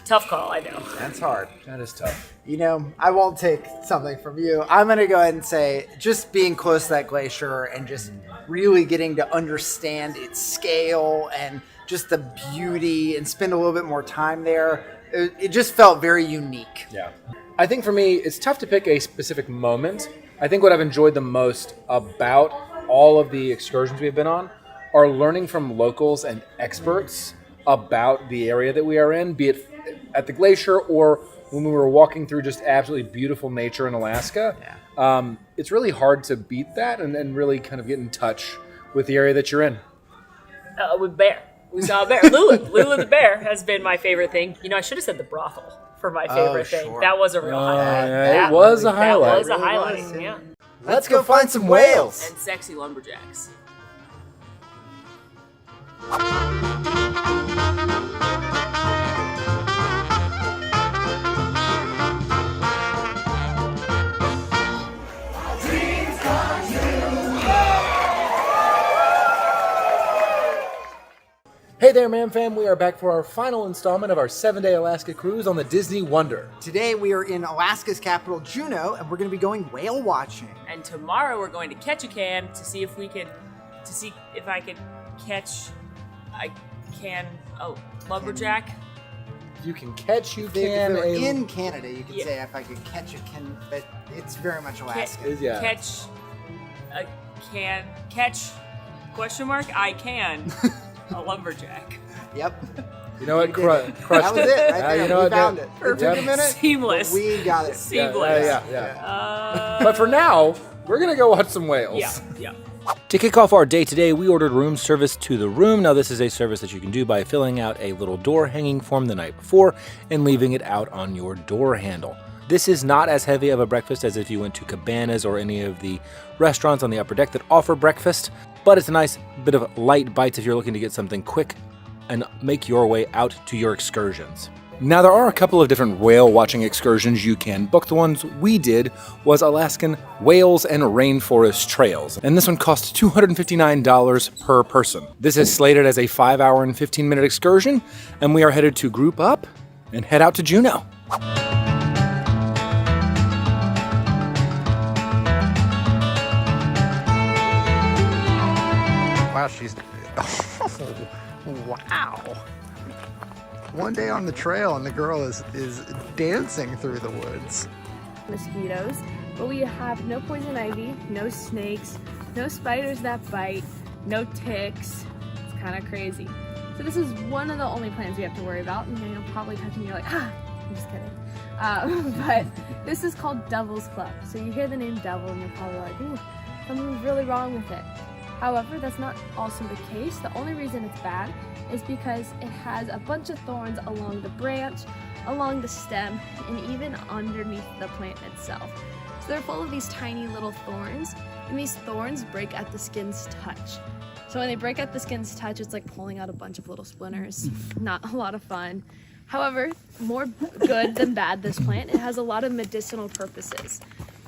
Tough call, I know. That's hard. That is tough. You know, I won't take something from you. I'm going to go ahead and say just being close to that glacier and just really getting to understand its scale and just the beauty and spend a little bit more time there. It just felt very unique. Yeah. I think for me, it's tough to pick a specific moment. I think what I've enjoyed the most about all of the excursions we've been on are learning from locals and experts about the area that we are in, be it at the glacier or when we were walking through just absolutely beautiful nature in Alaska. Yeah. It's really hard to beat that and really kind of get in touch with the area that you're in. With bear. We saw a bear. Lulu the bear has been my favorite thing. You know, I should have said the brothel for my favorite thing. Sure. That was a real highlight. Yeah, it was a highlight. That was a highlight, yeah. Let's go find some whales. And sexy lumberjacks. Hey there, MamFam. We are back for our final installment of our 7-day Alaska cruise on the Disney Wonder. Today we are in Alaska's capital, Juneau, and we're going to be going whale watching. And tomorrow we're going to Ketchikan to see if I could catch lumberjack. You can catch, you If can. they were in Canada, you could say if I could catch a can, but it's very much Alaska. Catch question mark I can a lumberjack. Yep. You know what? Crushed that was it. Right there. You know we found it. It took a minute. Seamless. We got it. Seamless. Yeah. But for now, we're gonna go watch some whales. Yeah. To kick off our day today, we ordered room service to the room. Now, this is a service that you can do by filling out a little door hanging form the night before and leaving it out on your door handle. This is not as heavy of a breakfast as if you went to Cabanas or any of the restaurants on the upper deck that offer breakfast, but it's a nice bit of light bites if you're looking to get something quick and make your way out to your excursions. Now, there are a couple of different whale watching excursions you can book. The ones we did was Alaskan Whales and Rainforest Trails, and this one cost $259 per person. This is slated as a 5-hour and 15-minute excursion, and we are headed to group up and head out to Juneau. Wow, she's... wow. One day on the trail and the girl is dancing through the woods. Mosquitoes, but we have no poison ivy, no snakes, no spiders that bite, no ticks. It's kind of crazy. So this is one of the only plants we have to worry about, and you'll probably touch me, you're like, ah, I'm just kidding. But this is called Devil's Club. So you hear the name Devil and you're probably like, ooh, something's really wrong with it. However, that's not also the case. The only reason it's bad is because it has a bunch of thorns along the branch, along the stem, and even underneath the plant itself. So they're full of these tiny little thorns, and these thorns break at the skin's touch. So when they break at the skin's touch, it's like pulling out a bunch of little splinters. Not a lot of fun. However, more good than bad, this plant. It has a lot of medicinal purposes.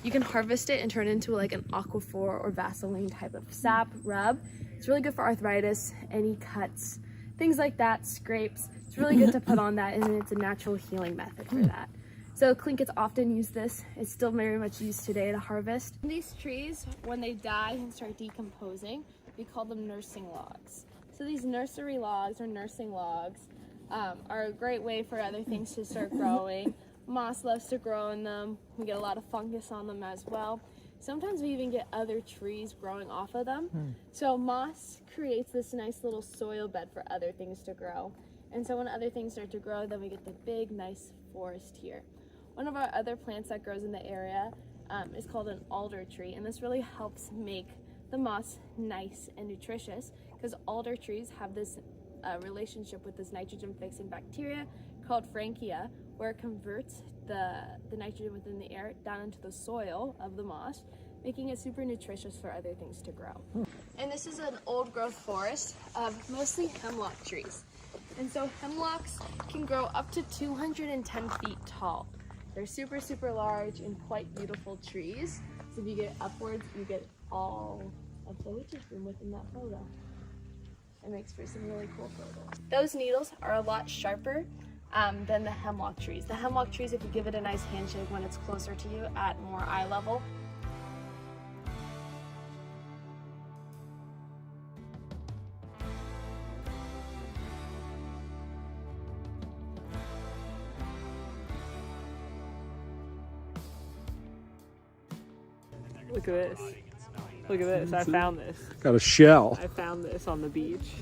You can harvest it and turn it into like an Aquaphor or Vaseline type of sap rub. It's really good for arthritis, any cuts, things like that, scrapes. It's really good to put on that, and it's a natural healing method for that. So Clinkets often use this. It's still very much used today to harvest. These trees, when they die and start decomposing, we call them nursing logs. So these nursery logs or nursing logs are a great way for other things to start growing. Moss loves to grow in them. We get a lot of fungus on them as well. Sometimes we even get other trees growing off of them. So moss creates this nice little soil bed for other things to grow. And so when other things start to grow, then we get the big, nice forest here. One of our other plants that grows in the area is called an alder tree. And this really helps make the moss nice and nutritious because alder trees have this relationship with this nitrogen-fixing bacteria called Frankia, where it converts the nitrogen within the air down into the soil of the moss, making it super nutritious for other things to grow. And this is an old growth forest of mostly hemlock trees. And so hemlocks can grow up to 210 feet tall. They're super, super large and quite beautiful trees. So if you get upwards, you get all of the witch's broom within that photo. It makes for some really cool photos. Those needles are a lot sharper than the hemlock trees. The hemlock trees, if you give it a nice handshake when it's closer to you at more eye level, Look at this. Look at this. I found this. Got a shell. I found this on the beach.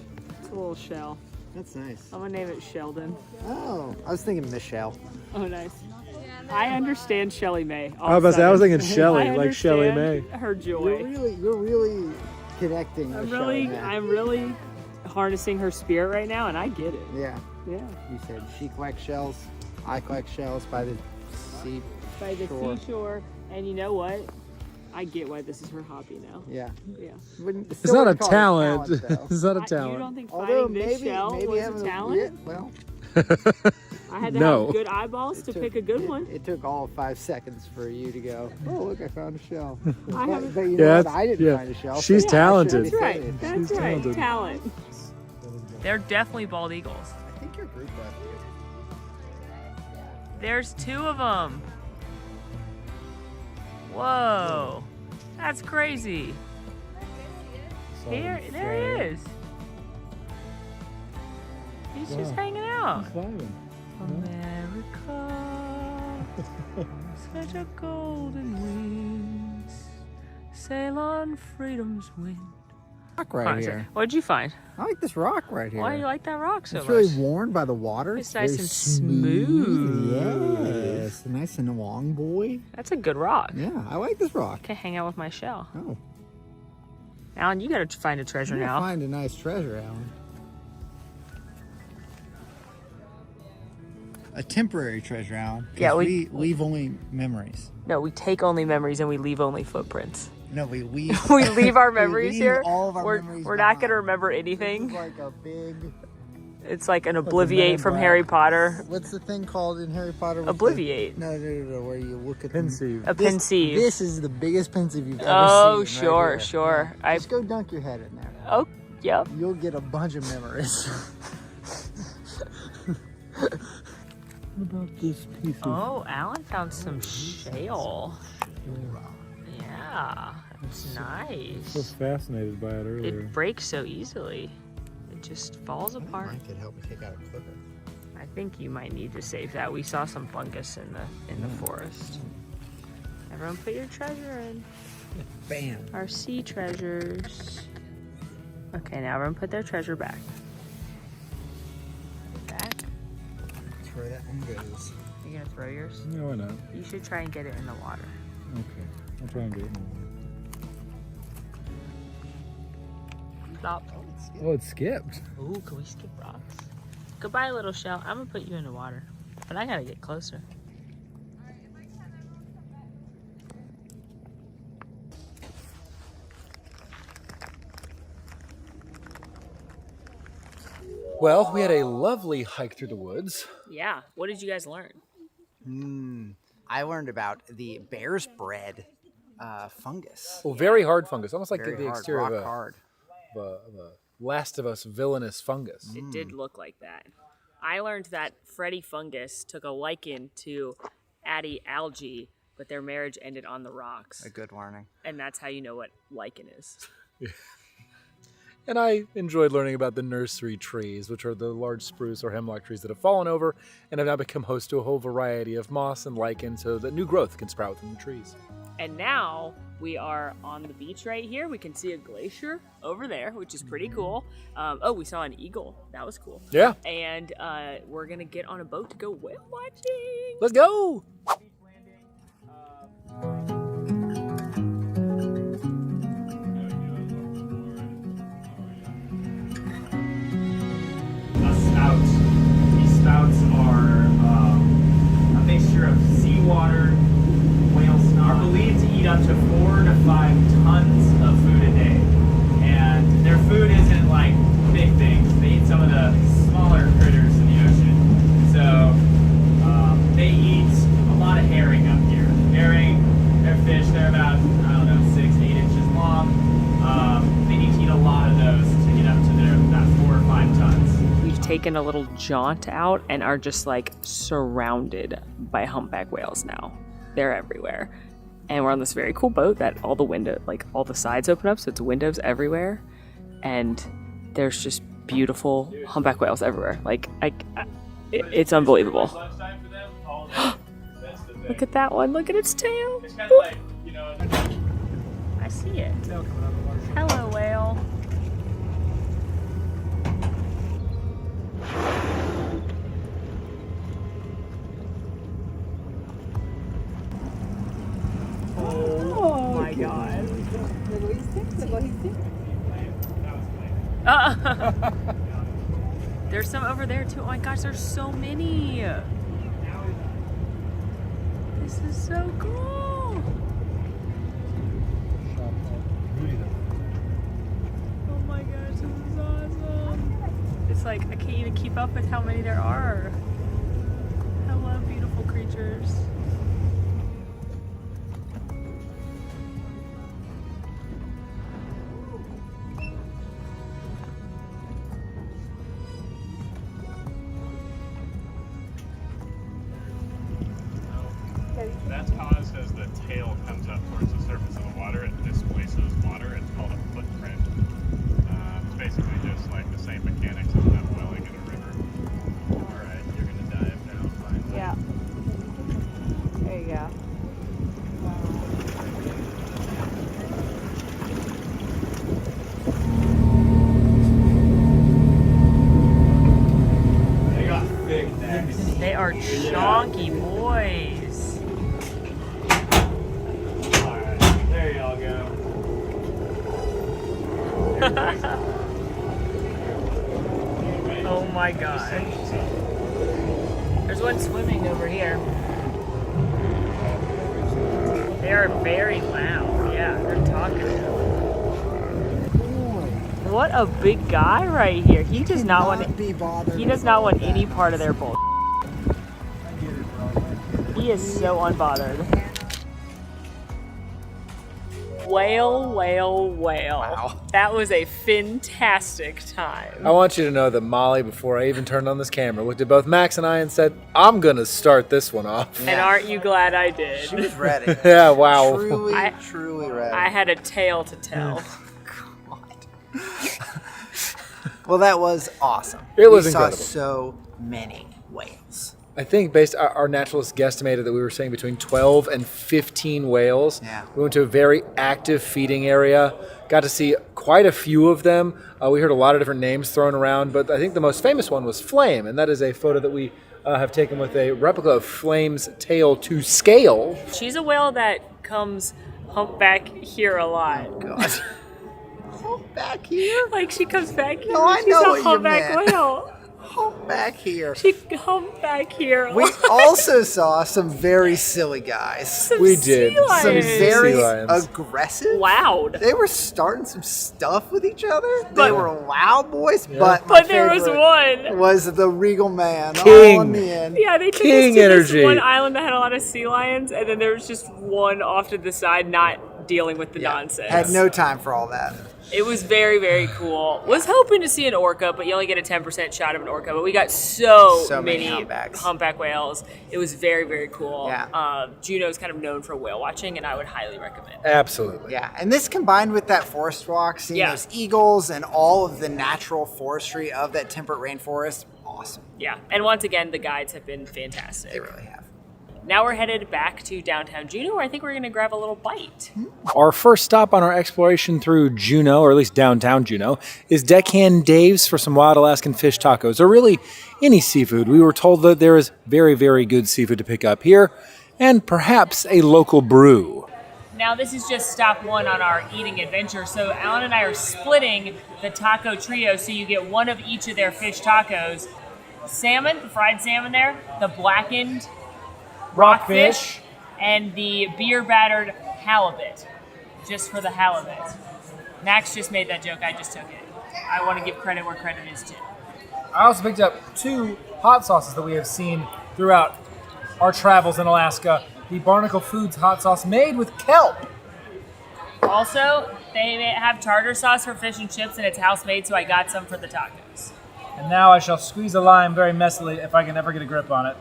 It's a little shell. That's nice. I'm gonna name it Sheldon. Oh, I was thinking Michelle. Oh, nice. I understand Shelly May. I was thinking Shelly, like Shelly May. Her joy. You're really connecting. I'm with Shelly May. really harnessing her spirit right now, and I get it. Yeah. Yeah. You said she collects shells. I collect shells by the sea. By the seashore, and you know what? I get why this is her hobby now. Yeah. Yeah. It's not a talent. It's not a talent. You don't think finding this shell was a talent? Yeah, well. I had to have good eyeballs to pick a good one. It took all 5 seconds for you to go, oh, look, I found a shell. I haven't. But you know what? I didn't find a shell. She's talented. That's right. That's right. Talent. They're definitely bald eagles. I think your group left you. There's 2 of them. Whoa. That's crazy. There he is. He's just hanging out. He's vibing. America, such a golden wings, sail on freedom's wind. Rock right here. What'd you find? I like this rock right here. Why do you like that rock so much? It's really worn by the water. It's nice and smooth. Yes, nice and long, boy. That's a good rock. Yeah, I like this rock. I can hang out with my shell. Oh. Alan, you gotta find a treasure now. Find a nice treasure, Alan. A temporary treasure, Alan. Yeah, we leave only memories. No, we take only memories and we leave only footprints. No, we leave. We leave our memories here. All of our memories we're not gonna remember anything. This is like a big. It's like an obliviate from Harry Potter. What's the thing called in Harry Potter? Obliviate. No, where you look at pensieve. A pensieve. This is the biggest pensive you've ever seen. Oh, sure, sure. Yeah. Just go dunk your head in there. Oh, yep. You'll get a bunch of memories. What about this piece of... Oh, Alan found some shale. Yeah, that's nice. I was fascinated by it earlier. It breaks so easily. It just falls apart. I could help me take out a clipper. I think you might need to save that. We saw some fungus in the forest. Everyone put your treasure in. Bam. Our sea treasures. Okay, now everyone put their treasure back. Back. That's where that one goes. You're gonna throw yours? No, why not? You should try and get it in the water. Okay, I'll try and get it. Stop. Oh, it skipped. Ooh, can we skip rocks? Goodbye, little shell. I'm gonna put you in the water, but I gotta get closer. Well, we had a lovely hike through the woods. Yeah. What did you guys learn? I learned about the bear's bread fungus. Well, very hard fungus, almost like Very the hard, exterior rock of hard. a Last of Us villainous fungus. It did look like that. I learned that Freddy Fungus took a liken to Addie Algae, but their marriage ended on the rocks. A good warning. And that's how you know what lichen is. And I enjoyed learning about the nursery trees, which are the large spruce or hemlock trees that have fallen over and have now become host to a whole variety of moss and lichen so that new growth can sprout within the trees. And now we are on the beach right here. We can see a glacier over there, which is pretty cool. Oh, we saw an eagle. That was cool. Yeah. And we're going to get on a boat to go whale watching. Let's go. These spouts are a mixture of taken a little jaunt out and are just like surrounded by humpback whales now. They're everywhere. And we're on this very cool boat that all the sides open up, so it's windows everywhere. And there's just beautiful humpback whales everywhere. It's unbelievable. Look at that one. Look at its tail. I see it. Hello, whale. Oh my god. There's some over there too. Oh my gosh, there's so many. This is so cool. Oh my gosh, this is awesome. It's like I can't even keep up with how many there are. Hello, beautiful creatures. That's caused as the tail comes up towards the surface of the water. It displaces water. It's called a footprint. It's basically just like the same mechanics of them welling in a river. All right, you're gonna dive down. Fine. Yeah. There you go. They got big necks. They are chonky boys. There y'all go. Oh my gosh. There's one swimming over here. They are very loud. Yeah, they're talkative. What a big guy right here. He does not want any part of their bull. He is so unbothered. Whale, whale, whale. Wow. That was a fantastic time. I want you to know that Molly, before I even turned on this camera, looked at both Max and I and said, I'm going to start this one off. And aren't you glad I did? She was ready. Yeah, wow. Truly ready. I had a tale to tell. Well, that was awesome. It was we incredible. Saw so many whales. I think based our naturalists guesstimated that we were seeing between 12 and 15 whales. Yeah. We went to a very active feeding area, got to see quite a few of them. We heard a lot of different names thrown around, but I think the most famous one was Flame, and that is a photo that we have taken with a replica of Flame's tail to scale. She's a whale that comes humpback here a lot. Oh, God. Humpback here? Like she comes back here. No, I She's know a what you humpback meant. whale. Humpback here. She humped back here. We also saw some very silly guys. We did. Some very Sea lions. aggressive. Loud. They were starting some stuff with each other. They But- were loud boys, Yeah. but But there was one. was the regal man King. all in the end. Yeah, they took King us to energy. this one island that had a lot of sea lions, and then there was just one off to the side not dealing with the nonsense. Had no time for all that. It was very, very cool. Was hoping to see an orca, but you only get a 10% shot of an orca. But we got so many humpback whales. It was very, very cool. Yeah. Juneau is kind of known for whale watching, and I would highly recommend it. Absolutely. Yeah, and this combined with that forest walk, seeing those eagles and all of the natural forestry of that temperate rainforest, awesome. Yeah, and once again, the guides have been fantastic. They really have. Now we're headed back to downtown Juneau, where I think we're going to grab a little bite. Our first stop on our exploration through Juneau, or at least downtown Juneau, is Deckhand Dave's for some wild Alaskan fish tacos, or really any seafood. We were told that there is very, very good seafood to pick up here, and perhaps a local brew. Now this is just stop one on our eating adventure, so Alan and I are splitting the taco trio, so you get one of each of their fish tacos. Salmon, the fried salmon there, the blackened rockfish, and the beer battered halibut, just for the halibut. Max just made that joke, I just took it. I want to give credit where credit is due. I also picked up 2 hot sauces that we have seen throughout our travels in Alaska. The Barnacle Foods hot sauce made with kelp. Also, they have tartar sauce for fish and chips, and it's house made, so I got some for the tacos. And now I shall squeeze a lime very messily if I can ever get a grip on it.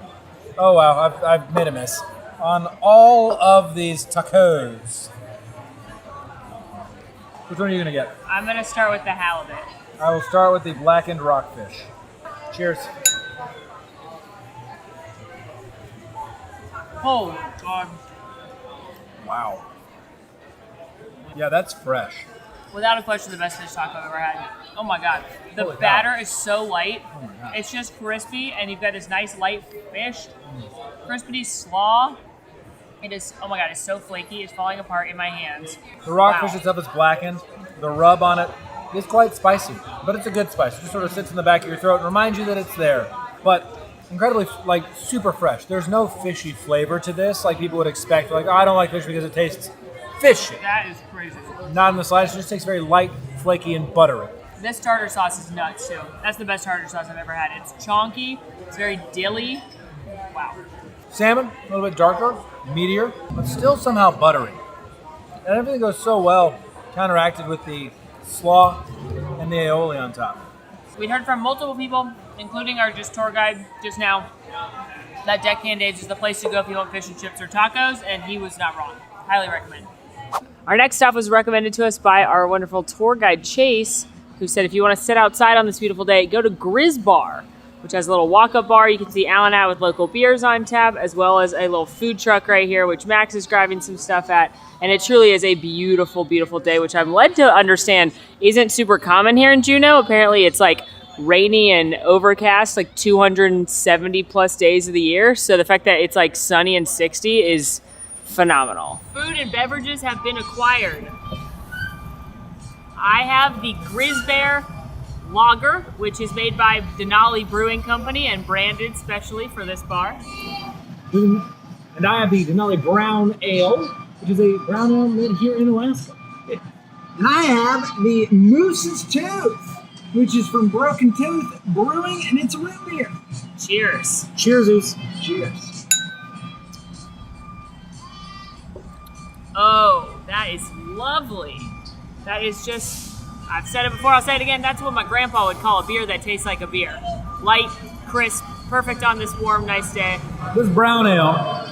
Oh wow, I've made a mess. On all of these tacos. Which one are you gonna get? I'm gonna start with the halibut. I will start with the blackened rockfish. Cheers. Oh God. Wow. Yeah, that's fresh. Without a question, the best fish taco I've ever had. Oh my God. The Holy cow. batter is so light. Oh my God. It's just crispy, and you've got this nice light fish. Crispity slaw. It is, oh my God, it's so flaky. It's falling apart in my hands. The rockfish Wow. itself is blackened. The rub on it is quite spicy, but it's a good spice. It just sort of sits in the back of your throat and reminds you that it's there. But incredibly, like, super fresh. There's no fishy flavor to this like people would expect. Like, oh, I don't like fish because it tastes fishy. That is crazy. Not in the slightest. It just tastes very light, flaky, and buttery. This tartar sauce is nuts too. That's the best tartar sauce I've ever had. It's chonky. It's very dilly. Wow. Salmon, a little bit darker, meatier, but still somehow buttery. And everything goes so well, counteracted with the slaw and the aioli on top. We heard from multiple people, including our just tour guide just now, that Deckhand Dave's is the place to go if you want fish and chips or tacos, and he was not wrong. Highly recommend. Our next stop was recommended to us by our wonderful tour guide Chase, who said if you want to sit outside on this beautiful day, go to Grizz Bar, which has a little walk-up bar you can see Alan at with local beers on tap, as well as a little food truck right here, which Max is grabbing some stuff at. And it truly is a beautiful, beautiful day, which I'm led to understand isn't super common here in Juneau. Apparently it's like rainy and overcast like 270 plus days of the year. So the fact that it's like sunny and 60 is phenomenal. Food and beverages have been acquired. I have the Grizz Bear Lager, which is made by Denali Brewing Company and branded specially for this bar. And I have the Denali Brown Ale, which is a brown ale made here in Alaska. And I have the Moose's Tooth, which is from Broken Tooth Brewing, and it's a root beer. Cheers. Cheers. Cheers. Oh, that is lovely. That is just, I've said it before, I'll say it again, that's what my grandpa would call a beer that tastes like a beer. Light, crisp, perfect on this warm, nice day. This brown ale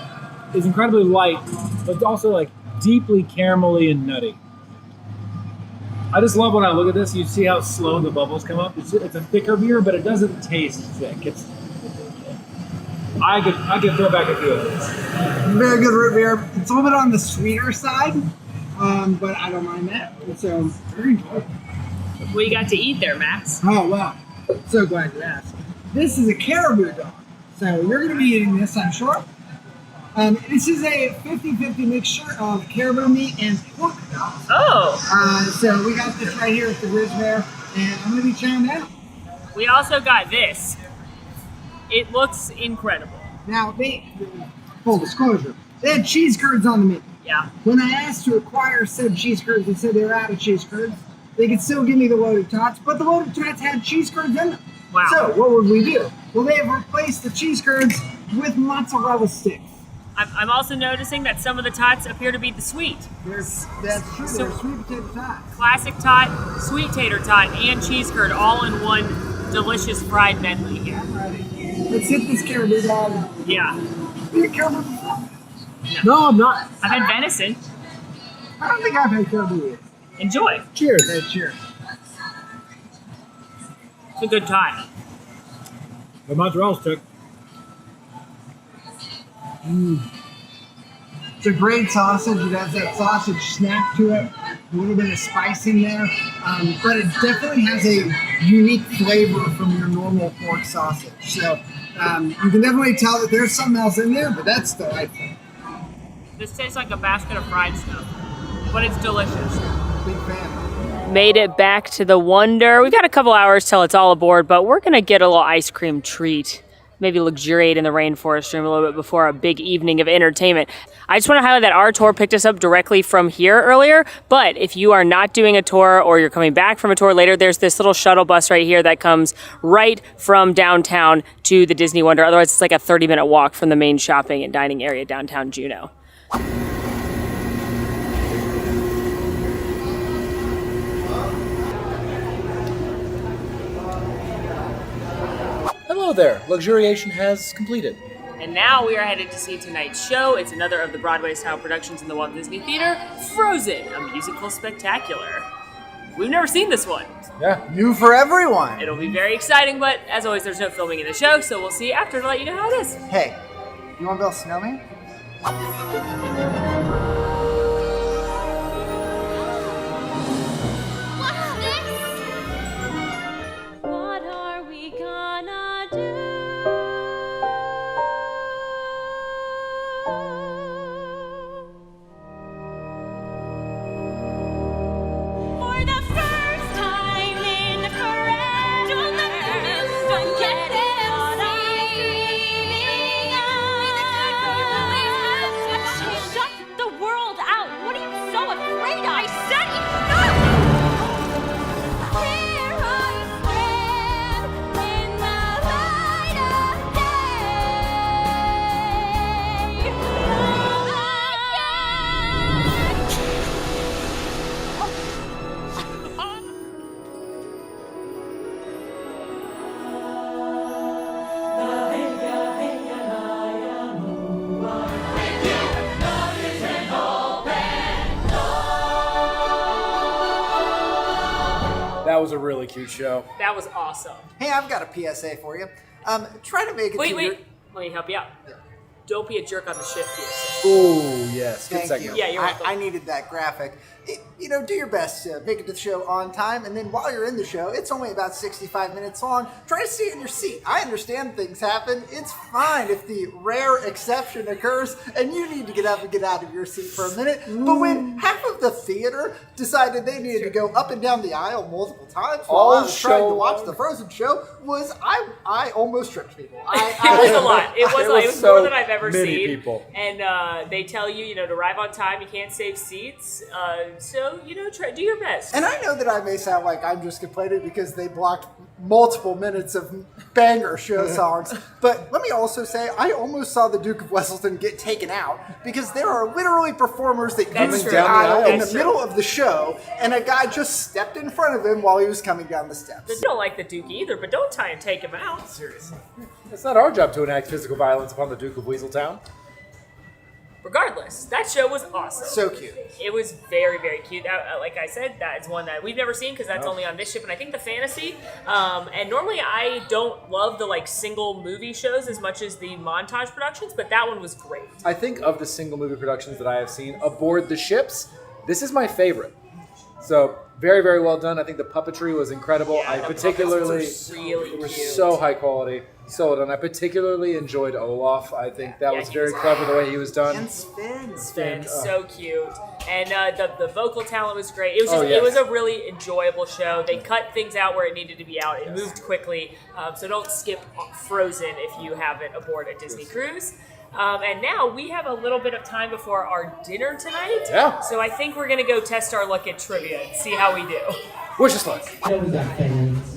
is incredibly light, but it's also like deeply caramelly and nutty. I just love when I look at this, you see how slow the bubbles come up. It's a thicker beer, but it doesn't taste thick. I could throw back a few of these. Very good root beer. It's a little bit on the sweeter side, but I don't mind that. So, very enjoyable. What you got to eat there, Max? Oh, wow. So glad you asked. This is a caribou dog. So you're going to be eating this, I'm sure. This is a 50-50 mixture of caribou meat and pork. Oh. So we got this right here at the Grizz Bear, and I'm going to be trying that out. We also got this. It looks incredible. Now, full disclosure, they had cheese curds on the menu. Yeah. When I asked to acquire said cheese curds, they said they were out of cheese curds. They could still give me the loaded tots, but the loaded tots had cheese curds in them. Wow. So what would we do? Well, they have replaced the cheese curds with mozzarella sticks. I'm also noticing that some of the tots appear to be the sweet. That's true. They're sweet potato tots. Classic tot, sweet tater tot, and cheese curd all in one delicious fried medley here. Let's hit this caribou dog. Yeah. You had caribou before? No, I'm not. I've had venison. I don't think I've had caribou yet. Enjoy. Cheers. Okay, cheers. It's a good tot. The mozzarella's thick. It's a great sausage. It has that sausage snap to it, a little bit of spice in there, but it definitely has a unique flavor from your normal pork sausage. So you can definitely tell that there's something else in there, but that's delightful. This tastes like a basket of fried stuff, but it's delicious. Big fan. Made it back to the Wonder. We've got a couple hours till it's all aboard, but we're gonna get a little ice cream treat. Maybe luxuriate in the rainforest room a little bit before a big evening of entertainment. I just want to highlight that our tour picked us up directly from here earlier, but if you are not doing a tour or you're coming back from a tour later, there's this little shuttle bus right here that comes right from downtown to the Disney Wonder. Otherwise, it's like a 30-minute walk from the main shopping and dining area downtown Juneau. Hello there. Luxuriation has completed. And now we are headed to see tonight's show. It's another of the Broadway-style productions in the Walt Disney Theater, Frozen, a musical spectacular. We've never seen this one. Yeah. New for everyone. It'll be very exciting, but as always, there's no filming in the show, so we'll see you after to let you know how it is. Hey, you want to build a snowman? What are we gonna do? For the first time in forever, don't let get it what I'm dreaming of. Shut the world out. What are you so afraid of? I said enough! Here I stand in the light of That was a really cute show. That was awesome. Hey, I've got a PSA for you. Try to make it Wait, to wait. your... Let me help you out. Don't be a jerk on the ship, PSA. Ooh, yes. Good Thank segment. you. Yeah, you're welcome. I needed that graphic. Do your best to make it to the show on time, and then while you're in the show, it's only about 65 minutes long. Try to sit in your seat. I understand things happen. It's fine if the rare exception occurs and you need to get up and get out of your seat for a minute. But when half of the theater decided they needed to go up and down the aisle multiple times while I was trying to watch the Frozen show, I almost tripped people. It was a lot. It was more so than I've ever many seen. people. And they tell you, to arrive on time. You can't save seats. So try do your best. And I know that I may sound like I'm just complaining because they blocked multiple minutes of banger show songs, but let me also say I almost saw the Duke of Wesselton get taken out because there are literally performers that used the aisle in the middle of the show, and a guy just stepped in front of him while he was coming down the steps. I don't like the Duke either, but don't try and take him out. Seriously. It's not our job to enact physical violence upon the Duke of Weaseltown. Regardless, that show was awesome. So cute. It was very, very cute. Like I said, that is one that we've never seen because that's only on this ship, and I think the Fantasy. And normally I don't love the single movie shows as much as the montage productions, but that one was great. I think of the single movie productions that I have seen aboard the ships, this is my favorite. So very, very well done. I think the puppetry was incredible. Yeah, I particularly really it was cute. so high quality, so well done. I particularly enjoyed Olaf. I think that was very clever the way he was done. And Spin. Spin, so cute. And the vocal talent was great. It was just, it was a really enjoyable show. They cut things out where it needed to be out. It moved quickly. So don't skip Frozen if you have it aboard a Disney Cruise. And now we have a little bit of time before our dinner tonight. Yeah. So I think we're going to go test our luck at trivia and see how we do. Wish us luck. So we got fans.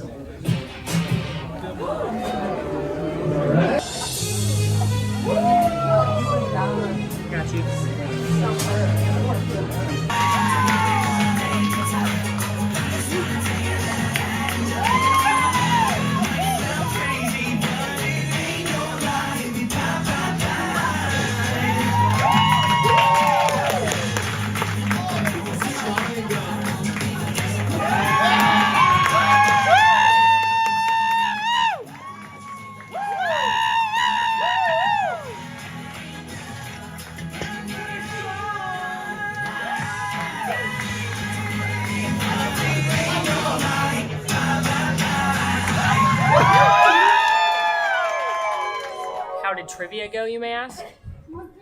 Got you. How did trivia go, you may ask?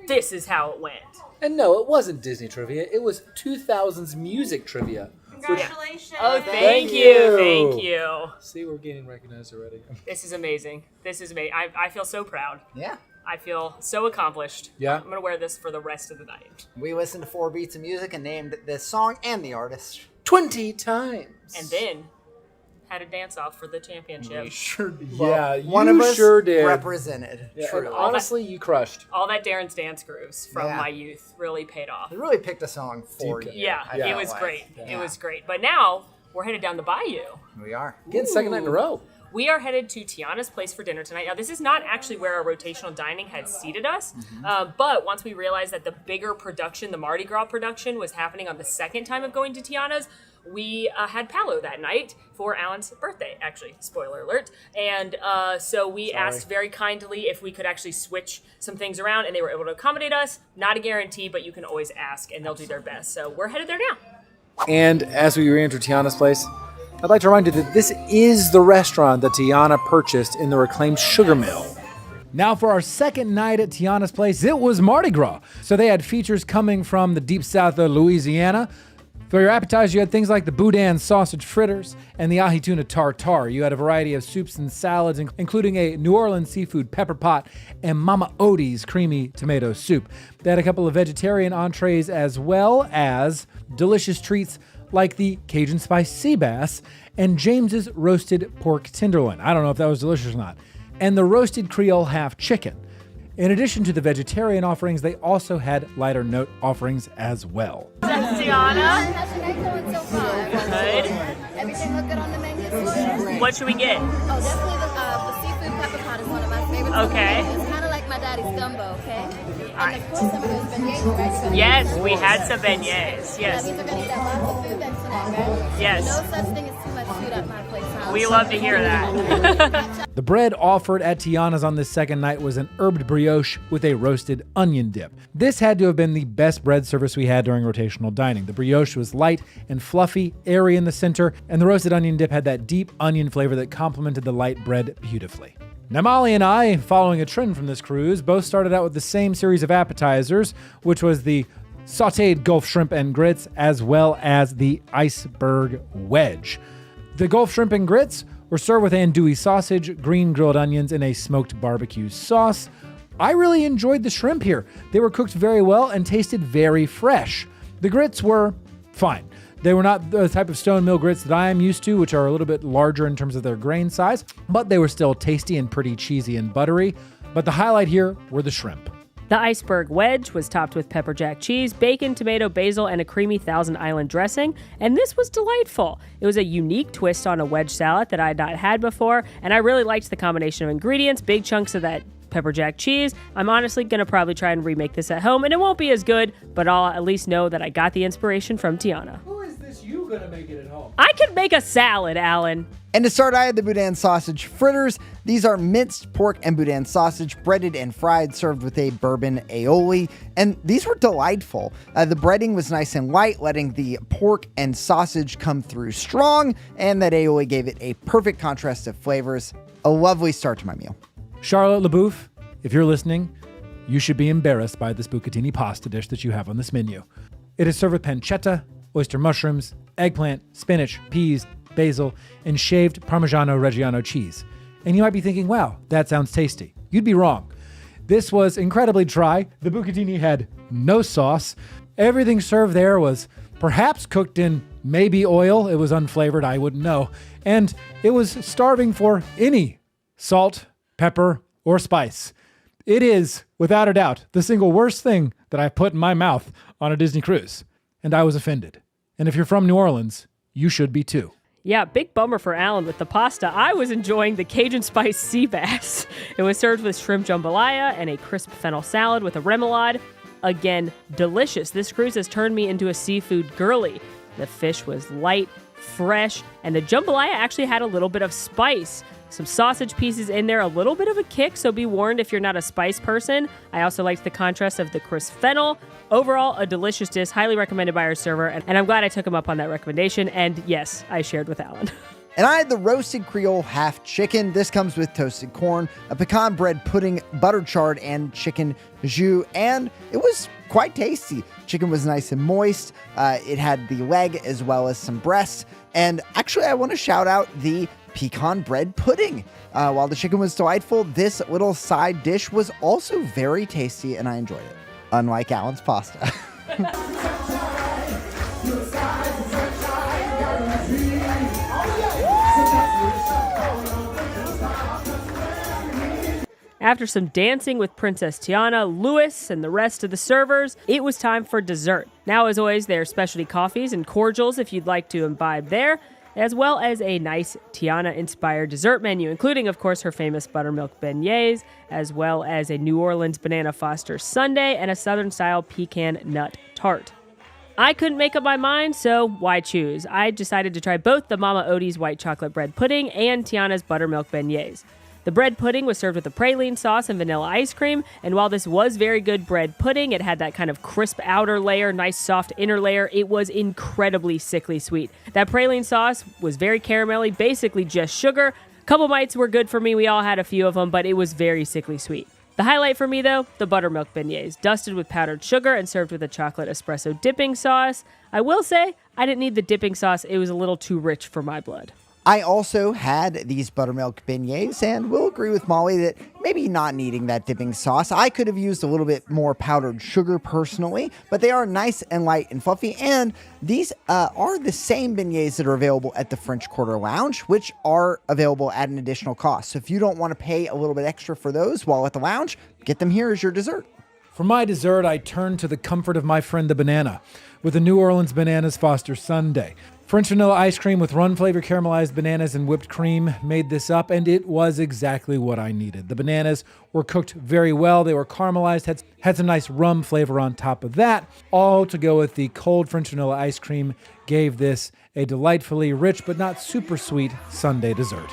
This is how it went. And no, it wasn't Disney trivia. It was 2000s music trivia. Congratulations. Oh, thank you. Thank you. See, we're getting recognized already. This is amazing. This is amazing. I feel so proud. Yeah. I feel so accomplished. Yeah. I'm going to wear this for the rest of the night. We listened to 4 beats of music and named this song and the artist 20 times. And then had a dance off for the championship. We sure did. Yeah, one you of us sure did. represented. Yeah, Truly. and honestly, you crushed. All that Darren's dance grooves from Yeah. my youth really paid off. We really picked a song for you. Yeah, I feel it was like. great. Yeah. It was great. But now we're headed down the bayou. We are. Again, second night in a row. We are headed to Tiana's place for dinner tonight. Now, this is not actually where our rotational dining had seated us, but once we realized that the bigger production, the Mardi Gras production, was happening on the second time of going to Tiana's, we had Palo that night for Alan's birthday, actually, spoiler alert. And so we asked very kindly if we could actually switch some things around, and they were able to accommodate us. Not a guarantee, but you can always ask, and they'll do their best. So we're headed there now. And as we re-enter Tiana's place, I'd like to remind you that this is the restaurant that Tiana purchased in the reclaimed sugar mill. Now for our second night at Tiana's place, it was Mardi Gras. So they had features coming from the deep south of Louisiana. For your appetizers, you had things like the boudin sausage fritters and the ahi tuna tartare. You had a variety of soups and salads, including a New Orleans seafood pepper pot and Mama Odie's creamy tomato soup. They had a couple of vegetarian entrees as well as delicious treats like the Cajun spice sea bass and James's roasted pork tenderloin. I don't know if that was delicious or not. And the roasted Creole half chicken. In addition to the vegetarian offerings, they also had lighter note offerings as well. Tiana. Good. Everything look good on the menu. What should we get? Oh, definitely the seafood pepper pot is one of my favorites. Okay. It's kind of like my daddy's gumbo, okay? And of course, some of those beignets, right? Yes, we had some beignets. Yes. That means we're going to eat lots of food then tonight, right? Yes. No such thing as too much food at my place, huh? We love to hear that. The bread offered at Tiana's on this second night was an herbed brioche with a roasted onion dip. This had to have been the best bread service we had during rotational dining. The brioche was light and fluffy, airy in the center, and the roasted onion dip had that deep onion flavor that complemented the light bread beautifully. Now, Molly and I, following a trend from this cruise, both started out with the same series of appetizers, which was the sauteed Gulf shrimp and grits, as well as the iceberg wedge. The Gulf shrimp and grits were served with andouille sausage, green grilled onions, and a smoked barbecue sauce. I really enjoyed the shrimp here. They were cooked very well and tasted very fresh. The grits were fine. They were not the type of stone mill grits that I am used to, which are a little bit larger in terms of their grain size, but they were still tasty and pretty cheesy and buttery. But the highlight here were the shrimp. The iceberg wedge was topped with pepper jack cheese, bacon, tomato, basil, and a creamy Thousand Island dressing, and this was delightful. It was a unique twist on a wedge salad that I had not had before, and I really liked the combination of ingredients, big chunks of that pepper jack cheese. I'm honestly going to probably try and remake this at home, and it won't be as good, but I'll at least know that I got the inspiration from Tiana. Who is this you going to make it at home? I could make a salad, Alan. And to start, I had the boudin sausage fritters. These are minced pork and boudin sausage, breaded and fried, served with a bourbon aioli. And these were delightful. The breading was nice and light, letting the pork and sausage come through strong. And that aioli gave it a perfect contrast of flavors. A lovely start to my meal. Charlotte LeBouf, if you're listening, you should be embarrassed by this bucatini pasta dish that you have on this menu. It is served with pancetta, oyster mushrooms, eggplant, spinach, peas, basil, and shaved Parmigiano Reggiano cheese. And you might be thinking, wow, that sounds tasty. You'd be wrong. This was incredibly dry. The bucatini had no sauce. Everything served there was perhaps cooked in maybe oil. It was unflavored, I wouldn't know. And it was starving for any salt, pepper, or spice. It is, without a doubt, the single worst thing that I've put in my mouth on a Disney cruise. And I was offended. And if you're from New Orleans, you should be too. Yeah, big bummer for Alan with the pasta. I was enjoying the Cajun spice sea bass. It was served with shrimp jambalaya and a crisp fennel salad with a remoulade. Again, delicious. This cruise has turned me into a seafood girly. The fish was light, fresh, and the jambalaya actually had a little bit of spice. Some sausage pieces in there, a little bit of a kick, so be warned if you're not a spice person. I also liked the contrast of the crisp fennel. Overall, a delicious dish, highly recommended by our server, and I'm glad I took him up on that recommendation, and yes, I shared with Alan. And I had the roasted Creole half chicken. This comes with toasted corn, a pecan bread pudding, butter chard, and chicken jus, and it was quite tasty. Chicken was nice and moist. It had the leg as well as some breast, and actually I want to shout out the pecan bread pudding. While the chicken was delightful, this little side dish was also very tasty, and I enjoyed it, unlike Alan's pasta. After some dancing with Princess Tiana, Louis, and the rest of the servers, it was time for dessert. Now, as always, there are specialty coffees and cordials if you'd like to imbibe there. as well as a nice Tiana-inspired dessert menu, including, of course, her famous buttermilk beignets, as well as a New Orleans banana Foster sundae and a Southern-style pecan nut tart. I couldn't make up my mind, so why choose? I decided to try both the Mama Odie's white chocolate bread pudding and Tiana's buttermilk beignets. The bread pudding was served with a praline sauce and vanilla ice cream, and while this was very good bread pudding, it had that kind of crisp outer layer, nice soft inner layer, it was incredibly sickly sweet. That praline sauce was very caramelly, basically just sugar. A couple bites were good for me, we all had a few of them, but it was very sickly sweet. The highlight for me, though, the buttermilk beignets, dusted with powdered sugar and served with a chocolate espresso dipping sauce. I will say, I didn't need the dipping sauce. It was a little too rich for my blood. I also had these buttermilk beignets and will agree with Molly that maybe not needing that dipping sauce. I could have used a little bit more powdered sugar personally, but they are nice and light and fluffy. And these are the same beignets that are available at the French Quarter Lounge, which are available at an additional cost. So if you don't want to pay a little bit extra for those while at the lounge, get them here as your dessert. For my dessert, I turned to the comfort of my friend the banana with the New Orleans Bananas Foster sundae. French vanilla ice cream with rum-flavored caramelized bananas and whipped cream made this up, and it was exactly what I needed. The bananas were cooked very well. They were caramelized, had some nice rum flavor on top of that. All to go with the cold French vanilla ice cream gave this a delightfully rich but not super sweet sundae dessert.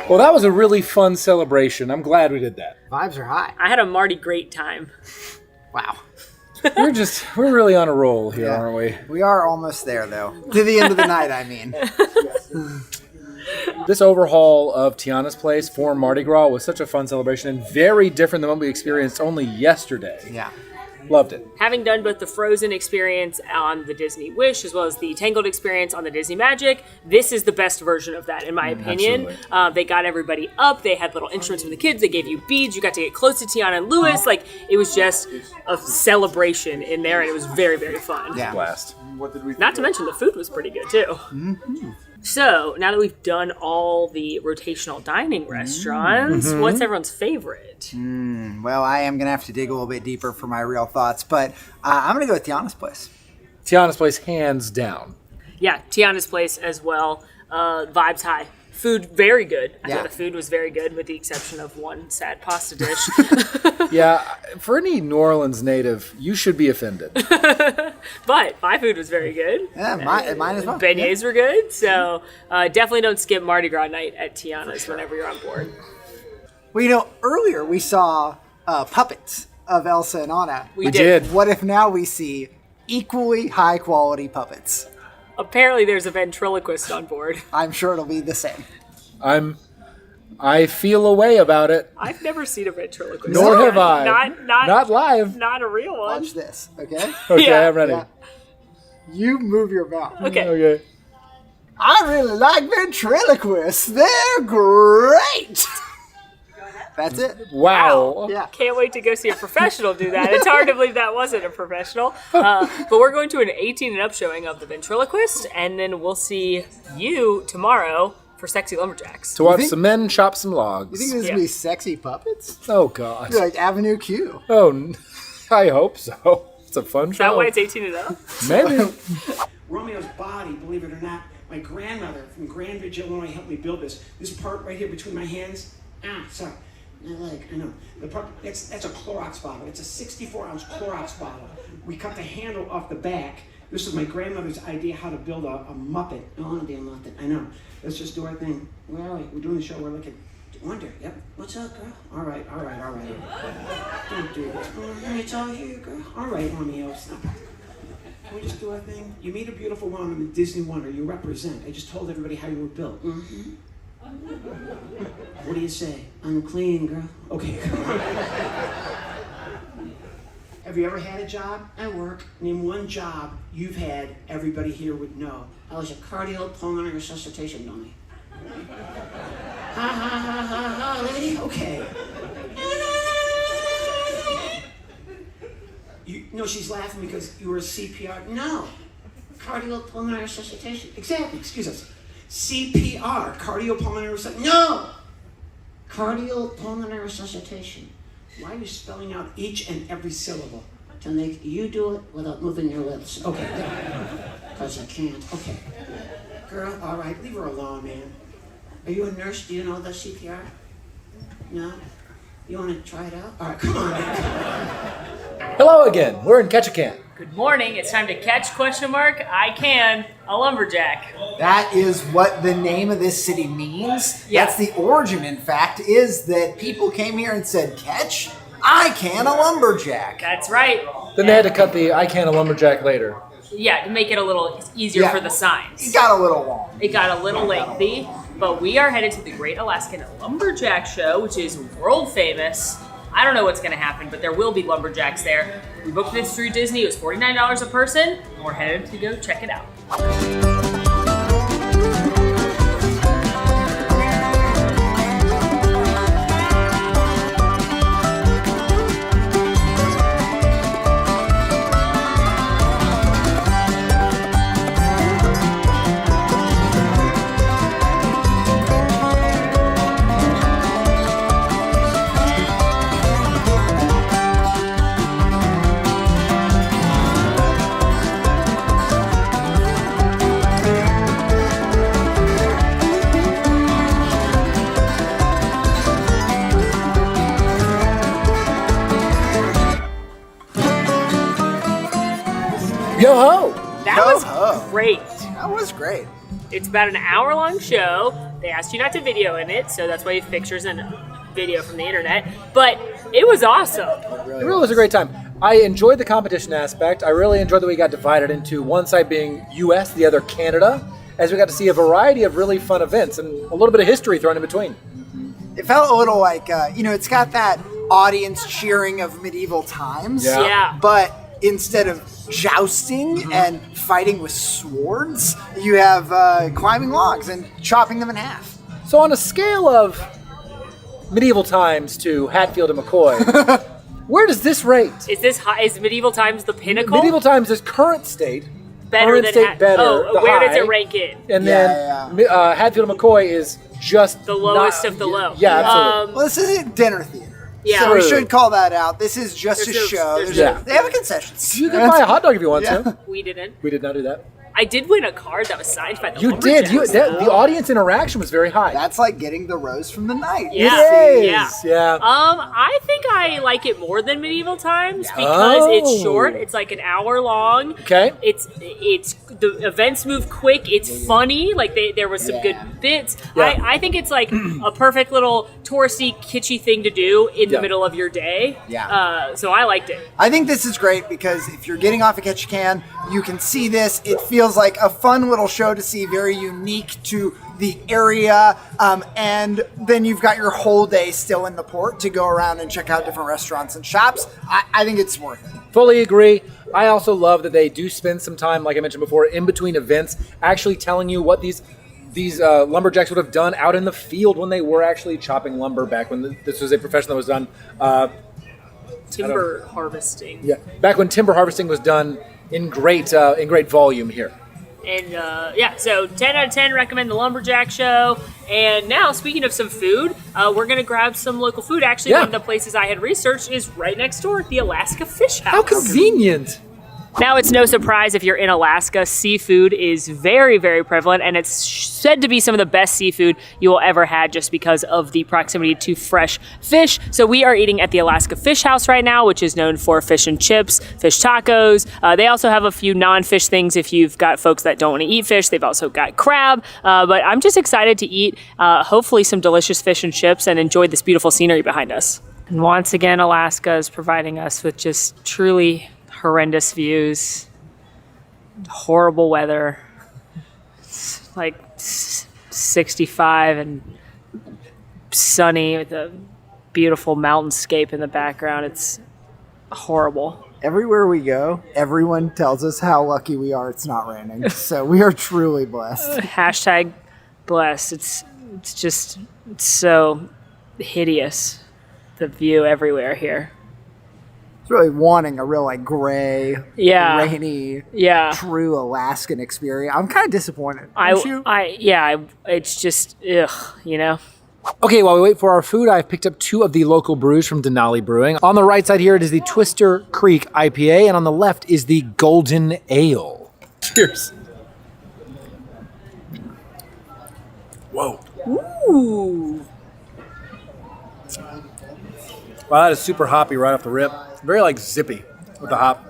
Well, that was a really fun celebration. I'm glad we did that. Vibes are high. I had a Marty great time. Wow. We're really on a roll here, aren't we? We are almost there, though. To the end of the night, I mean. This overhaul of Tiana's Place for Mardi Gras was such a fun celebration and very different than what we experienced only yesterday. Yeah. Loved it. Having done both the Frozen experience on the Disney Wish as well as the Tangled experience on the Disney Magic, this is the best version of that, in my opinion. They got everybody up. They had little instruments for the kids. They gave you beads. You got to get close to Tiana and Louis. Like, it was just a celebration in there, and it was very, very fun. Yeah. Blast. Not to mention the food was pretty good, too. Mm-hmm. So, now that we've done all the rotational dining restaurants, what's everyone's favorite? Well, I am going to have to dig a little bit deeper for my real thoughts, but I'm going to go with Tiana's Place. Tiana's Place, hands down. Yeah, Tiana's Place as well. Vibes high. Food, very good. I thought the food was very good, with the exception of one sad pasta dish. Yeah, for any New Orleans native, you should be offended. But my food was very good. Yeah, mine as well. Beignets were good, so definitely don't skip Mardi Gras night at Tiana's whenever you're on board. Well, earlier we saw puppets of Elsa and Anna. We did. What if now we see equally high-quality puppets? Apparently there's a ventriloquist on board. I'm sure it'll be the same. I feel a way about it. I've never seen a ventriloquist. Nor have I. Not live. Not a real one. Watch this, okay? Okay, I'm ready. Yeah. You move your mouth. Okay. I really like ventriloquists. They're great. That's it. Wow. Yeah. Can't wait to go see a professional do that. It's hard to believe that wasn't a professional. But we're going to an 18 and up showing of the ventriloquist, and then we'll see you tomorrow for Sexy Lumberjacks. To watch some men chop some logs. You think this is going to be sexy puppets? Oh, God. You're like Avenue Q. Oh, I hope so. It's a fun Is show. that why it's 18 and up? Maybe. Romeo's body, believe it or not, my grandmother from Grand Ridge, Illinois, helped me build this. This part right here between my hands. Sorry. My leg, I know. The part, that's a Clorox bottle. It's a 64-ounce Clorox bottle. We cut the handle off the back. This was my grandmother's idea how to build a Muppet. Oh, damn Muppet. I know. Let's just do our thing. Where are we? We're doing the show. We're looking. Wonder. Yep. What's up, girl? All right. Don't do this. It's all here, girl. All right, Romeo. Stop. Can we just do our thing? You meet a beautiful woman in Disney Wonder. You represent. I just told everybody how you were built. Mm-hmm. What do you say? I'm clean, girl. Okay, come on. Have you ever had a job? I work. Name one job you've had everybody here would know. I was a cardiopulmonary resuscitation dummy. Ha ha ha ha ha, lady. Okay. No, she's laughing because you were a CPR. No. Cardiopulmonary resuscitation. Exactly. Excuse us. CPR. Cardiopulmonary resuscitation. No. Cardiopulmonary resuscitation. Why are you spelling out each and every syllable? To make you do it without moving your lips. Okay. Because I can't. Okay. Girl, all right. Leave her alone, man. Are you a nurse? Do you know the CPR? No? You want to try it out? All right, come on, man. Hello again. We're in Ketchikan. Good morning. It's time to catch ? I can a lumberjack. That is what the name of this city means. Yeah. That's the origin, in fact, is that people came here and said, catch, I can a lumberjack. That's right. Then they had to cut the I can a lumberjack later. Yeah, to make it a little easier for the signs. It got a little long. It got a little lengthy, but we are headed to the Great Alaskan Lumberjack Show, which is world famous. I don't know what's going to happen, but there will be lumberjacks there. We booked this through Disney. It was $49 a person, and we're headed to go check it out. Yo-ho! That was great. That was great. It's about an hour-long show. They asked you not to video in it, so that's why you have pictures and video from the internet. But it was awesome. It really was a great time. I enjoyed the competition aspect. I really enjoyed that we got divided into one side being US, the other Canada, as we got to see a variety of really fun events and a little bit of history thrown in between. It felt a little like, it's got that audience cheering of medieval times. Yeah. But instead of jousting and fighting with swords, you have climbing logs and chopping them in half. So on a scale of medieval times to Hatfield and McCoy, where does this rate? Is medieval times the pinnacle? Medieval times is current state. Better than better. Oh, where does it rank in? And then Hatfield and McCoy is just the lowest of the low. Yeah, absolutely. Well, this isn't dinner theater. Yeah. So we should call that out. This is just a show. They have a concessions. You can buy a hot dog if you want to. We didn't. We did not do that. I did win a card that was signed by the You did. The audience interaction was very high. That's like getting the rose from the night. Yeah. It is. Yeah. Yeah. I think I like it more than medieval times because it's short. It's like an hour long. Okay. It's the events move quick. It's funny. Like there was some good bits. Yeah. I think it's like a perfect little touristy, kitschy thing to do in the middle of your day. Yeah. So I liked it. I think this is great because if you're getting off at Ketchikan, you can see this. It feels like a fun little show to see, very unique to the area. And then you've got your whole day still in the port to go around and check out different restaurants and shops. I think it's worth it. Fully agree. I also love that they do spend some time, like I mentioned before, in between events, actually telling you what these lumberjacks would have done out in the field when they were actually chopping lumber back when this was a profession that was done. Timber harvesting. Yeah, back when timber harvesting was done in great volume here. And so 10 out of 10 recommend the Lumberjack Show. And now, speaking of some food, we're going to grab some local food. Actually, one of the places I had researched is right next door, the Alaska Fish House. How convenient. Now, it's no surprise if you're in Alaska, seafood is very, very prevalent, and it's said to be some of the best seafood you will ever have just because of the proximity to fresh fish. So we are eating at the Alaska Fish House right now, which is known for fish and chips, fish tacos. They also have a few non-fish things if you've got folks that don't want to eat fish. They've also got crab, but I'm just excited to eat hopefully some delicious fish and chips and enjoy this beautiful scenery behind us. And once again, Alaska is providing us with just truly horrendous views. horrible weather. It's like 65 and sunny with a beautiful mountainscape in the background. It's horrible. Everywhere we go, everyone tells us how lucky we are it's not raining. So we are truly blessed. Hashtag blessed. It's so hideous, the view everywhere here. It's really wanting a real like gray, rainy, true Alaskan experience. I'm kind of disappointed. It's just ugh, you know. Okay, while we wait for our food, I've picked up 2 of the local brews from Denali Brewing. On the right side here, it is the Twister Creek IPA, and on the left is the Golden Ale. Cheers. Whoa. Ooh. Wow, that is super hoppy right off the rip. Very like zippy with the hop.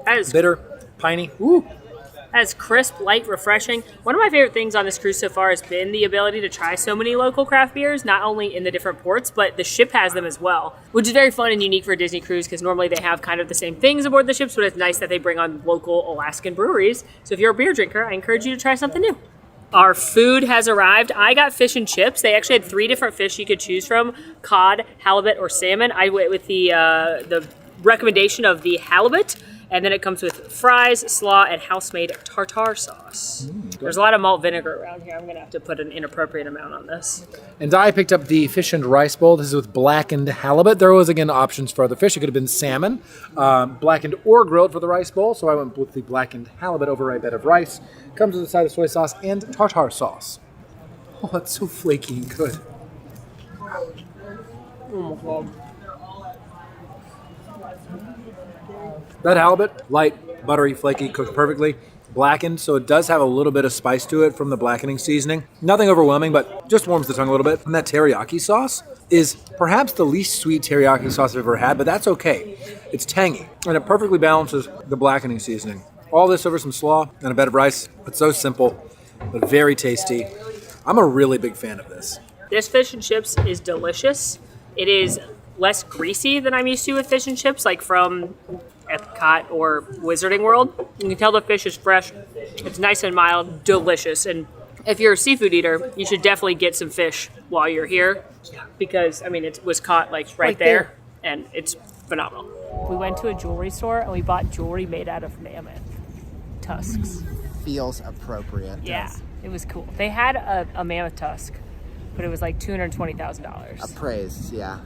That is bitter, piney. Ooh. That is crisp, light, refreshing. One of my favorite things on this cruise so far has been the ability to try so many local craft beers, not only in the different ports, but the ship has them as well, which is very fun and unique for a Disney cruise because normally they have kind of the same things aboard the ships, but it's nice that they bring on local Alaskan breweries. So if you're a beer drinker, I encourage you to try something new. Our food has arrived. I got fish and chips. They actually had 3 different fish you could choose from: cod, halibut, or salmon. I went with the recommendation of the halibut. And then it comes with fries, slaw, and house-made tartare sauce. There's a lot of malt vinegar around here. I'm going to have to put an inappropriate amount on this. And I picked up the fish and rice bowl. This is with blackened halibut. There was, again, options for other fish. It could have been salmon, blackened or grilled for the rice bowl. So I went with the blackened halibut over a bed of rice. Comes with a side of soy sauce and tartare sauce. Oh, that's so flaky and good. Oh, my God. That halibut, light, buttery, flaky, cooked perfectly, blackened, so it does have a little bit of spice to it from the blackening seasoning. Nothing overwhelming, but just warms the tongue a little bit. And that teriyaki sauce is perhaps the least sweet teriyaki sauce I've ever had, but that's okay. It's tangy, and it perfectly balances the blackening seasoning. All this over some slaw and a bed of rice. It's so simple, but very tasty. I'm a really big fan of this. This fish and chips is delicious. It is less greasy than I'm used to with fish and chips, like from Epcot or Wizarding World. You can tell the fish is fresh. It's nice and mild, delicious. And if you're a seafood eater, you should definitely get some fish while you're here because, I mean, it was caught like right there and it's phenomenal. We went to a jewelry store and we bought jewelry made out of mammoth tusks. Feels appropriate. Yeah, it was cool. They had a mammoth tusk, but it was like $220,000. Appraised, yeah.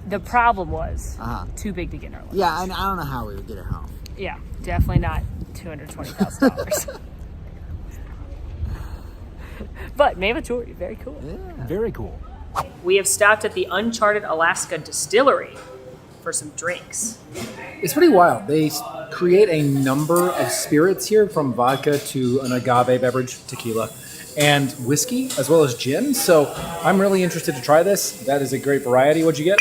The problem was too big to get in our luggage. Yeah, and I don't know how we would get it home. Yeah, definitely not $220,000. But mammoth jewelry, very cool. Yeah. Very cool. We have stopped at the Uncharted Alaska Distillery for some drinks. It's pretty wild. They create a number of spirits here, from vodka to an agave beverage, tequila, and whiskey, as well as gin. So I'm really interested to try this. That is a great variety. What'd you get?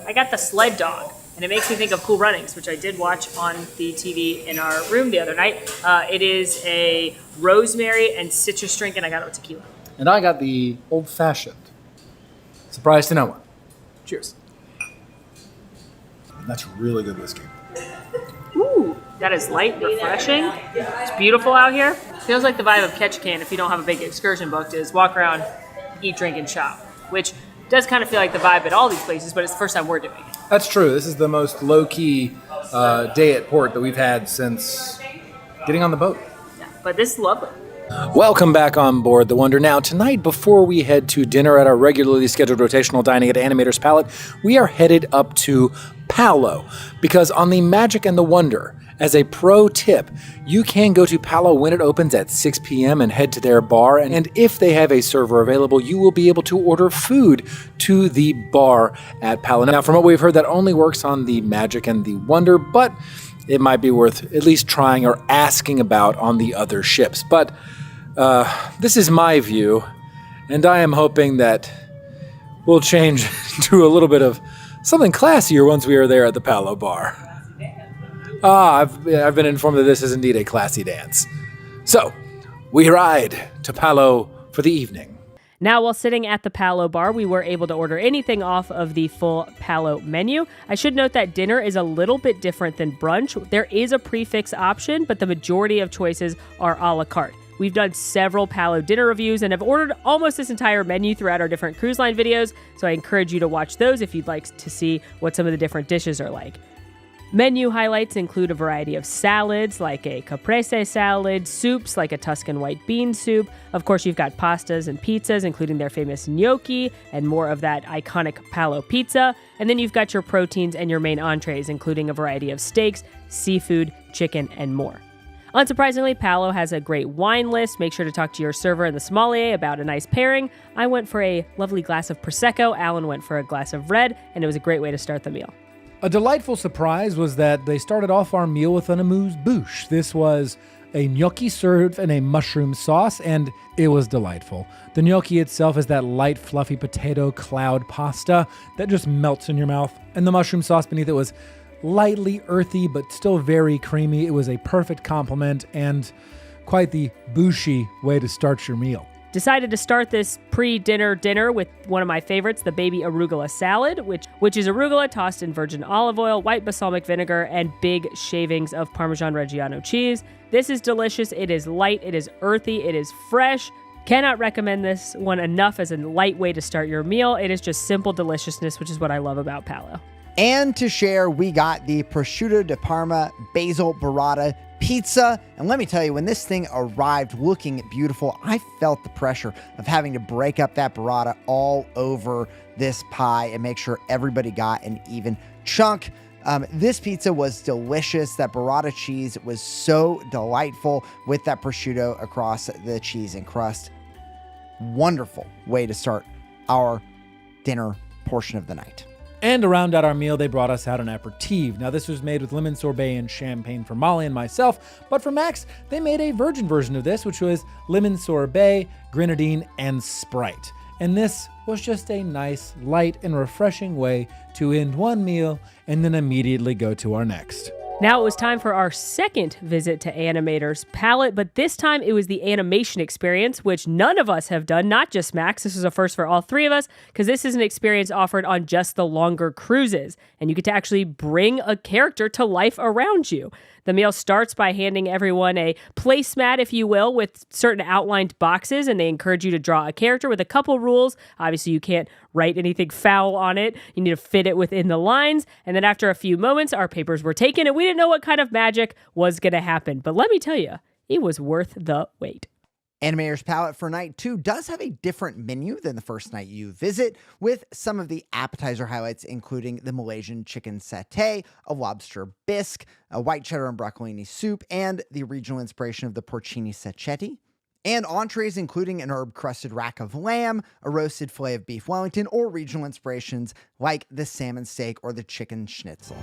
I got the Sled Dog, and it makes me think of Cool Runnings, which I did watch on the TV in our room the other night. It is a rosemary and citrus drink, and I got it with tequila. And I got the Old Fashioned. Surprise to no one. Cheers. That's really good whiskey. Ooh, that is light, refreshing. It's beautiful out here. Feels like the vibe of Ketchikan, if you don't have a big excursion booked, is walk around, eat, drink, and shop, which does kind of feel like the vibe at all these places, but it's the first time we're doing it. That's true. This is the most low-key day at port that we've had since getting on the boat. Yeah, but this is lovely. Welcome back on board the Wonder. Now, tonight, before we head to dinner at our regularly scheduled rotational dining at Animator's Palette, we are headed up to Palo, because on the Magic and the Wonder, as a pro tip, you can go to Palo when it opens at 6 p.m. and head to their bar, and if they have a server available, you will be able to order food to the bar at Palo. Now, from what we've heard, that only works on the Magic and the Wonder, but it might be worth at least trying or asking about on the other ships. But this is my view, and I am hoping that we'll change to a little bit of something classier once we are there at the Palo bar. I've been informed that this is indeed a classy dance. So, we ride to Palo for the evening. Now, while sitting at the Palo bar, we were able to order anything off of the full Palo menu. I should note that dinner is a little bit different than brunch. There is a prefix option, but the majority of choices are a la carte. We've done several Palo dinner reviews and have ordered almost this entire menu throughout our different cruise line videos, so I encourage you to watch those if you'd like to see what some of the different dishes are like. Menu highlights include a variety of salads like a caprese salad, soups like a Tuscan white bean soup. Of course, you've got pastas and pizzas, including their famous gnocchi and more of that iconic Palo pizza. And then you've got your proteins and your main entrees, including a variety of steaks, seafood, chicken, and more. Unsurprisingly, Palo has a great wine list. Make sure to talk to your server and the sommelier about a nice pairing. I went for a lovely glass of Prosecco. Alan went for a glass of red, and it was a great way to start the meal. A delightful surprise was that they started off our meal with an amuse-bouche. This was a gnocchi served in a mushroom sauce, and it was delightful. The gnocchi itself is that light, fluffy potato cloud pasta that just melts in your mouth, and the mushroom sauce beneath it was lightly earthy, but still very creamy. It was a perfect complement and quite the bouchy way to start your meal. Decided to start this pre-dinner dinner with one of my favorites, the baby arugula salad, which is arugula tossed in virgin olive oil, white balsamic vinegar, and big shavings of Parmesan Reggiano cheese. This is delicious. It is light, it is earthy, it is fresh. Cannot recommend this one enough as a light way to start your meal. It is just simple deliciousness, which is what I love about Palo. And to share, we got the prosciutto di Parma basil burrata pizza. And let me tell you, when this thing arrived looking beautiful, I felt the pressure of having to break up that burrata all over this pie and make sure everybody got an even chunk. This pizza was delicious. That burrata cheese was so delightful with that prosciutto across the cheese and crust. Wonderful way to start our dinner portion of the night. And to round out our meal, they brought us out an aperitif. Now, this was made with lemon sorbet and champagne for Molly and myself, but for Max, they made a virgin version of this, which was lemon sorbet, grenadine, and Sprite. And this was just a nice, light, and refreshing way to end one meal and then immediately go to our next. Now it was time for our second visit to Animator's Palette, but this time it was the animation experience, which none of us have done, not just Max. This was a first for all three of us, because this is an experience offered on just the longer cruises, and you get to actually bring a character to life around you. The meal starts by handing everyone a placemat, if you will, with certain outlined boxes, and they encourage you to draw a character with a couple rules. Obviously, you can't write anything foul on it. You need to fit it within the lines. And then after a few moments, our papers were taken, and we didn't know what kind of magic was going to happen. But let me tell you, it was worth the wait. Animator's Palette for night 2 does have a different menu than the first night you visit, with some of the appetizer highlights including the Malaysian chicken satay, a lobster bisque, a white cheddar and broccolini soup, and the regional inspiration of the porcini sacchetti, and entrees including an herb-crusted rack of lamb, a roasted filet of beef Wellington, or regional inspirations like the salmon steak or the chicken schnitzel.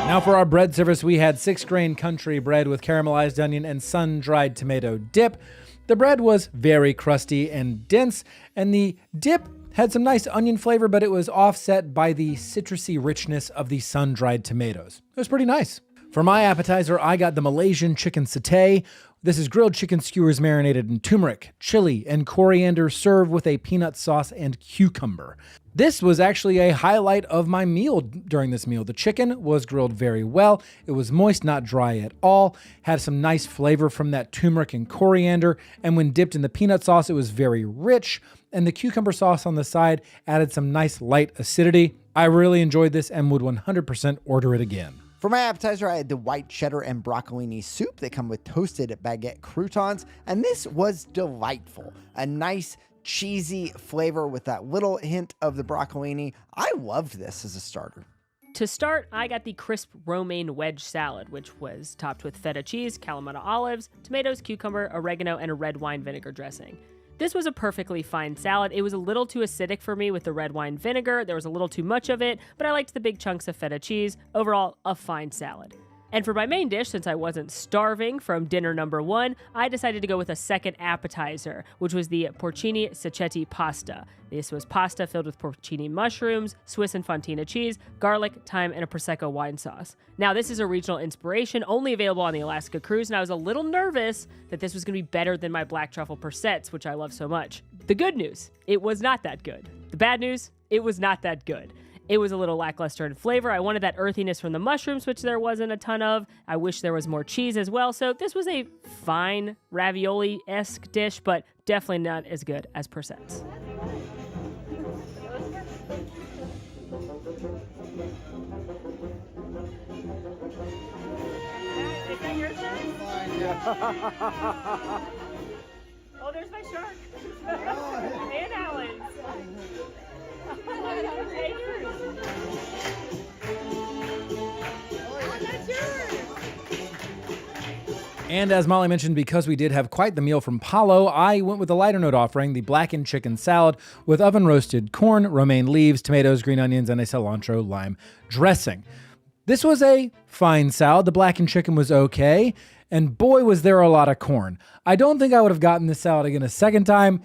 Now for our bread service, we had 6-grain country bread with caramelized onion and sun-dried tomato dip. The bread was very crusty and dense, and the dip had some nice onion flavor, but it was offset by the citrusy richness of the sun-dried tomatoes. It was pretty nice. For my appetizer, I got the Malaysian chicken satay. This is grilled chicken skewers marinated in turmeric, chili, and coriander, served with a peanut sauce and cucumber. This was actually a highlight of my meal during this meal. The chicken was grilled very well. It was moist, not dry at all. Had some nice flavor from that turmeric and coriander. And when dipped in the peanut sauce, it was very rich. And the cucumber sauce on the side added some nice light acidity. I really enjoyed this and would 100% order it again. For my appetizer, I had the white cheddar and broccolini soup. They come with toasted baguette croutons, and this was delightful. A nice cheesy flavor with that little hint of the broccolini. I loved this as a starter. To start, I got the crisp romaine wedge salad, which was topped with feta cheese, Kalamata olives, tomatoes, cucumber, oregano, and a red wine vinegar dressing. This was a perfectly fine salad. It was a little too acidic for me with the red wine vinegar. There was a little too much of it, but I liked the big chunks of feta cheese. Overall, a fine salad. And for my main dish, since I wasn't starving from dinner number 1, I decided to go with a second appetizer, which was the porcini sacchetti pasta. This was pasta filled with porcini mushrooms, Swiss and fontina cheese, garlic, thyme, and a Prosecco wine sauce. Now, this is a regional inspiration, only available on the Alaska Cruise, and I was a little nervous that this was going to be better than my black truffle persets, which I love so much. The good news, it was not that good. The bad news, it was not that good. It was a little lackluster in flavor. I wanted that earthiness from the mushrooms, which there wasn't a ton of. I wish there was more cheese as well. So this was a fine ravioli-esque dish, but definitely not as good as persets. Is that your turn? Oh, there's my shark. And Alan's. Take yours. Oh, that's yours. And as Molly mentioned, because we did have quite the meal from Palo, I went with the lighter note offering, the blackened chicken salad with oven-roasted corn, romaine leaves, tomatoes, green onions, and a cilantro lime dressing. This was a fine salad. The blackened chicken was okay, and boy, was there a lot of corn. I don't think I would have gotten this salad again a second time.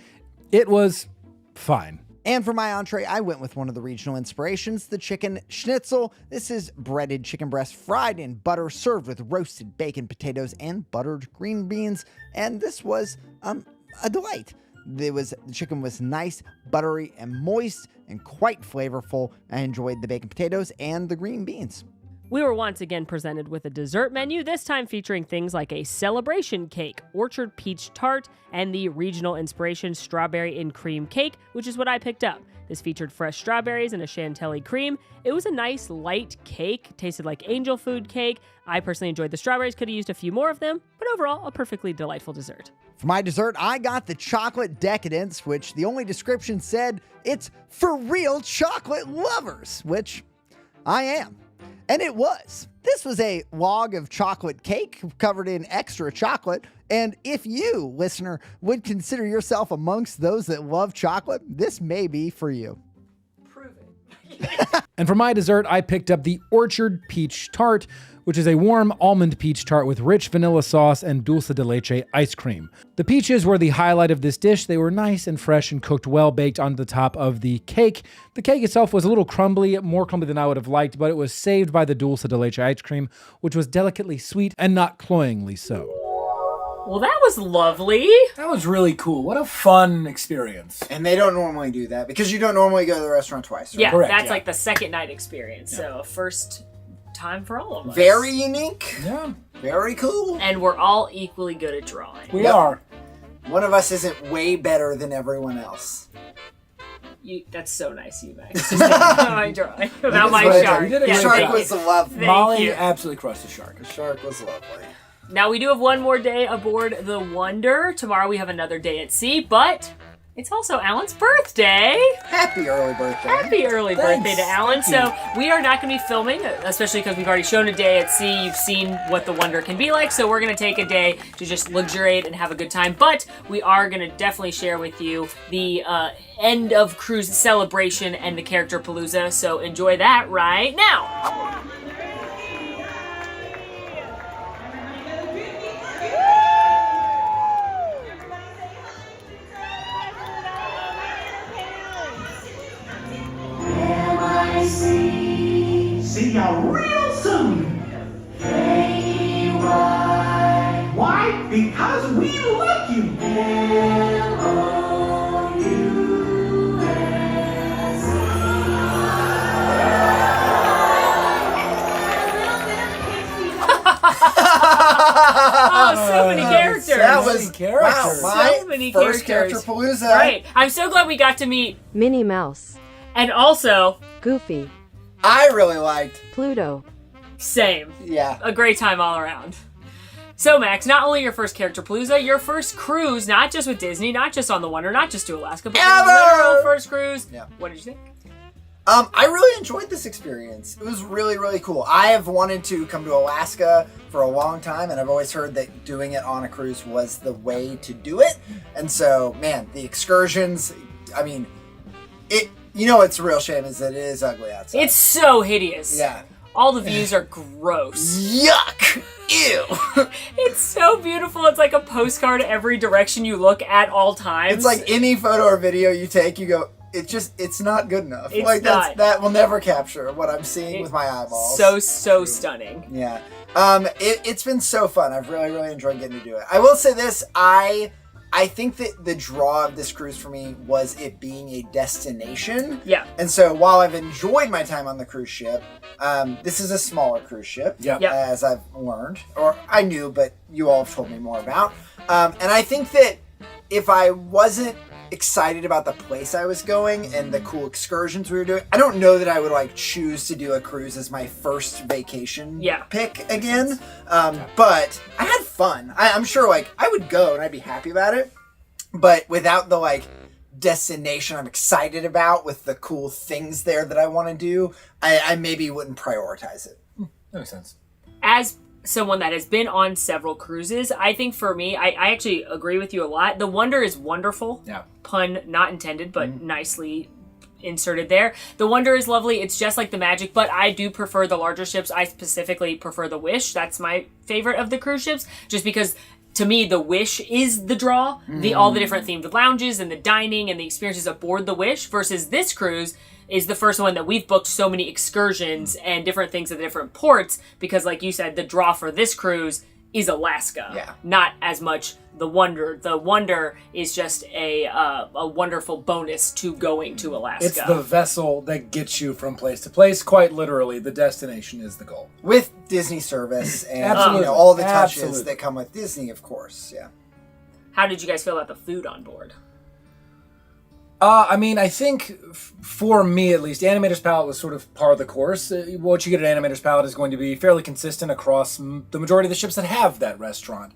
It was fine. And for my entree, I went with one of the regional inspirations, the chicken schnitzel. This is breaded chicken breast fried in butter, served with roasted bacon, potatoes, and buttered green beans. And this was a delight. The chicken was nice, buttery, and moist, and quite flavorful. I enjoyed the bacon potatoes and the green beans. We were once again presented with a dessert menu, this time featuring things like a celebration cake, orchard peach tart, and the regional inspiration strawberry and cream cake, which is what I picked up. This featured fresh strawberries and a chantilly cream. It was a nice, light cake, tasted like angel food cake. I personally enjoyed the strawberries, could have used a few more of them, but overall, a perfectly delightful dessert. For my dessert, I got the chocolate decadence, which the only description said it's for real chocolate lovers, which I am. And it was. This was a log of chocolate cake covered in extra chocolate. And if you, listener, would consider yourself amongst those that love chocolate, this may be for you. And for my dessert, I picked up the orchard peach tart, which is a warm almond peach tart with rich vanilla sauce and dulce de leche ice cream. The peaches were the highlight of this dish. They were nice and fresh and cooked well baked onto the top of the cake. The cake itself was a little crumbly, more crumbly than I would have liked, but it was saved by the dulce de leche ice cream, which was delicately sweet and not cloyingly so. Well, that was lovely. That was really cool. What a fun experience. And they don't normally do that because you don't normally go to the restaurant twice. Right? Yeah, Correct, that's yeah. like the second night experience. So first time for all of us. Very unique. Yeah. Very cool. And we're all equally good at drawing. We are. One of us isn't way better than everyone else. That's so nice of you, Max. About my drawing. About my shark. The shark was lovely. Molly absolutely crushed the shark. The shark was lovely. Now, we do have one more day aboard the Wonder. Tomorrow we have another day at sea, but it's also Alan's birthday. Happy early birthday. Happy early birthday to Alan. So we are not going to be filming, especially because we've already shown a day at sea. You've seen what the Wonder can be like. So we're going to take a day to just luxuriate and have a good time. But we are going to definitely share with you the end of cruise celebration and the character palooza. So enjoy that right now. See y'all real soon. Why? Because we love you. Oh, so many characters. That was characters. Wow, so many first characters. character palooza. Right. I'm so glad we got to meet Minnie Mouse, and also Goofy, I really liked Pluto. Same. Yeah. A great time all around. So, Max, not only your first character palooza, your first cruise, not just with Disney, not just on the Wonder, not just to Alaska, but your literal first cruise. Yeah. What did you think? I really enjoyed this experience. It was really, really cool. I have wanted to come to Alaska for a long time, and I've always heard that doing it on a cruise was the way to do it. And so, man, the excursions, I mean, it's a real shame is that it is ugly outside. It's so hideous. Yeah. All the views are gross. Yuck! Ew! It's so beautiful. It's like a postcard every direction you look at all times. It's like any photo or video you take, you go, it's not good enough. It's like not. that will never capture what I'm seeing with my eyeballs. So stunning. Yeah. It's been so fun. I've really, really enjoyed getting to do it. I will say this, I think that the draw of this cruise for me was it being a destination. Yeah. And so while I've enjoyed my time on the cruise ship, this is a smaller cruise ship, as I've learned, or I knew, but you all have told me more about. And I think that if I wasn't excited about the place I was going and the cool excursions we were doing, I don't know that I would like choose to do a cruise as my first vacation pick again. But I had fun. I'm sure like I would go and I'd be happy about it, but without the like destination I'm excited about with the cool things there that I want to do, I maybe wouldn't prioritize it. That makes sense. As someone that has been on several cruises, I think for me, I actually agree with you a lot. The Wonder is wonderful. Yeah. Pun not intended, but nicely inserted there. The Wonder is lovely. It's just like the Magic, but I do prefer the larger ships. I specifically prefer the Wish. That's my favorite of the cruise ships, just because to me, the Wish is the draw. All the different themed lounges and the dining and the experiences aboard the Wish versus this cruise is the first one that we've booked so many excursions and different things at the different ports because, like you said, the draw for this cruise is Alaska. Yeah. Not as much the Wonder. The Wonder is just a wonderful bonus to going to Alaska. It's the vessel that gets you from place to place. Quite literally, the destination is the goal. With Disney service and Absolutely. all the touches Absolutely. that come with Disney, of course. Yeah. How did you guys feel about the food on board? I mean, I think for me at least, Animator's Palette was sort of par of the course. What you get at Animator's Palette is going to be fairly consistent across the majority of the ships that have that restaurant.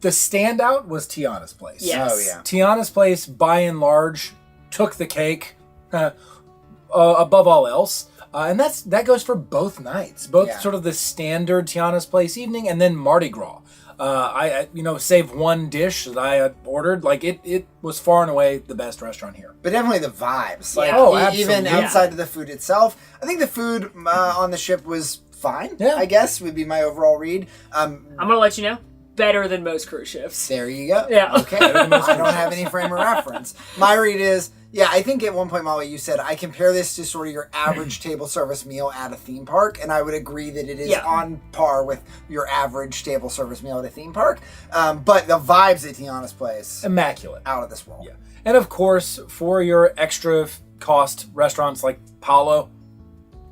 The standout was Tiana's Place. Yes. Oh, yeah. Tiana's Place, by and large, took the cake above all else. And that goes for both nights. Both sort of the standard Tiana's Place evening and then Mardi Gras. I save one dish that I had ordered. Like it was far and away the best restaurant here. But definitely the vibes. Like absolutely. even outside of the food itself, I think the food on the ship was fine. Yeah. I guess would be my overall read. I'm gonna let you know, better than most cruise ships. There you go. Yeah. Okay. I don't have any frame of reference. My read is, I think at one point, Molly, you said, I compare this to sort of your average table service meal at a theme park, and I would agree that it is on par with your average table service meal at a theme park. But the vibes at Tiana's Place, immaculate. Out of this world. Yeah. And of course, for your extra cost restaurants like Palo,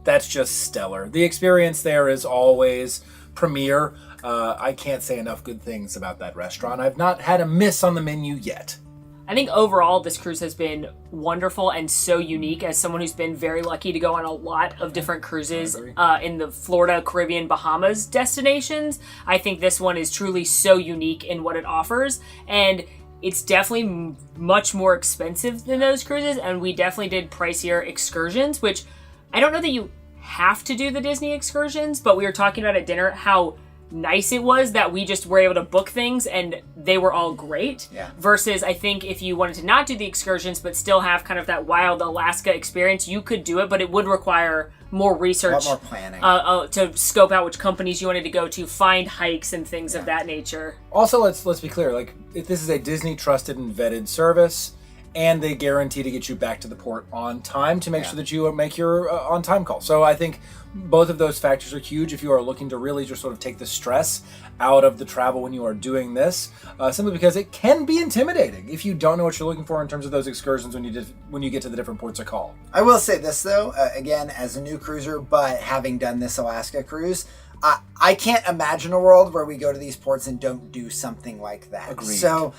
that's just stellar. The experience there is always premier. I can't say enough good things about that restaurant. I've not had a miss on the menu yet. I think overall this cruise has been wonderful and so unique. As someone who's been very lucky to go on a lot of different cruises in the Florida, Caribbean, Bahamas destinations, I think this one is truly so unique in what it offers. And it's definitely much more expensive than those cruises, and we definitely did pricier excursions, which I don't know that you have to do the Disney excursions, but we were talking about at dinner how nice it was that we just were able to book things and they were all great. Yeah. Versus I think if you wanted to not do the excursions but still have kind of that wild Alaska experience, you could do it, but it would require more research, a lot more planning, to scope out which companies you wanted to go to, find hikes and things of that nature. Also, let's be clear, like if this is a Disney trusted and vetted service, and they guarantee to get you back to the port on time to make sure that you make your on-time call. So I think both of those factors are huge if you are looking to really just sort of take the stress out of the travel when you are doing this, simply because it can be intimidating if you don't know what you're looking for in terms of those excursions when you get to the different ports of call. I will say this though, again, as a new cruiser, but having done this Alaska cruise, I can't imagine a world where we go to these ports and don't do something like that. Agreed. So,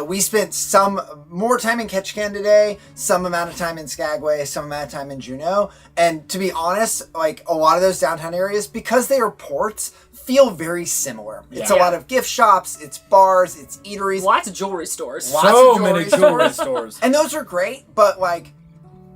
we spent some more time in Ketchikan today, some amount of time in Skagway, some amount of time in Juneau. And to be honest, like a lot of those downtown areas, because they are ports, feel very similar. It's a lot of gift shops, it's bars, it's eateries. Lots of jewelry stores. So many jewelry stores. And those are great, but like,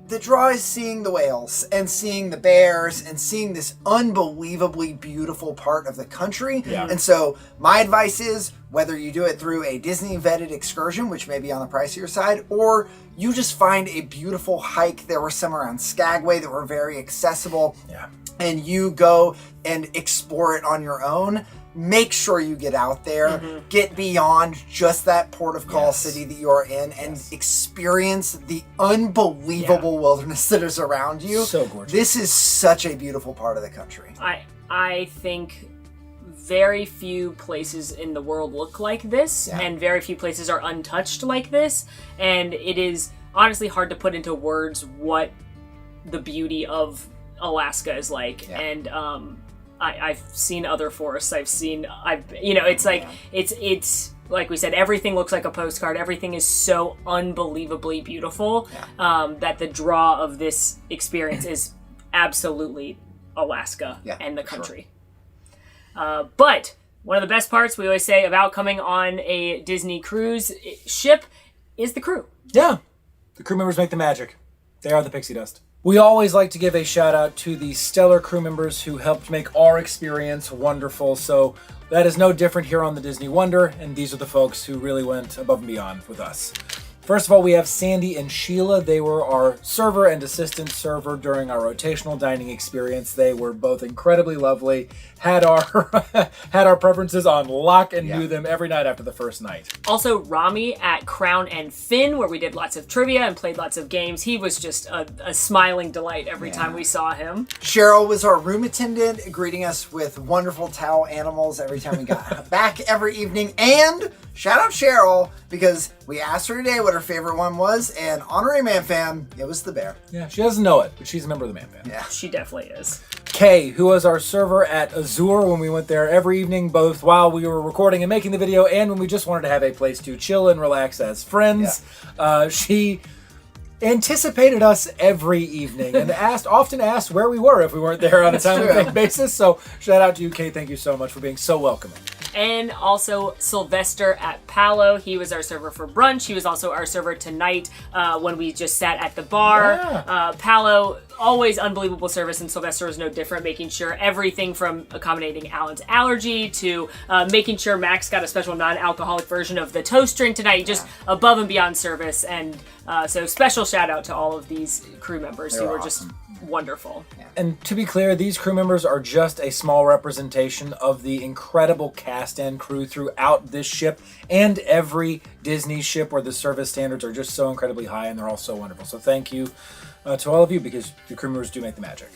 the draw is seeing the whales and seeing the bears and seeing this unbelievably beautiful part of the country. Yeah. And so my advice is, whether you do it through a Disney vetted excursion, which may be on the pricier side, or you just find a beautiful hike. There were some around Skagway that were very accessible. Yeah. And you go and explore it on your own. Make sure you get out there, get beyond just that port of call city that you're in, and experience the unbelievable wilderness that is around you. So gorgeous. This is such a beautiful part of the country. I think very few places in the world look like this, and very few places are untouched like this, and it is honestly hard to put into words what the beauty of Alaska is like. And I've seen other forests. It's like it's like we said, everything looks like a postcard. Everything is so unbelievably beautiful that the draw of this experience is absolutely Alaska and the country. But one of the best parts we always say about coming on a Disney cruise ship is the crew. Yeah. The crew members make the magic. They are the pixie dust. We always like to give a shout out to the stellar crew members who helped make our experience wonderful. So that is no different here on the Disney Wonder, and these are the folks who really went above and beyond with us. First of all, we have Sandy and Sheila. They were our server and assistant server during our rotational dining experience. They were both incredibly lovely, had our preferences on lock, and knew them every night after the first night. Also, Rami at Crown and Fin, where we did lots of trivia and played lots of games. He was just a smiling delight every time we saw him. Cheryl was our room attendant, greeting us with wonderful towel animals every time we got back every evening. And shout out Cheryl, because we asked her today what her favorite one was, and honorary MamFam, it was the bear. Yeah, she doesn't know it, but she's a member of the MamFam. Yeah, she definitely is. Kay, who was our server at Azure when we went there every evening, both while we were recording and making the video, and when we just wanted to have a place to chill and relax as friends. She anticipated us every evening and often asked where we were if we weren't there on a time-to-time basis. So shout out to you, Kay. Thank you so much for being so welcoming. And also Sylvester at Palo. He was our server for brunch. He was also our server tonight when we just sat at the bar. Palo, always unbelievable service, and Sylvester was no different, making sure everything from accommodating Alan's allergy to making sure Max got a special non-alcoholic version of the toast drink tonight. Just above and beyond service. And so special shout out to all of these crew members who were just wonderful. And to be clear, these crew members are just a small representation of the incredible cast and crew throughout this ship and every Disney ship where the service standards are just so incredibly high, and they're all so wonderful. So thank you to all of you, because the crew members do make the magic.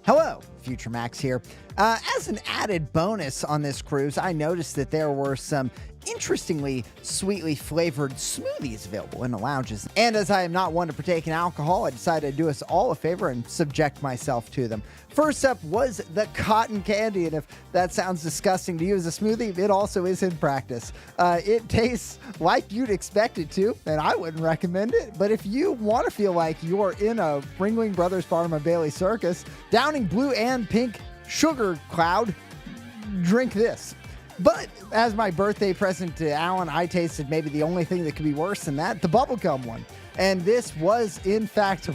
Hello, Future Max here. As an added bonus on this cruise, I noticed that there were some interestingly sweetly flavored smoothies available in the lounges. And as I am not one to partake in alcohol, I decided to do us all a favor and subject myself to them. First up was the cotton candy, and if that sounds disgusting to you as a smoothie, it also is in practice. It tastes like you'd expect it to, and I wouldn't recommend it, but if you want to feel like you're in a Ringling Brothers Barnum and Bailey circus, downing blue and pink sugar cloud, drink this. But as my birthday present to Alan, I tasted maybe the only thing that could be worse than that, the bubblegum one. And this was in fact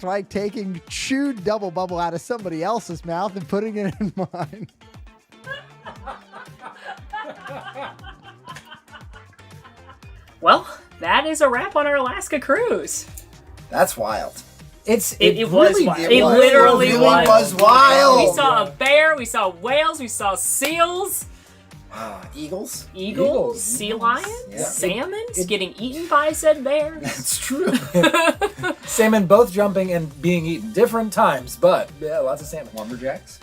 like taking chewed double bubble out of somebody else's mouth and putting it in mine. Well, that is a wrap on our Alaska cruise. That's wild. It was wild. It literally was wild. We saw a bear, we saw whales, we saw seals. Eagles, sea lions, salmon getting eaten by said bears. That's true. Salmon both jumping and being eaten different times, but lots of salmon. Lumberjacks.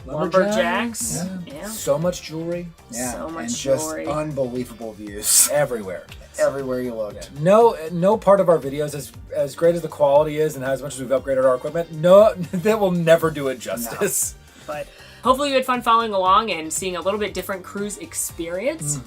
Yeah. So much jewelry. So much and jewelry. Just unbelievable views everywhere. Everywhere you looked. No part of our videos, as great as the quality is and as much as we've upgraded our equipment, that will never do it justice. No. But hopefully you had fun following along and seeing a little bit different cruise experience.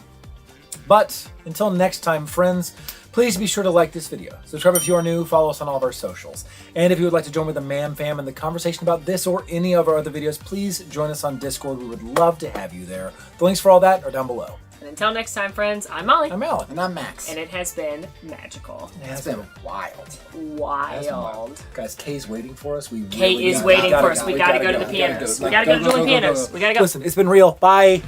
But until next time, friends, please be sure to like this video. Subscribe if you are new, follow us on all of our socials. And if you would like to join with the MamFam in the conversation about this or any of our other videos, please join us on Discord. We would love to have you there. The links for all that are down below. And until next time, friends, I'm Molly. I'm Alan. And I'm Max. And it has been magical. It has been wild. Wild. Guys, Kay's waiting for us. Kay is waiting for us. We gotta go to the pianos. We gotta go to Julie Pianos. We gotta go. Listen, it's been real. Bye.